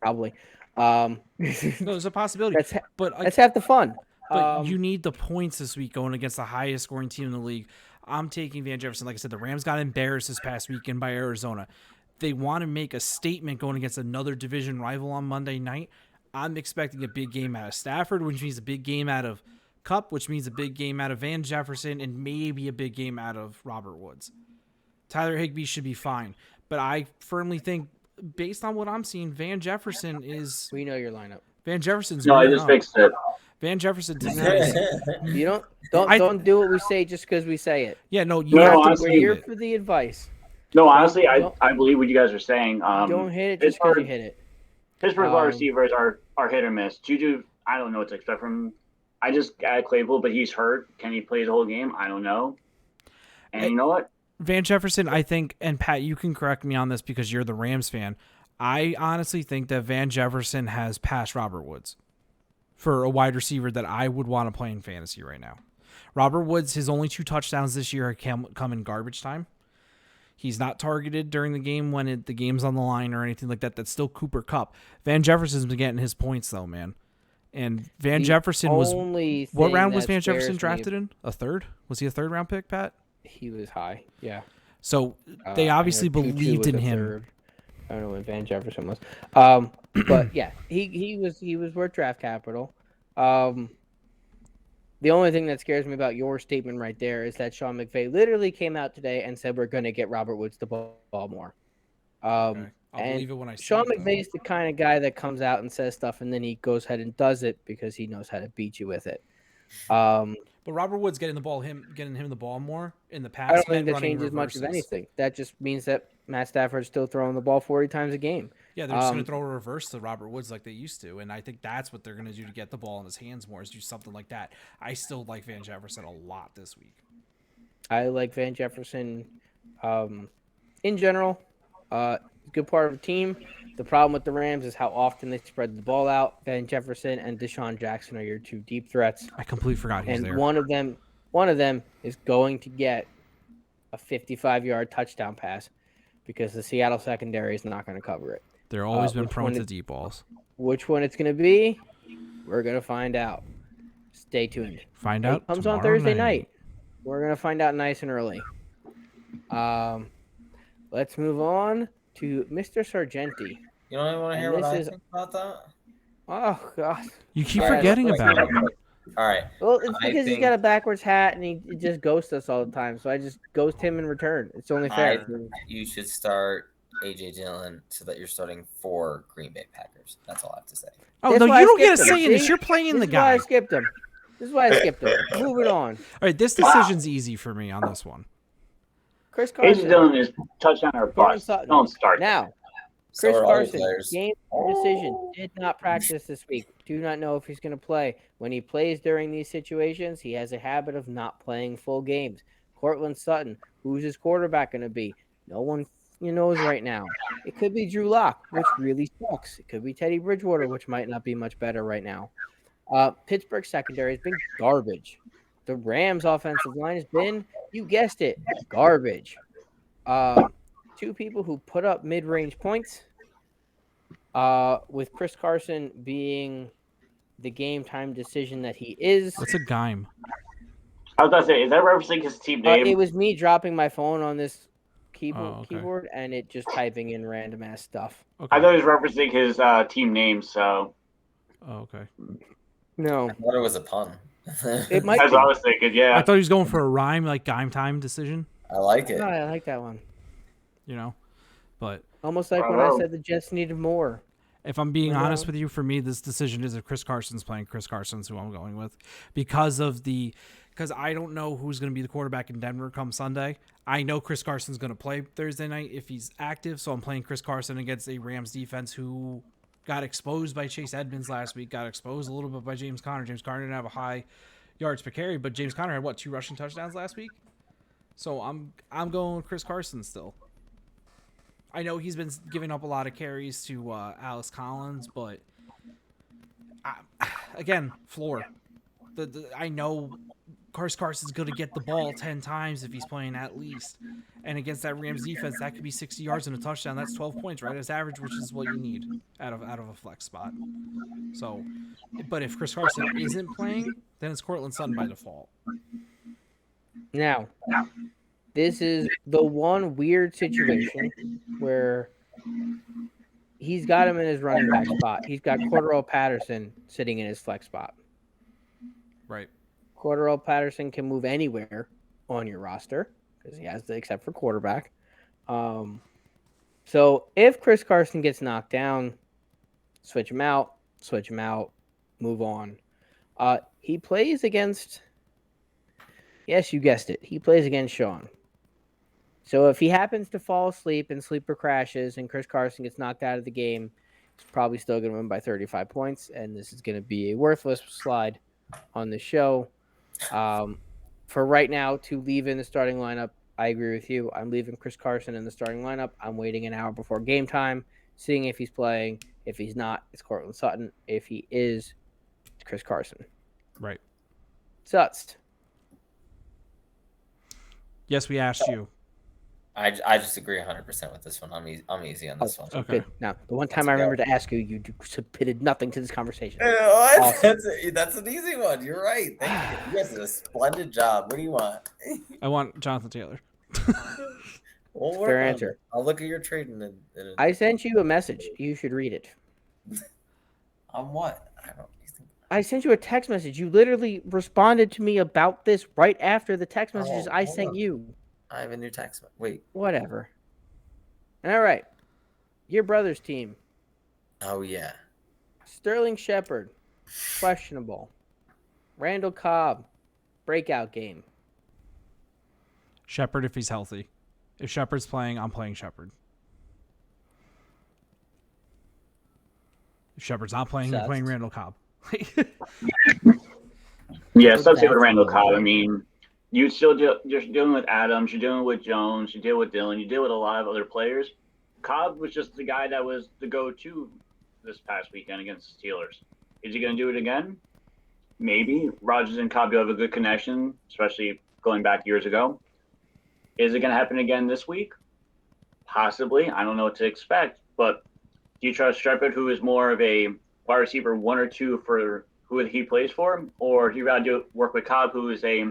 Probably. No, there's a possibility. But Let's have the fun. But you need the points this week going against the highest scoring team in the league. I'm taking Van Jefferson. Like I said, the Rams got embarrassed this past weekend by Arizona. They want to make a statement going against another division rival on Monday night. I'm expecting a big game out of Stafford, which means a big game out of Kupp, which means a big game out of Van Jefferson, and maybe a big game out of Robert Woods. Tyler Higbee should be fine. But I firmly think, based on what I'm seeing, Van Jefferson is... We know your lineup. Van Jefferson's No, I moving just up. fixed it. Van Jefferson does You don't do what we say just because we say it. Yeah, no, you No, have to honestly, We're believe here it. for the advice. No, honestly, I Don't- believe what you guys are saying. Don't hit it just because you Pittsburgh, hit it. Pittsburgh wide receivers are hit or miss. Juju, I don't know what to expect from him. I just added Claypool, but he's hurt. Can he play the whole game? I don't know. And you know what? Van Jefferson, I think, and Pat, you can correct me on this because you're the Rams fan. I honestly think that Van Jefferson has passed Robert Woods for a wide receiver that I would want to play in fantasy right now. Robert Woods, his only 2 touchdowns this year come in garbage time. He's not targeted during the game when the game's on the line or anything like that. That's still Cooper Kupp. Van Jefferson's been getting his points, though, man. And Van Jefferson was... What round was Van Jefferson drafted in? A third? Was he a third-round pick, Pat? He was high, yeah. So they obviously believed in him. Third. I don't know what Van Jefferson was. But yeah, he was worth draft capital. The only thing that scares me about your statement right there is that Sean McVay literally came out today and said we're going to get Robert Woods the ball more. Okay. I'll and believe it when I see Sean it, though. McVay is the kind of guy that comes out and says stuff and then he goes ahead and does it because he knows how to beat you with it. But Robert Woods getting him the ball more in the past. I don't think meant that running changes much of reverses. anything. That just means that Matt Stafford's still throwing the ball 40 times a game. Yeah, they're just going to throw a reverse to Robert Woods like they used to, and I think that's what they're going to do to get the ball in his hands more, is do something like that. I still like Van Jefferson a lot this week. I like Van Jefferson in general. Good part of the team. The problem with the Rams is how often they spread the ball out. Van Jefferson and Deshaun Jackson are your 2 deep threats. I completely forgot he's And there. one of them is going to get a 55-yard touchdown pass because the Seattle secondary is not going to cover it. They're always been which prone one to is- deep balls. Which one it's going to be? We're gonna find out. Stay tuned. Find It out comes on tomorrow Thursday night. night. We're gonna find out nice and early. Let's move on to Mr. Sargenti. You don't even want to And hear what this I is- think about that? Oh God. You keep All right, forgetting let's about go it. real quick. All right. Well, it's I because he's think- got a backwards hat and he just ghosts us all the time. So I just ghost him in return. It's only I fair. think you should start A.J. Dillon so that you're starting 4 Green Bay Packers. That's all I have to say. Oh, That's no, why you I don't get a skipped him, say in this. see? You're playing This the is why guy. I skipped him. This is why I skipped him. Moving on. All right, this decision's easy for me on this one. Chris A.J. Carson. Dillon is touchdown or bust. Sutton. Don't start. Now, So Chris are all your Carson, players. game decision, did not practice this week. Do not know if he's going to play. When he plays during these situations, he has a habit of not playing full games. Cortland Sutton, who's his quarterback going to be? No one knows right now. It could be Drew Lock, which really sucks. It could be Teddy Bridgewater, which might not be much better right now. Pittsburgh secondary has been garbage. The Rams offensive line has been, you guessed it, garbage. 2 people who put up mid-range points, with Chris Carson being the game time decision that he is. What's a Gime? I was about to say, is that referencing his team name? It was me dropping my phone on this keyboard, okay. and it just typing in random ass stuff. Okay. I thought he was referencing his team name, so Oh, okay. No, I thought it was a pun. it might that's be. what I was thinking. Yeah, I thought he was going for a rhyme, like Gime time decision, I like it. No, I like that one. you know? But Almost like when I Bravo. said the Jets needed more. if I'm being Well, honest with you, for me, this decision is if Chris Carson's playing, Chris Carson's who I'm going with. Because I don't know who's going to be the quarterback in Denver come Sunday. I know Chris Carson's going to play Thursday night if he's active, so I'm playing Chris Carson against a Rams defense who got exposed by Chase Edmonds last week, got exposed a little bit by James Conner. James Conner didn't have a high yards per carry, but James Conner had, 2 rushing touchdowns last week? So I'm going with Chris Carson still. I know he's been giving up a lot of carries to Alex Collins, but again, floor. I know Chris Carson's going to get the ball 10 times if he's playing at least. And against that Rams defense, that could be 60 yards and a touchdown. That's 12 points, right? As average, which is what you need out of a flex spot. So, but if Chris Carson isn't playing, then it's Cortland Sutton by default. Now, this is the one weird situation where he's got him in his running back spot. He's got Cordero Patterson sitting in his flex spot. Right. Cordero Patterson can move anywhere on your roster because he has except for quarterback. So if Chris Carson gets knocked down, switch him out, move on. He plays against, yes, you guessed it. He plays against Sean. So if he happens to fall asleep and sleeper crashes and Chris Carson gets knocked out of the game, he's probably still going to win by 35 points. And this is going to be a worthless slide on the show. For right now, to leave in the starting lineup, I agree with you. I'm leaving Chris Carson in the starting lineup. I'm waiting an hour before game time, seeing if he's playing. If he's not, it's Cortland Sutton. If he is, it's Chris Carson. Right. Suts. Yes, we asked you. I just agree 100% with this one. I'm easy on this one. Okay. Good. Now, the one time I remember to ask you, you submitted nothing to this conversation. What? Awesome. That's an easy one. You're right. Thank you. You guys did a splendid job. What do you want? I want Jonathan Taylor. We'll work Fair on answer. it. I'll look at your trade and I sent you a message. You should read it. on what? I don't. You think, I sent you a text message. You literally responded to me about this right after the text messages I hold sent on. you. I have a new text. Wait. Whatever. All right. Your brother's team. Oh yeah. Sterling Shepard, questionable. Randall Cobb, breakout game. Shepard if he's healthy. If Shepard's playing, I'm playing Shepard. If Shepard's not playing, I'm playing Randall Cobb. Yeah, substitute with Randall Cobb. I mean, you're dealing with Adams, you're dealing with Jones, you deal with Dillon, you deal with a lot of other players. Cobb was just the guy that was the go-to this past weekend against the Steelers. Is he going to do it again? Maybe. Rodgers and Cobb do have a good connection, especially going back years ago. Is it going to happen again this week? Possibly. I don't know what to expect, but do you trust Shepard, who is more of a wide receiver 1 or 2 for who he plays for, or do you rather work with Cobb, who is a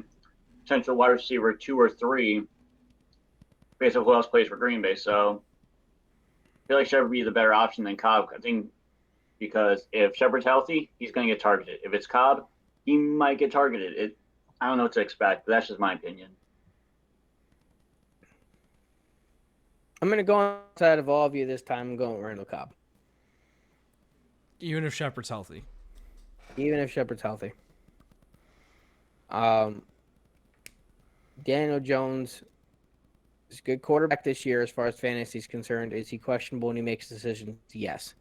potential wide receiver 2 or 3, based on who else plays for Green Bay? So I feel like Shepard would be the better option than Cobb, I think, because if Shepard's healthy, he's going to get targeted. If it's Cobb, he might get targeted. I don't know what to expect, but that's just my opinion. I'm going to go on the side of all of you this time. I'm going with Randall Cobb. Even if Shepard's healthy. Even if Shepard's healthy. Daniel Jones is a good quarterback this year as far as fantasy is concerned. Is he questionable when he makes decisions? Yes.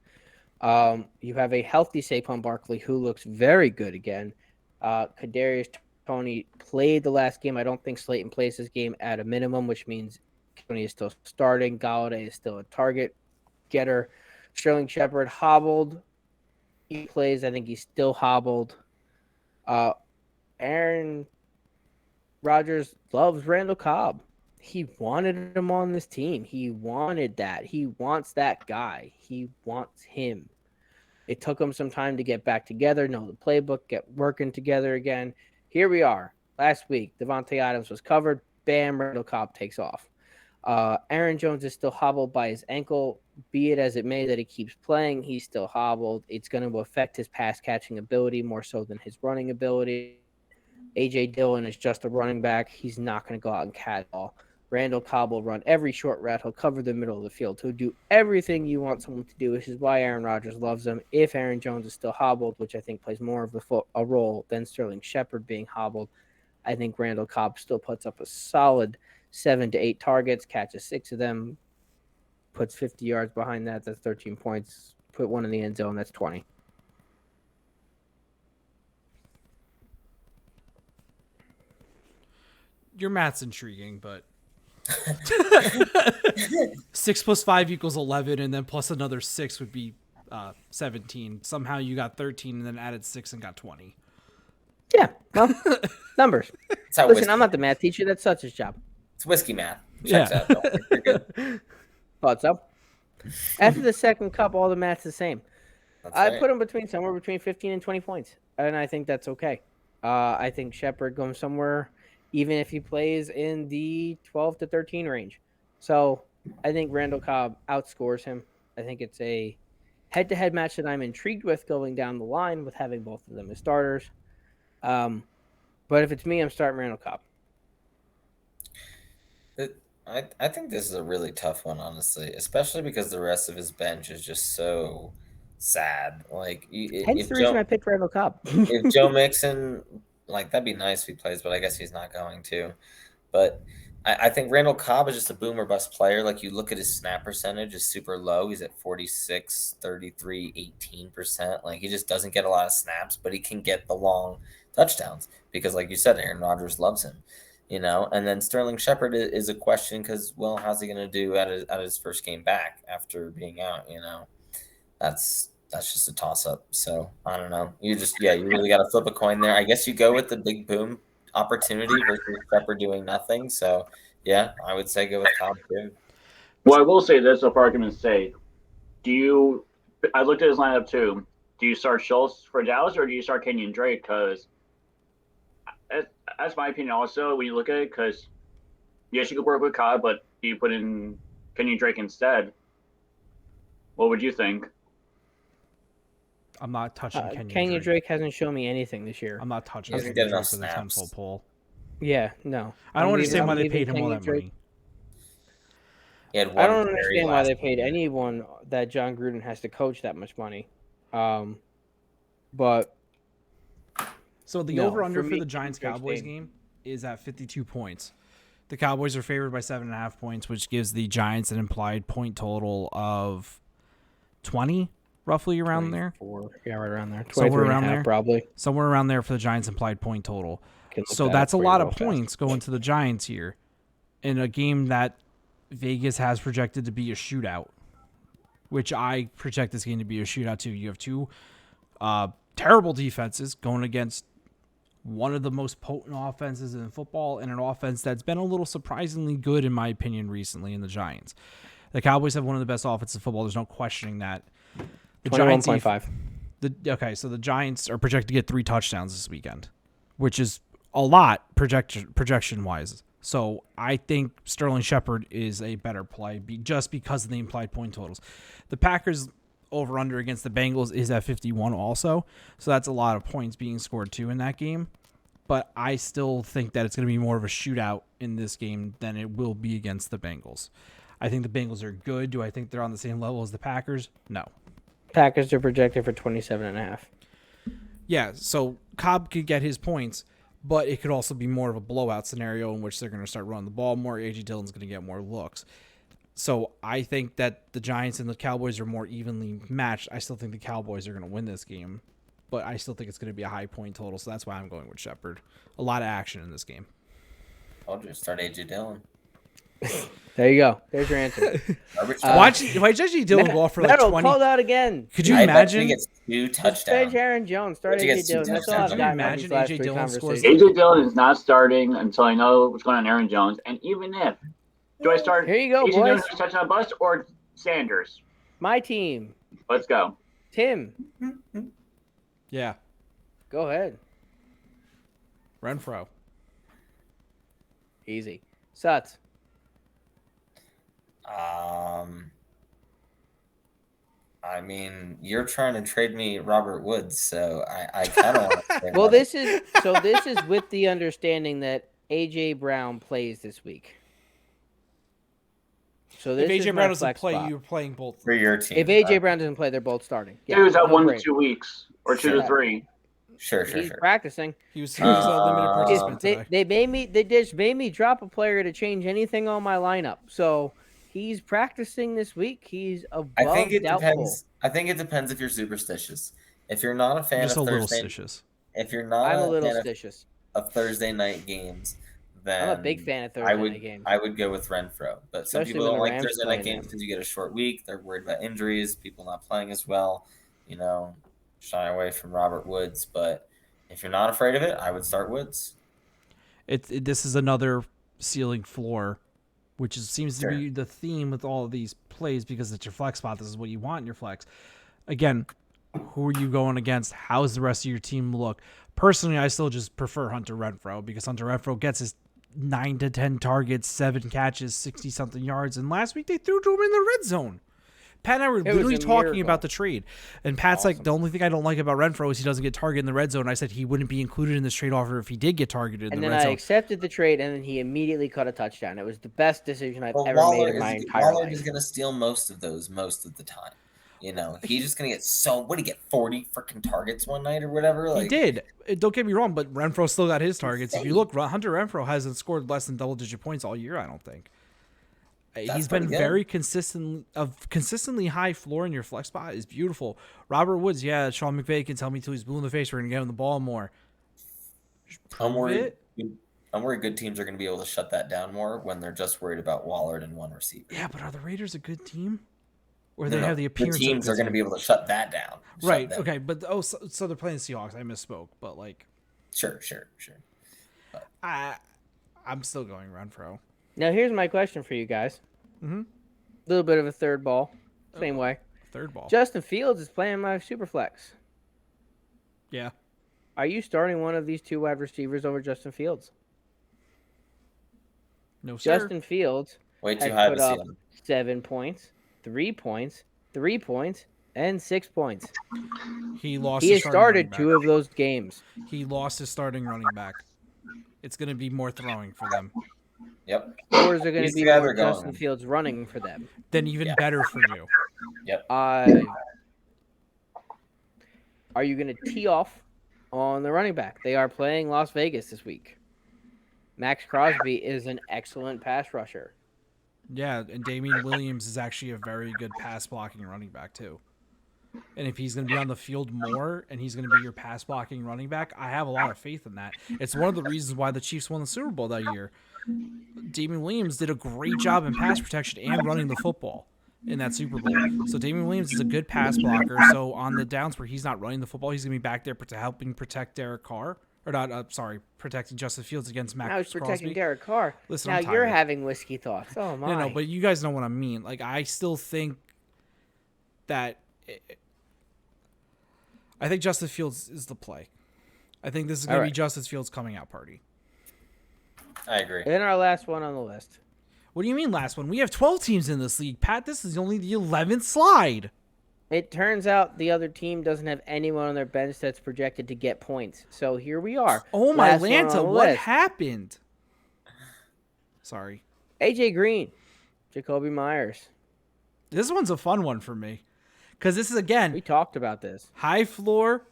You have a healthy Saquon Barkley who looks very good again. Kadarius Toney played the last game. I don't think Slayton plays this game at a minimum, which means Toney is still starting. Galladay is still a target getter. Sterling Shepard hobbled. He plays. I think he's still hobbled. Aaron Rodgers loves Randall Cobb. He wanted him on this team. He wanted that. He wants that guy. He wants him. It took him some time to get back together, know the playbook, get working together again. Here we are. Last week, Devontae Adams was covered. Bam, Randall Cobb takes off. Aaron Jones is still hobbled by his ankle. Be it as it may that he keeps playing, he's still hobbled. It's going to affect his pass-catching ability more so than his running ability. A.J. Dillon is just a running back. He's not going to go out and catch all. Randall Cobb will run every short route. He'll cover the middle of the field. He'll do everything you want someone to do, which is why Aaron Rodgers loves him. If Aaron Jones is still hobbled, which I think plays more of a role than Sterling Shepard being hobbled, I think Randall Cobb still puts up a solid 7 to 8 targets, catches 6 of them, puts 50 yards behind that. That's 13 points. Put one in the end zone. That's 20. Your math's intriguing, but 6 + 5 = 11, and then plus another 6 would be 17. Somehow you got 13 and then added 6 and got 20. Yeah, well, numbers. Listen, whiskey. I'm not the math teacher. That's such his job. It's whiskey math. Checks out. You're good. Thought so. After the second cup, all the math's the same. I put him somewhere between 15 and 20 points, and I think that's okay. I think Shepard goes somewhere, even if he plays in the 12 to 13 range. So I think Randall Cobb outscores him. I think it's a head-to-head match that I'm intrigued with going down the line with having both of them as starters. But if it's me, I'm starting Randall Cobb. I think this is a really tough one, honestly, especially because the rest of his bench is just so sad. Like, Hence the reason I picked Randall Cobb. if Joe Mixon, like, that'd be nice if he plays, but I guess he's not going to. But I think Randall Cobb is just a boom or bust player. Like, you look at his snap percentage is super low. He's at 46, 33, 18%. Like, he just doesn't get a lot of snaps, but he can get the long touchdowns because, like you said, Aaron Rodgers loves him. And then Sterling Shepard is a question because, well, how's he going to do at his first game back after being out? That's just a toss up. So I don't know. You really got to flip a coin there. I guess you go with the big boom opportunity versus Shepard doing nothing. So yeah, I would say go with Cobb too. Well, I will say this, for argument's sake. I looked at his lineup too. Do you start Schultz for Dallas or do you start Kenyon Drake? Because that's my opinion also when you look at it, because yes, you could work with Cobb, but do you put in Kenyon Drake instead? What would you think? I'm not touching Kenyon Drake hasn't shown me anything this year. I'm not touching Kenyon Drake Drake for the 10-fold pull. Yeah, no. I don't understand why they paid him all that money. I don't understand why they paid anyone that John Gruden has to coach that much money. But so the over-under for the Giants-Cowboys game is at 52 points. The Cowboys are favored by 7.5 points, which gives the Giants an implied point total of 20, roughly around there. Yeah, right around there. Somewhere around there, probably. Somewhere around there for the Giants' implied point total. So that's a lot of points going to the Giants here in a game that Vegas has projected to be a shootout, which I project this game to be a shootout too. You have two terrible defenses going against one of the most potent offenses in football and an offense that's been a little surprisingly good, in my opinion, recently in the Giants. The Cowboys have one of the best offenses in football. There's no questioning that. The 21.5. So the Giants are projected to get 3 touchdowns this weekend, which is a lot projection wise. So I think Sterling Shepard is a better play just because of the implied point totals. The Packers over under against the Bengals is at 51 also. So that's a lot of points being scored too in that game. But I still think that it's going to be more of a shootout in this game than it will be against the Bengals. I think the Bengals are good. Do I think they're on the same level as the Packers? No. Packers are projected for 27.5. Yeah, so Cobb could get his points, but it could also be more of a blowout scenario in which they're going to start running the ball more. A.J. Dillon's going to get more looks. So I think that the Giants and the Cowboys are more evenly matched. I still think the Cowboys are going to win this game, but I still think it's going to be a high point total, so that's why I'm going with Shepard. A lot of action in this game. I'll just start A.J. Dillon. There you go. There's your answer. Watch A.J. Dillon go off for like 20. Called out again. Could you imagine? He gets 2 touchdowns. Bench Aaron Jones. Start A.J. Dillon. That's all I've Could you got. imagine A.J. Dillon scores? A.J. Dillon is not starting until I know what's going on Aaron Jones. And even if, do I start Here you go, A.J. Dillon boys. for touchdown bust or Sanders? My team. Let's go. Tim. Yeah. Go ahead. Renfro. Easy. Suts. I mean, you're trying to trade me Robert Woods, so I kind of want to. Well, this is with the understanding that A.J. Brown plays this week. So this If A.J. is Brown my doesn't flex play, spot. you're playing both. For your team. If A.J. Brown doesn't play, they're both starting. He was out no 1 to brainer. 2 weeks or 2 to 3. Sure. He's practicing. He was a limited participant today. They just made me drop a player to change anything on my lineup. So he's practicing this week. He's above I think it doubtful. depends. I think it depends if you're superstitious. If you're not a fan Just of a little Thursday, stitious. if you're not I'm a a little fan stitious. of Thursday night games, then I'm a big fan of Thursday night games. I would go with Renfro. But some Especially people when don't the like Rams Thursday play night games them. because you get a short week. They're worried about injuries, people not playing as well. Shy away from Robert Woods. But if you're not afraid of it, I would start Woods. This is another ceiling floor, which seems to Sure. be the theme with all of these plays because it's your flex spot. This is what you want in your flex. Again, who are you going against? How does the rest of your team look? Personally, I still just prefer Hunter Renfrow because Hunter Renfrow gets his 9 to 10 targets, 7 catches, 60-something yards, and last week they threw to him in the red zone. Pat and I were It was literally a talking miracle. about the trade, and Pat's like, the only thing I don't like about Renfrow is he doesn't get targeted in the red zone. I said he wouldn't be included in this trade offer if he did get targeted in And the then red I zone. accepted the trade, and then he immediately caught a touchdown. It was the best decision I've Well, ever made in my entire Waller is life. going to steal most of those most of the time. He's just going to get what did he get, 40 freaking targets one night or whatever? He did. Don't get me wrong, but Renfro still got his targets. If you look, Hunter Renfro hasn't scored less than double-digit points all year, I don't think. He's been pretty good. very consistently high floor in your flex spot is beautiful. Robert Woods, yeah, Sean McVay can tell me till he's blue in the face we're going to get him the ball more. I'm worried. it. I'm worried good teams are going to be able to shut that down more when they're just worried about Waller and one receiver. Yeah, but are the Raiders a good team? Or No, they have the appearance good teams of a are good going to be team? able to shut that down. Right, Shut them. okay, but so they're playing the Seahawks. I misspoke, but like Sure. I'm still going Renfro. Now, here's my question for you guys. Mhm. A little bit of a third ball. Same way. Third ball. Justin Fields is playing my super flex. Yeah. Are you starting one of these 2 wide receivers over Justin Fields? No, sir. Justin Fields Way has too high of put a up ceiling. 7 points, 3 points, 3 points, and 6 points. He lost He his has starting running started back. 2 of those games. He lost his starting running back. It's going to be more throwing for them. Yep. Or is there going He's to be the guy more they're going Justin with. Fields running for them? Then even Yeah. better for you. Are you going to tee off on the running back? They are playing Las Vegas this week. Max Crosby is an excellent pass rusher. Yeah, and Damian Williams is actually a very good pass blocking running back too. And if he's going to be on the field more and he's going to be your pass blocking running back, I have a lot of faith in that. It's one of the reasons why the Chiefs won the Super Bowl that year. Damian Williams did a great job in pass protection and running the football in that Super Bowl. So Damian Williams is a good pass blocker. So on the downs where he's not running the football, he's going to be back there helping protect Derek Carr. Or not, protecting Justin Fields against Max Now he's Crosby. protecting Derek Carr. Listen, now I'm you're tired. having whiskey thoughts. Oh, my. No, but you guys know what I mean. Like, I still think that I think Justin Fields is the play. I think this is going to be Justin Fields' coming out party. I agree. And then our last one on the list. What do you mean last one? We have 12 teams in this league. Pat, this is only the 11th slide. It turns out the other team doesn't have anyone on their bench that's projected to get points. So here we are. Oh, my Last one on Lanta, the what list. happened? Sorry. AJ Green, Jacoby Myers. This one's a fun one for me. Because this is, again, We talked about this. high floor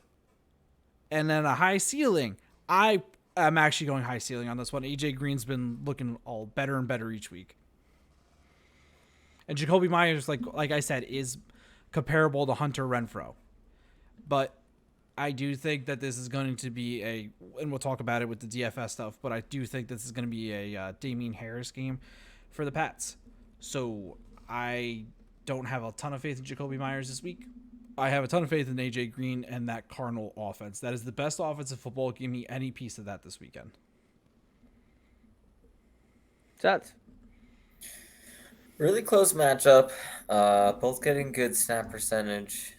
and then a high ceiling. I'm actually going high ceiling on this one. AJ Green's been looking all better and better each week. And Jacoby Myers, like I said, is comparable to Hunter Renfrow. But I do think that this is going to be and we'll talk about it with the DFS stuff, but I do think this is going to be a Damien Harris game for the Pats. So I don't have a ton of faith in Jacoby Myers this week. I have a ton of faith in AJ Green and that Cardinal offense. That is the best offensive football. Give me any piece of that this weekend. Suts. Really close matchup. Both getting good snap percentage.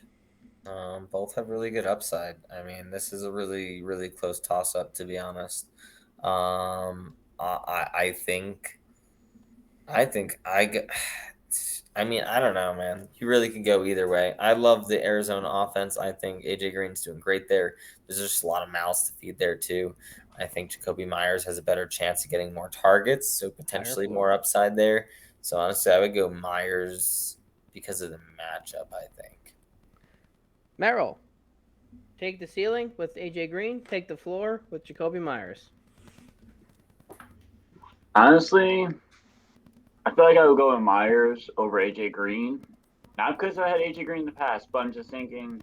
Both have really good upside. I mean, this is a really, really close toss-up, to be honest. I mean, I don't know, man. You really can go either way. I love the Arizona offense. I think AJ Green's doing great there. There's just a lot of mouths to feed there, too. I think Jacoby Myers has a better chance of getting more targets, so potentially more upside there. So, honestly, I would go Myers because of the matchup, I think. Merrill, take the ceiling with AJ Green. Take the floor with Jacoby Myers. Honestly, I feel like I would go with Myers over AJ Green. Not because I had AJ Green in the past, but I'm just thinking,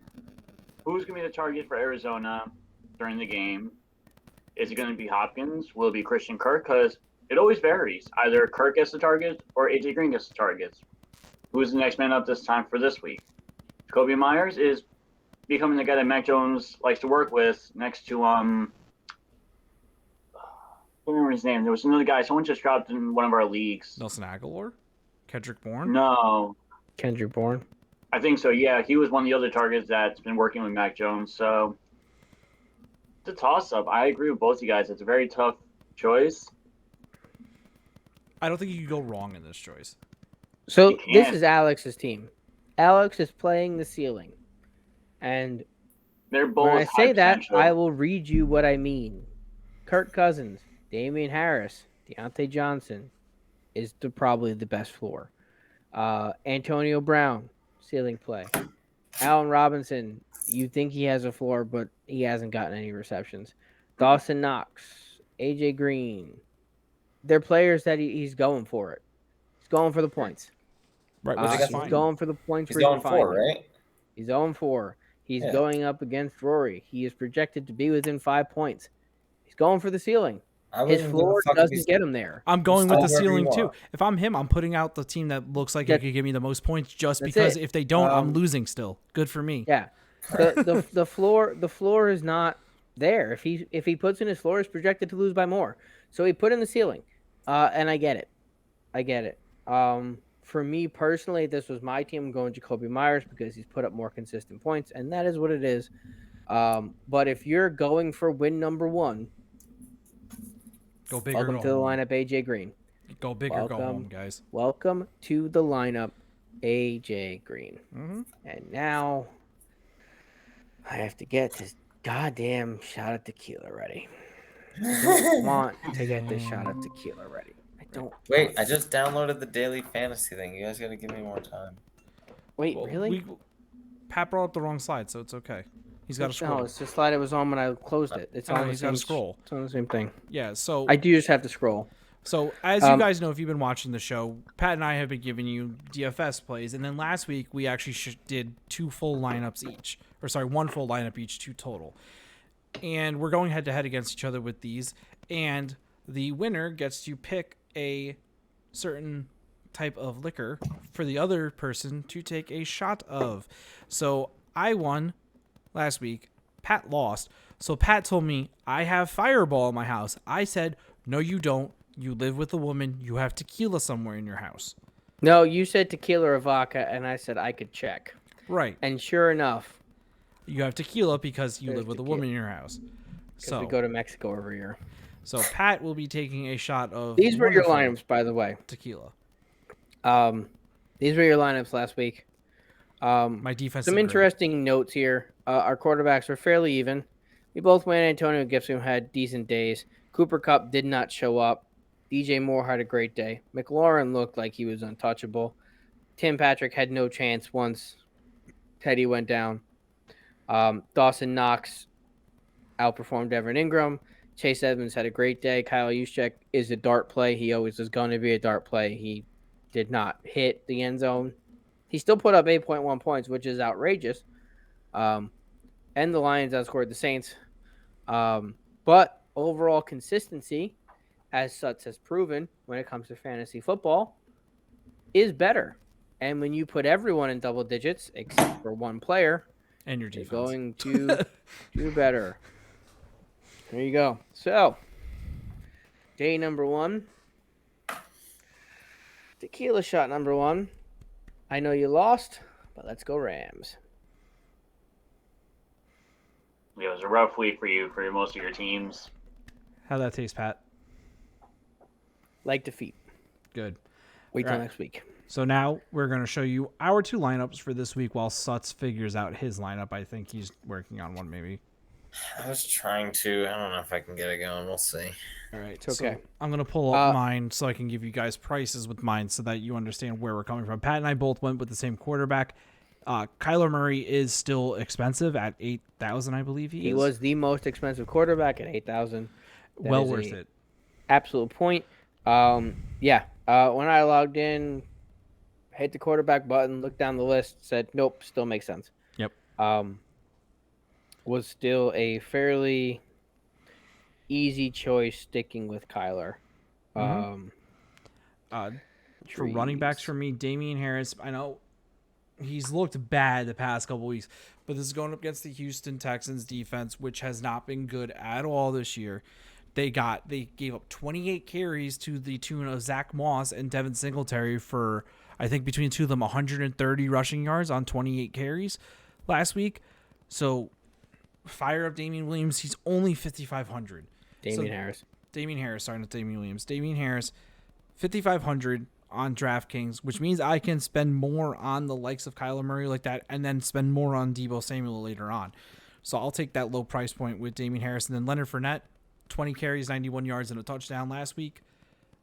who's going to be the target for Arizona during the game? Is it going to be Hopkins? Will it be Christian Kirk? Because it always varies. Either Kirk gets the target or AJ Green gets the targets. Who's the next man up this time for this week? Jacoby Myers is becoming the guy that Mac Jones likes to work with next to I don't remember his name. There was another guy. Someone just dropped in one of our leagues. Nelson Aguilar? Kendrick Bourne? No. Kendrick Bourne. I think so, yeah. He was one of the other targets that's been working with Mac Jones. So it's a toss-up. I agree with both you guys. It's a very tough choice. I don't think you could go wrong in this choice. So You this can't. is Alex's team. Alex is playing the ceiling. And They're both when I high say that, potential. I will read you what I mean. Kirk Cousins, Damian Harris, Deontay Johnson is probably the best floor. Antonio Brown, ceiling play. Allen Robinson, you think he has a floor, but he hasn't gotten any receptions. Dawson Knox, AJ Green. They're players that he's going for it. He's going for the points. Right, He's fine. going for the points. He's where you going can 4, find them. right? He's 0-4. He's Yeah. going up against Rory. He is projected to be within 5 points. He's going for the ceiling. I His wouldn't floor give a fuck if doesn't get him there. I'm going with the Start wherever you ceiling too. want. If I'm him, I'm putting out the team that looks like it That- could give me the most points just That's because it. if they don't, I'm Um, losing still. Good for me. Yeah. The floor is not there. If he puts in his floor, he's projected to lose by more. So he put in the ceiling. And I get it. For me personally, if this was my team, I'm going Jacoby Myers because he's put up more consistent points, and that is what it is. But if you're going for win number 1, Go big or welcome go to the home. lineup, AJ Green. Go big or go Welcome. home, guys. Welcome to the lineup, AJ Green. Mm-hmm. And now I have to get this goddamn shot of tequila ready. I don't want to get this shot of tequila ready. I don't. Wait, want I just downloaded the daily fantasy thing. You guys got to give me more time. Wait, Well, really? Pat brought up the wrong slide, so it's okay. He's got to scroll. No, it's the slide it was on when I closed it. It's Oh, on the he's same. gotta scroll. It's on the same thing. Yeah, so I do just have to scroll. So, as you guys know, if you've been watching the show, Pat and I have been giving you DFS plays, and then last week we actually did 2 full lineups each, or sorry, 1 full lineup each, 2 total. And we're going head-to-head against each other with these, and the winner gets to pick a certain type of liquor for the other person to take a shot of. So, I won last week. Pat lost. So, Pat told me, I have Fireball in my house. I said, no, you don't. You live with a woman. You have tequila somewhere in your house. No, you said tequila or vodka, and I said I could check. Right. And sure enough, You have tequila because you There's live with tequila. a woman in your house. Because we go to Mexico every year. So Pat will be taking a shot of These were your wonderful lineups, by the way. tequila. These were your lineups last week. My defense. Some interesting notes here. Our quarterbacks were fairly even. We both went. Antonio Gibson had decent days. Cooper Kupp did not show up. DJ Moore had a great day. McLaurin looked like he was untouchable. Tim Patrick had no chance once Teddy went down. Dawson Knox outperformed Evan Ingram. Chase Edmonds had a great day. Kyle Juszczyk is a dart play. He always is going to be a dart play. He did not hit the end zone. He still put up 8.1 points, which is outrageous. And the Lions outscored the Saints. But overall consistency, as Sutz has proven when it comes to fantasy football, is better. And when you put everyone in double digits, except for one player, and your defense, you're going to do better. There you go. So, day number 1. Tequila shot number 1. I know you lost, but let's go Rams. It was a rough week for you, for most of your teams. How'd that taste, Pat? Like defeat. Good. Wait till next week. So now we're going to show you our 2 lineups for this week while Sutz figures out his lineup. I think he's working on one maybe. I was trying to. I don't know if I can get it going. We'll see. All right. It's okay. So I'm going to pull up mine so I can give you guys prices with mine so that you understand where we're coming from. Pat and I both went with the same quarterback. Kyler Murray is still expensive at $8,000, I believe he is. He was the most expensive quarterback at $8,000. Well worth it. Absolute point. When I logged in, hit the quarterback button, looked down the list, said, nope, still makes sense. Yep. Was still a fairly easy choice sticking with Kyler. For running backs for me, Damian Harris, I know he's looked bad the past couple weeks, but this is going up against the Houston Texans defense, which has not been good at all this year. They gave up 28 carries to the tune of Zach Moss and Devin Singletary for, I think between the two of them, 130 rushing yards on 28 carries last week. So fire up Damian Williams. He's only 5,500. Damian Harris, not Damian Williams. Damian Harris, 5,500 on DraftKings, which means I can spend more on the likes of Kyler Murray like that and then spend more on Deebo Samuel later on. So I'll take that low price point with Damian Harris. And then Leonard Fournette, 20 carries, 91 yards, and a touchdown last week,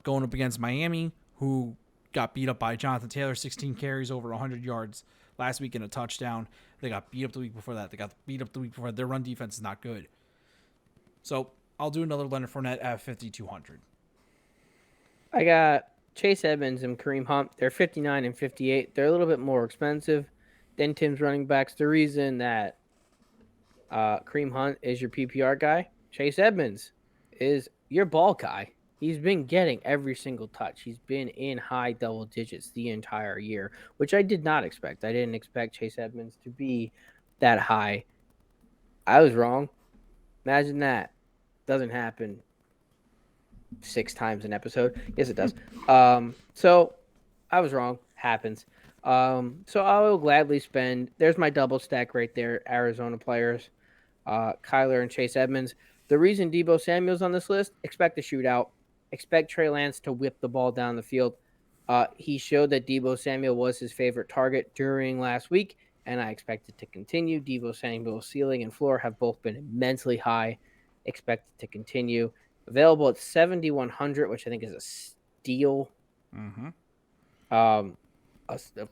going up against Miami, who got beat up by Jonathan Taylor, 16 carries, over 100 yards last week and a touchdown. They got beat up the week before that. They got beat up the week before. Their run defense is not good. So I'll do another Leonard Fournette at 5,200. I got Chase Edmonds and Kareem Hunt. They're 59 and 58. They're a little bit more expensive than Tim's running backs. The reason that Kareem Hunt is your PPR guy, Chase Edmonds is your ball guy. He's been getting every single touch. He's been in high double digits the entire year, which I did not expect. I didn't expect Chase Edmonds to be that high. I was wrong. Imagine that. Doesn't happen 6 times an episode. Yes, it does. So I was wrong. Happens. So I will gladly spend. There's my double stack right there. Arizona players, Kyler and Chase Edmonds. The reason Deebo Samuel's on this list, expect a shootout. Expect Trey Lance to whip the ball down the field. He showed that Deebo Samuel was his favorite target during last week, and I expect it to continue. Deebo Samuel's ceiling and floor have both been immensely high. Expect it to continue. Available at 7,100, which I think is a steal. Mm-hmm. A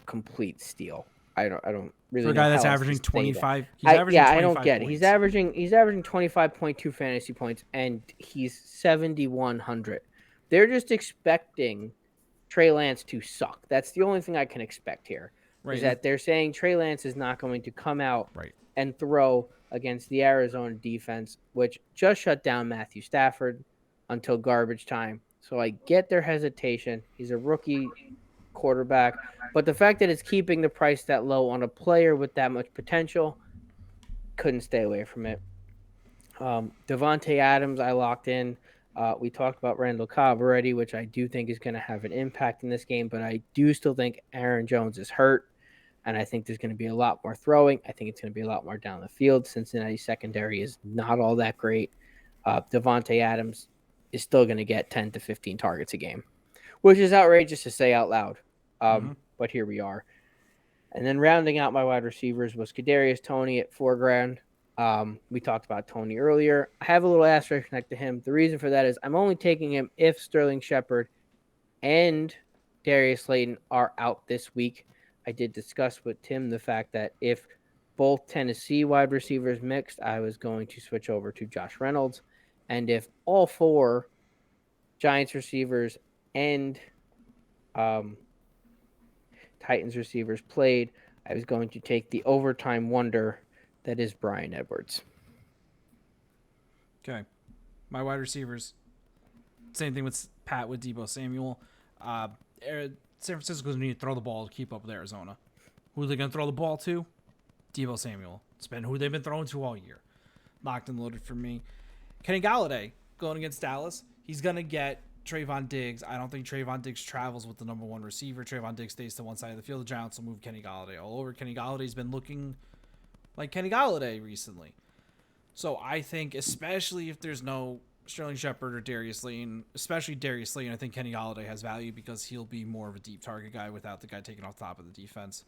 complete steal. I don't really. For a know guy that's how else averaging to say 25. that. He's averaging 25 I don't get it. points. He's averaging 25.2 fantasy points, and he's 7,100. They're just expecting Trey Lance to suck. That's the only thing I can expect here. Right. Is that they're saying Trey Lance is not going to come out right. and throw against the Arizona defense, which just shut down Matthew Stafford until garbage time. So I get their hesitation. He's a rookie quarterback, but the fact that it's keeping the price that low on a player with that much potential, couldn't stay away from it. Devontae Adams, I locked in. We talked about Randall Cobb already, which I do think is going to have an impact in this game, but I do still think Aaron Jones is hurt. And I think there's going to be a lot more throwing. I think it's going to be a lot more down the field. Cincinnati's secondary is not all that great. Devontae Adams is still going to get 10 to 15 targets a game, which is outrageous to say out loud. But here we are. And then rounding out my wide receivers was Kadarius Toney at $4,000. We talked about Toney earlier. I have a little asterisk next to him. The reason for that is I'm only taking him if Sterling Shepard and Darius Slayton are out this week. I did discuss with Tim the fact that if both Tennessee wide receivers mixed, I was going to switch over to Josh Reynolds. And if all 4 Giants receivers and Titans receivers played, I was going to take the overtime wonder that is Bryan Edwards. Okay. My wide receivers, same thing with Pat with Deebo Samuel. San Francisco's need to throw the ball to keep up with Arizona. Who are they going to throw the ball to? Deebo Samuel. It's been who they've been throwing to all year. Locked and loaded for me. Kenny Galladay going against Dallas. He's going to get Trayvon Diggs. I don't think Trayvon Diggs travels with the number 1 receiver. Trayvon Diggs stays to one side of the field. The Giants will move Kenny Galladay all over. Kenny Galladay's been looking like Kenny Galladay recently. So I think, especially if there's no Sterling Shepard or Darius Slayton, especially Darius Slayton, I think Kenny Galladay has value because he'll be more of a deep target guy without the guy taking off the top of the defense.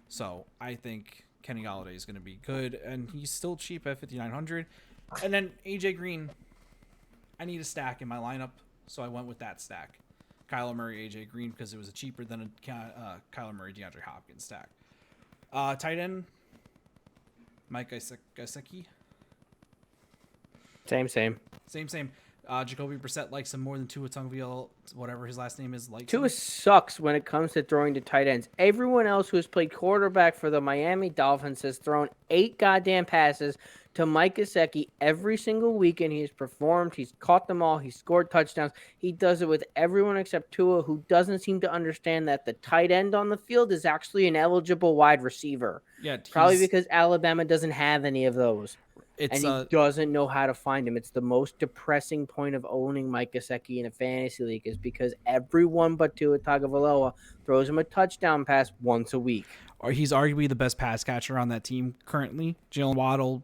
So I think Kenny Galladay is going to be good, and he's still cheap at $5,900. And then AJ Green, I need a stack in my lineup, so I went with that stack. Kyler Murray, AJ Green, because it was cheaper than a Kyler Murray, DeAndre Hopkins stack. Tight end, Mike Gesicki. Same. Jacoby Brissett likes him more than Tua Tagovailoa, whatever his last name is. Tua sucks when it comes to throwing to tight ends. Everyone else who has played quarterback for the Miami Dolphins has thrown 8 goddamn passes to Mike Gesicki every single week, and he has performed. He's caught them all. He's scored touchdowns. He does it with everyone except Tua, who doesn't seem to understand that the tight end on the field is actually an eligible wide receiver. Yeah, probably because Alabama doesn't have any of those. And he doesn't know how to find him. It's the most depressing point of owning Mike Gesicki in a fantasy league is because everyone but Tua Tagovailoa throws him a touchdown pass once a week. Or he's arguably the best pass catcher on that team currently. Jalen Waddle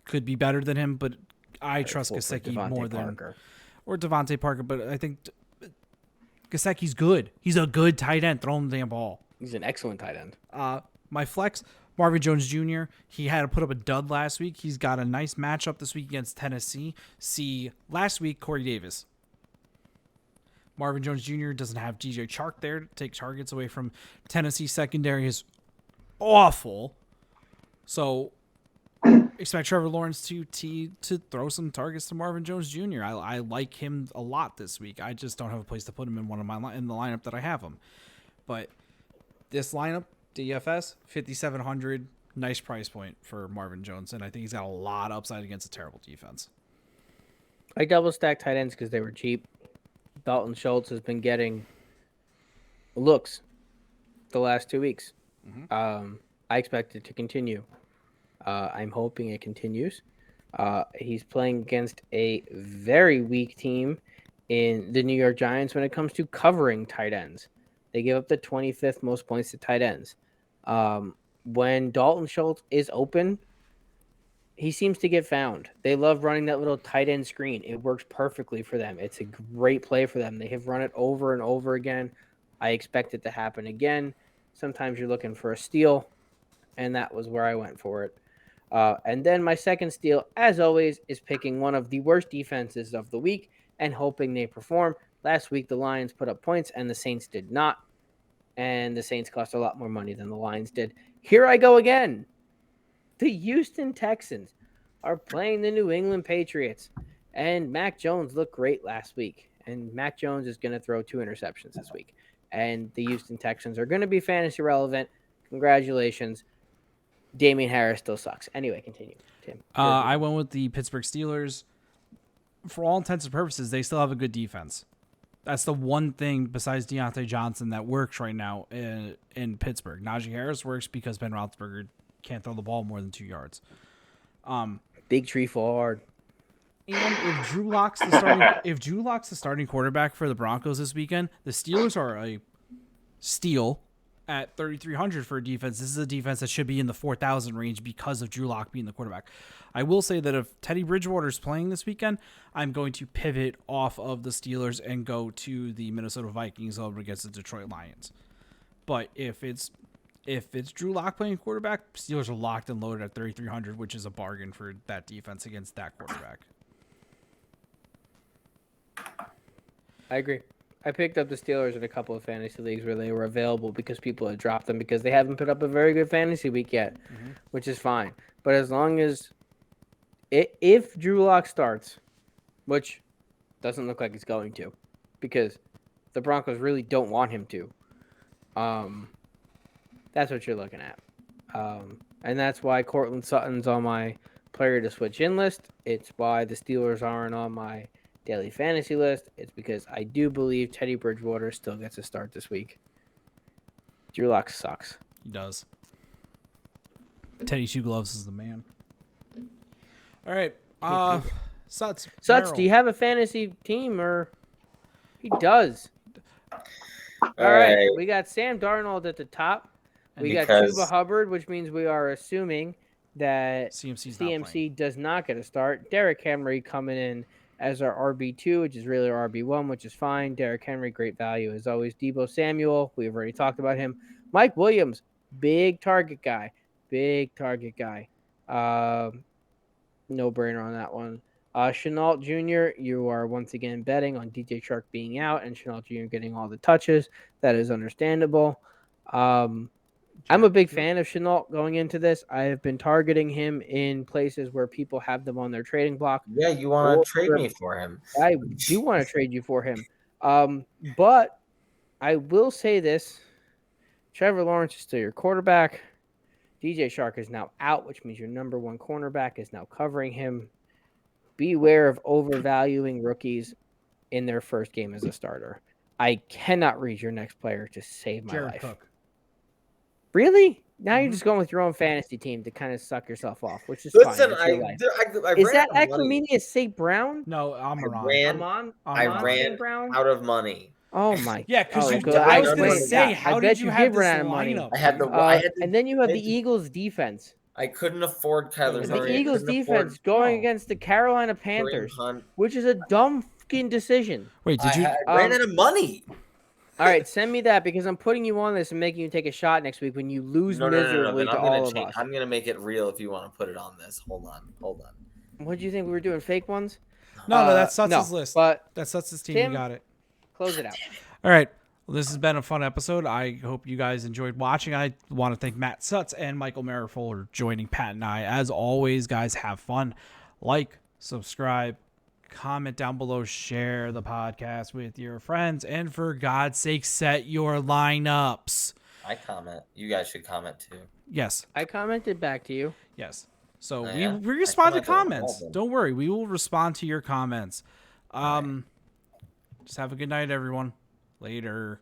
could be better than him, but I trust Gesicki more than Devontae Parker. But I think Gesicki's good. He's a good tight end. Throw him the damn ball. He's an excellent tight end. My flex, Marvin Jones Jr., he had to put up a dud last week. He's got a nice matchup this week against Tennessee. See, last week, Corey Davis. Marvin Jones Jr. doesn't have DJ Chark there to take targets away from Tennessee. Secondary is awful. So expect Trevor Lawrence to throw some targets to Marvin Jones Jr. I like him a lot this week. I just don't have a place to put him in in the lineup that I have him. But this lineup, DFS, 5,700, nice price point for Marvin Jones, and I think he's got a lot of upside against a terrible defense. I double stacked tight ends because they were cheap. Dalton Schultz has been getting looks the last 2 weeks. I expect it to continue. I'm hoping it continues. He's playing against a very weak team in the New York Giants when it comes to covering tight ends. They give up the 25th most points to tight ends. When Dalton Schultz is open, he seems to get found. They love running that little tight end screen. It works perfectly for them. It's a great play for them. They have run it over and over again. I expect it to happen again. Sometimes you're looking for a steal, and that was where I went for it. And then my second steal, as always, is picking one of the worst defenses of the week and hoping they perform. Last week, the Lions put up points, and the Saints did not. And the Saints cost a lot more money than the Lions did. Here I go again. The Houston Texans are playing the New England Patriots. And Mac Jones looked great last week. And Mac Jones is going to throw 2 interceptions this week. And the Houston Texans are going to be fantasy relevant. Congratulations. Damian Harris still sucks. Anyway, continue, Tim. I went with the Pittsburgh Steelers. For all intents and purposes, they still have a good defense. That's the one thing besides Deontay Johnson that works right now in Pittsburgh. Najee Harris works because Ben Roethlisberger can't throw the ball more than 2 yards. Big tree fall hard. And if Drew Lock's the starting quarterback for the Broncos this weekend, the Steelers are a steal at 3,300 for a defense. This is a defense that should be in the 4,000 range because of Drew Lock being the quarterback. I will say that if Teddy Bridgewater is playing this weekend, I'm going to pivot off of the Steelers and go to the Minnesota Vikings over against the Detroit Lions. But if it's Drew Lock playing quarterback, Steelers are locked and loaded at 3,300, which is a bargain for that defense against that quarterback. I agree. I picked up the Steelers in a couple of fantasy leagues where they were available because people had dropped them because they haven't put up a very good fantasy week yet, which is fine. But as long as if Drew Lock starts, which doesn't look like he's going to, because the Broncos really don't want him to, that's what you're looking at. And that's why Cortland Sutton's on my player to switch in list. It's why the Steelers aren't on my daily fantasy list. It's because I do believe Teddy Bridgewater still gets a start this week. Drew Lock sucks. He does. Teddy Two Gloves is the man. All right. Suts, do you have a fantasy team or he does? All right. We got Sam Darnold at the top. We got Chuba Hubbard, which means we are assuming that CMC does not get a start. Derrick Henry coming in as our RB2, which is really our RB1, which is fine. Derrick Henry, great value as always. Deebo Samuel, we've already talked about him. Mike Williams, big target guy. No brainer on that one. Chenault Jr., you are once again betting on DJ Shark being out and Chenault Jr. getting all the touches. That is understandable. I'm a big fan of Chenault going into this. I have been targeting him in places where people have them on their trading block. Yeah, you want to trade me for him. I do want to trade you for him. But I will say this. Trevor Lawrence is still your quarterback. DJ Shark is now out, which means your number one cornerback is now covering him. Beware of overvaluing rookies in their first game as a starter. I cannot read your next player to save my life. Cook. Really? Now you're just going with your own fantasy team to kind of suck yourself off, which is fine. Is that Equiminius St. Brown? No, I'm I ran Brown? out of money. Oh my! Yeah, because I was going to say, how did you have this lineup? I had and then you have the Eagles defense. I couldn't afford Kyler Murray. The Eagles defense going against the Carolina Panthers, which is a dumb fucking decision. Wait, did you? I ran out of money. All right, send me that because I'm putting you on this and making you take a shot next week when you lose miserably to all of us. I'm going to make it real if you want to put it on this. Hold on. What did you think we were doing, fake ones? No, that's Suts' list. But that's Suts' team. Tim, you got it. Close it out. All right. Well, this has been a fun episode. I hope you guys enjoyed watching. I want to thank Matt Suts and Michael Merrill for joining Pat and I. As always, guys, have fun. Like, subscribe, comment down below, share the podcast with your friends, and for God's sake, set your lineups. I comment. You guys should comment too. Yes. I commented back to you. Yes. So we respond to comments. Don't worry. We will respond to your comments. Just have a good night, everyone. Later.